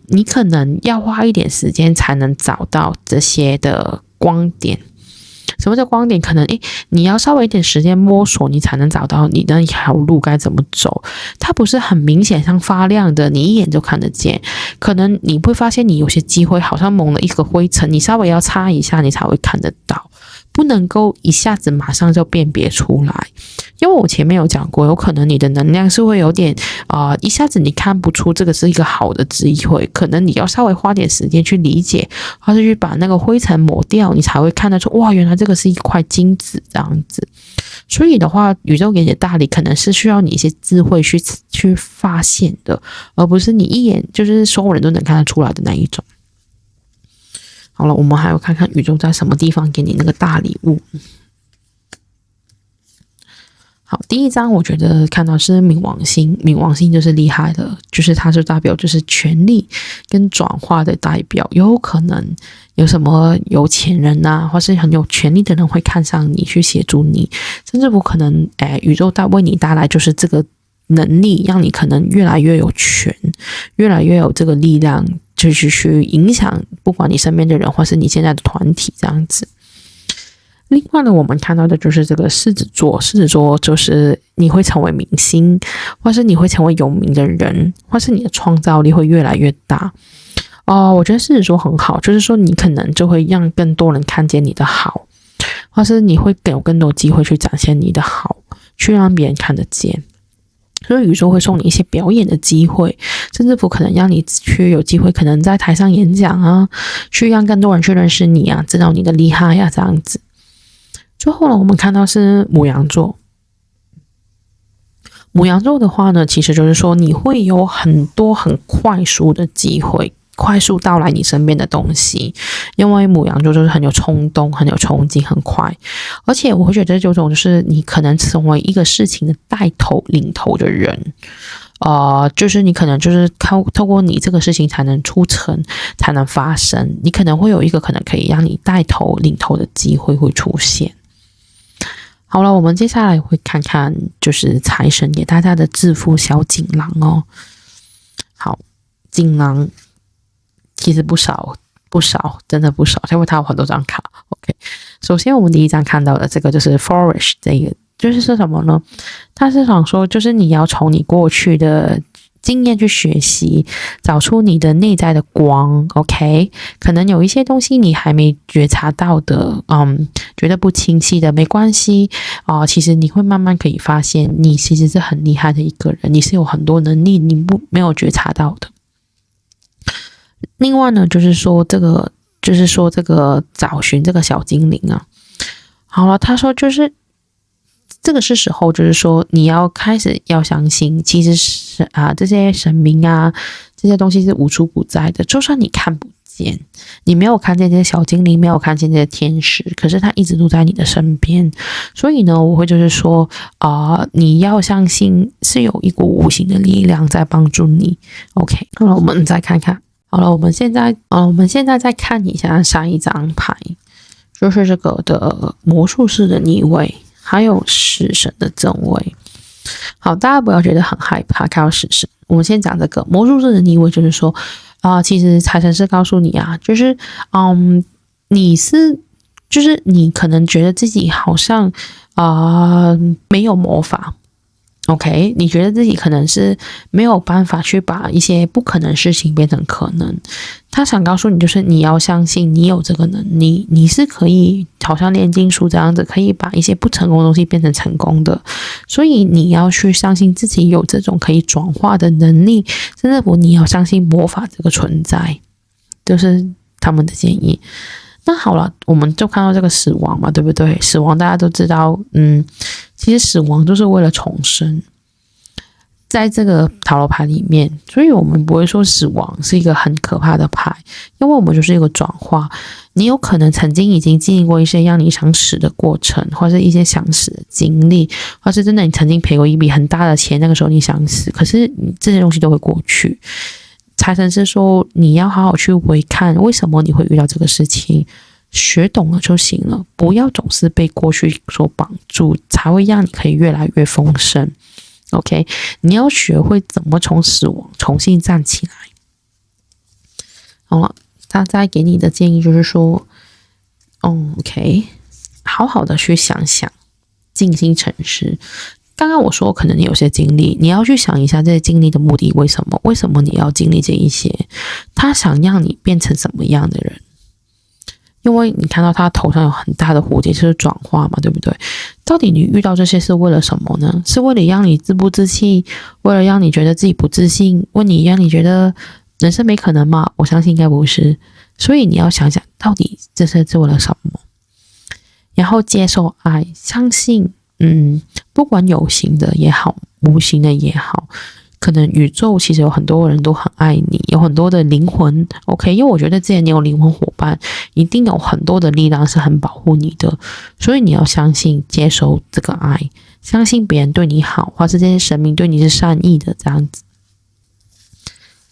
你可能要花一点时间才能找到这些的光点。什么叫光点？可能你要稍微一点时间摸索，你才能找到你的一条路该怎么走。它不是很明显像发亮的，你一眼就看得见。可能你会发现你有些机会好像蒙了一个灰尘，你稍微要擦一下你才会看得到，不能够一下子马上就辨别出来。因为我前面有讲过，有可能你的能量是会有点一下子你看不出这个是一个好的机会，可能你要稍微花点时间去理解，或是去把那个灰尘抹掉，你才会看得出哇，原来这个是一块金子这样子。所以的话，宇宙给你的大礼可能是需要你一些智慧去发现的，而不是你一眼就是所有人都能看得出来的那一种。好了，我们还要看看宇宙在什么地方给你那个大礼物。好，第一张我觉得看到是冥王星，冥王星就是厉害的，就是它是代表就是权力跟转化的代表，有可能有什么有钱人啊，或是很有权力的人会看上你去协助你，甚至不可能宇宙为你带来就是这个能力，让你可能越来越有权，越来越有这个力量，就是去影响不管你身边的人或是你现在的团体这样子。另外呢，我们看到的就是这个狮子座，狮子座就是你会成为明星，或是你会成为有名的人，或是你的创造力会越来越大。我觉得狮子座很好，就是说你可能就会让更多人看见你的好，或是你会有更多机会去展现你的好，去让别人看得见。所以宇宙会送你一些表演的机会，甚至乎可能让你去有机会可能在台上演讲啊，去让更多人去认识你啊，知道你的厉害啊，这样子。最后呢，我们看到是牡羊座。牡羊座的话呢，其实就是说你会有很多很快速的机会，快速到来你身边的东西，因为牡羊座就是很有冲动，很有冲劲，很快。而且我会觉得这种就是你可能成为一个事情的带头领头的人，就是你可能就是透过你这个事情才能出成，才能发生，你可能会有一个可能可以让你带头领头的机会会出现。好了，我们接下来会看看就是财神给大家的致富小锦囊哦。好，锦囊其实不少，真的不少，因为它有很多张卡。OK， 首先我们第一张看到的这个就是 Flourish， 这个就是说什么呢？它是想说，就是你要从你过去的经验去学习，找出你的内在的光。OK， 可能有一些东西你还没觉察到的，觉得不清晰的，没关系其实你会慢慢可以发现，你其实是很厉害的一个人，你是有很多能力你没有觉察到的。另外呢，就是说这个找寻这个小精灵啊。好了，他说就是这个是时候，就是说你要开始要相信，其实是这些神明啊，这些东西是无处不在的，就算你看不见，你没有看见这些小精灵，没有看见这些天使，可是它一直都在你的身边。所以呢，我会就是说你要相信是有一股无形的力量在帮助你。OK， 好了，我们再看看。好了，我们现在再看一下下一张牌，就是这个的魔术师的逆位，还有死神的正位。好，大家不要觉得很害怕看到死神。我们先讲这个魔术师的逆位，就是说其实财神是告诉你啊，就是就是你可能觉得自己好像没有魔法。OK， 你觉得自己可能是没有办法去把一些不可能事情变成可能。他想告诉你，就是你要相信你有这个能力，你是可以好像炼金术这样子，可以把一些不成功的东西变成成功的。所以你要去相信自己有这种可以转化的能力，甚至乎你要相信魔法这个存在，就是他们的建议。那好了，我们就看到这个死亡嘛，对不对？死亡大家都知道，其实死亡就是为了重生，在这个塔罗牌里面，所以我们不会说死亡是一个很可怕的牌，因为我们就是一个转化。你有可能曾经已经经历过一些让你想死的过程，或是一些想死的经历，或是真的你曾经赔过一笔很大的钱，那个时候你想死，可是这些东西都会过去。财神是说你要好好去回看为什么你会遇到这个事情，学懂了就行了，不要总是被过去所绑住，才会让你可以越来越丰盛。OK， 你要学会怎么从死亡重新站起来。好了，他再给你的建议就是说OK， 好好的去想想，静心沉思。刚刚我说可能你有些经历，你要去想一下这些经历的目的，为什么你要经历这一些，他想让你变成什么样的人。因为你看到他头上有很大的蝴蝶，就是转化嘛，对不对？到底你遇到这些是为了什么呢？是为了让你自不自信，为了让你觉得自己不自信，让你觉得人生没可能吗？我相信应该不是。所以你要想想到底这是为了什么，然后接受爱，相信不管有形的也好，无形的也好，可能宇宙其实有很多人都很爱你，有很多的灵魂 OK， 因为我觉得既然你有灵魂伙伴，一定有很多的力量是很保护你的，所以你要相信接受这个爱，相信别人对你好，或是这些神明对你是善意的，这样子。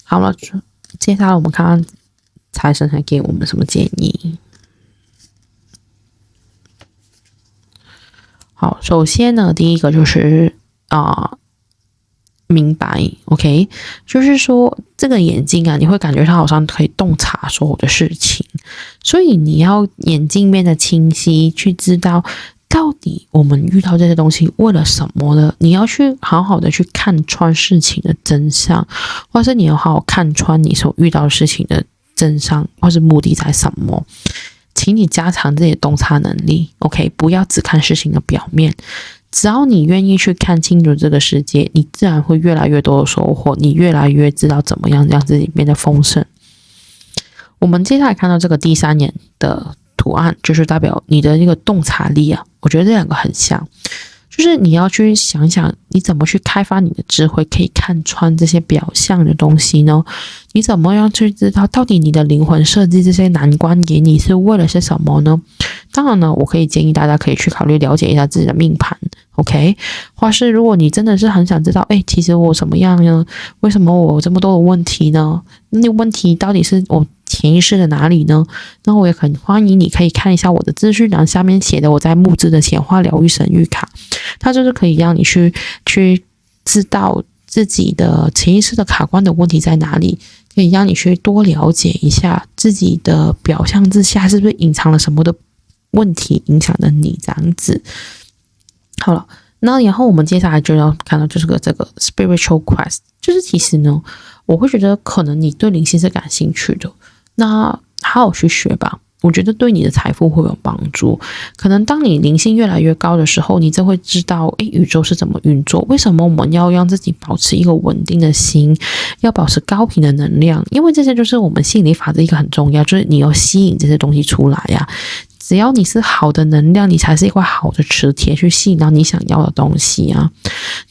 好了，接下来我们看看财神还给我们什么建议。好，首先呢，第一个就是明白 ，OK， 就是说这个眼睛啊，你会感觉它好像可以洞察所有的事情，所以你要眼睛变得清晰，去知道到底我们遇到这些东西为了什么呢？你要去好好的去看穿事情的真相，或是你要好好看穿你所遇到的事情的真相，或是目的在什么。请你加强自己的洞察能力 ，OK， 不要只看事情的表面。只要你愿意去看清楚这个世界，你自然会越来越多的收获，你越来越知道怎么样让自己变得丰盛。我们接下来看到这个第3眼的图案，就是代表你的一个洞察力啊。我觉得这两个很像，就是你要去想想你怎么去开发你的智慧，可以看穿这些表象的东西呢？你怎么样去知道到底你的灵魂设计这些难关给你是为了些什么呢？当然呢，我可以建议大家可以去考虑了解一下自己的命盘 ，OK？ 或是如果你真的是很想知道，其实我什么样呢？为什么我有这么多的问题呢？那个问题到底是我潜意识的哪里呢？那我也很欢迎你可以看一下我的资讯栏下面写的我在募资的显化疗愈神谕卡，它就是可以让你去知道自己的潜意识的卡关的问题在哪里，可以让你去多了解一下自己的表象之下是不是隐藏了什么的问题影响了你这样子。好了，那然后我们接下来就要看到就是这个 spiritual quest， 就是其实呢，我会觉得可能你对灵性是感兴趣的，那好好去学吧。我觉得对你的财富会有帮助。可能当你灵性越来越高的时候，你就会知道，宇宙是怎么运作。为什么我们要让自己保持一个稳定的心，要保持高频的能量？因为这些就是我们吸引力法则一个很重要，就是你要吸引这些东西出来呀。只要你是好的能量，你才是一块好的磁铁去吸引到你想要的东西啊。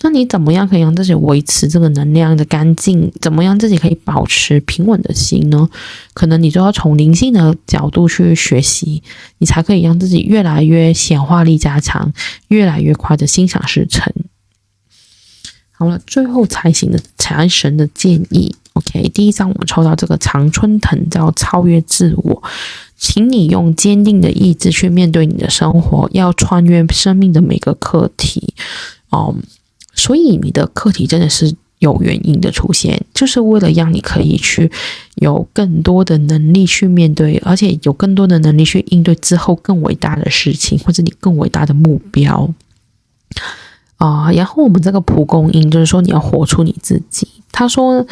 那你怎么样可以让自己维持这个能量的干净？怎么样自己可以保持平稳的心呢？可能你就要从灵性的角度去学习，你才可以让自己越来越显化力加强，越来越快的心想事成。好了，最后财神的建议 OK， 第一张我们抽到这个常春藤，叫超越自我。请你用坚定的意志去面对你的生活，要穿越生命的每个课题。所以你的课题真的是有原因的出现，就是为了让你可以去有更多的能力去面对，而且有更多的能力去应对之后更伟大的事情，或者你更伟大的目标。然后我们这个蒲公英就是说你要活出你自己。他说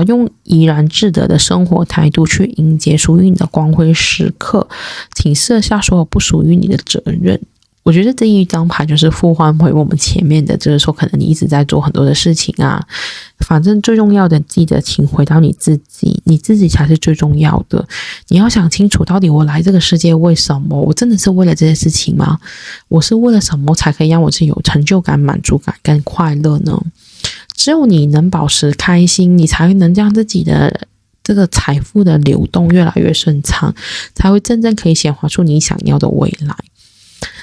用怡然自得的生活态度去迎接属于你的光辉时刻，请卸下所有不属于你的责任。我觉得这一张牌就是复换回我们前面的，就是说可能你一直在做很多的事情啊，反正最重要的记得请回到你自己，你自己才是最重要的。你要想清楚到底我来这个世界为什么，我真的是为了这些事情吗？我是为了什么才可以让我自己有成就感、满足感跟快乐呢？只有你能保持开心，你才能让自己的这个财富的流动越来越顺畅，才会真正可以显化出你想要的未来。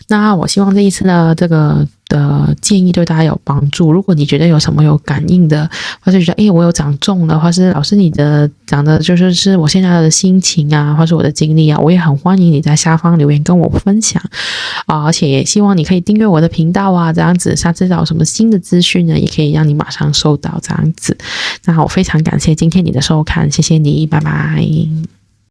那我希望这一次的这个的建议对大家有帮助。如果你觉得有什么有感应的，或是觉得我有长中了，或是老师你的讲的就是我现在的心情啊，或是我的经历啊，我也很欢迎你在下方留言跟我分享而且也希望你可以订阅我的频道啊，这样子下次有什么新的资讯呢，也可以让你马上收到这样子。那我非常感谢今天你的收看，谢谢你，拜拜。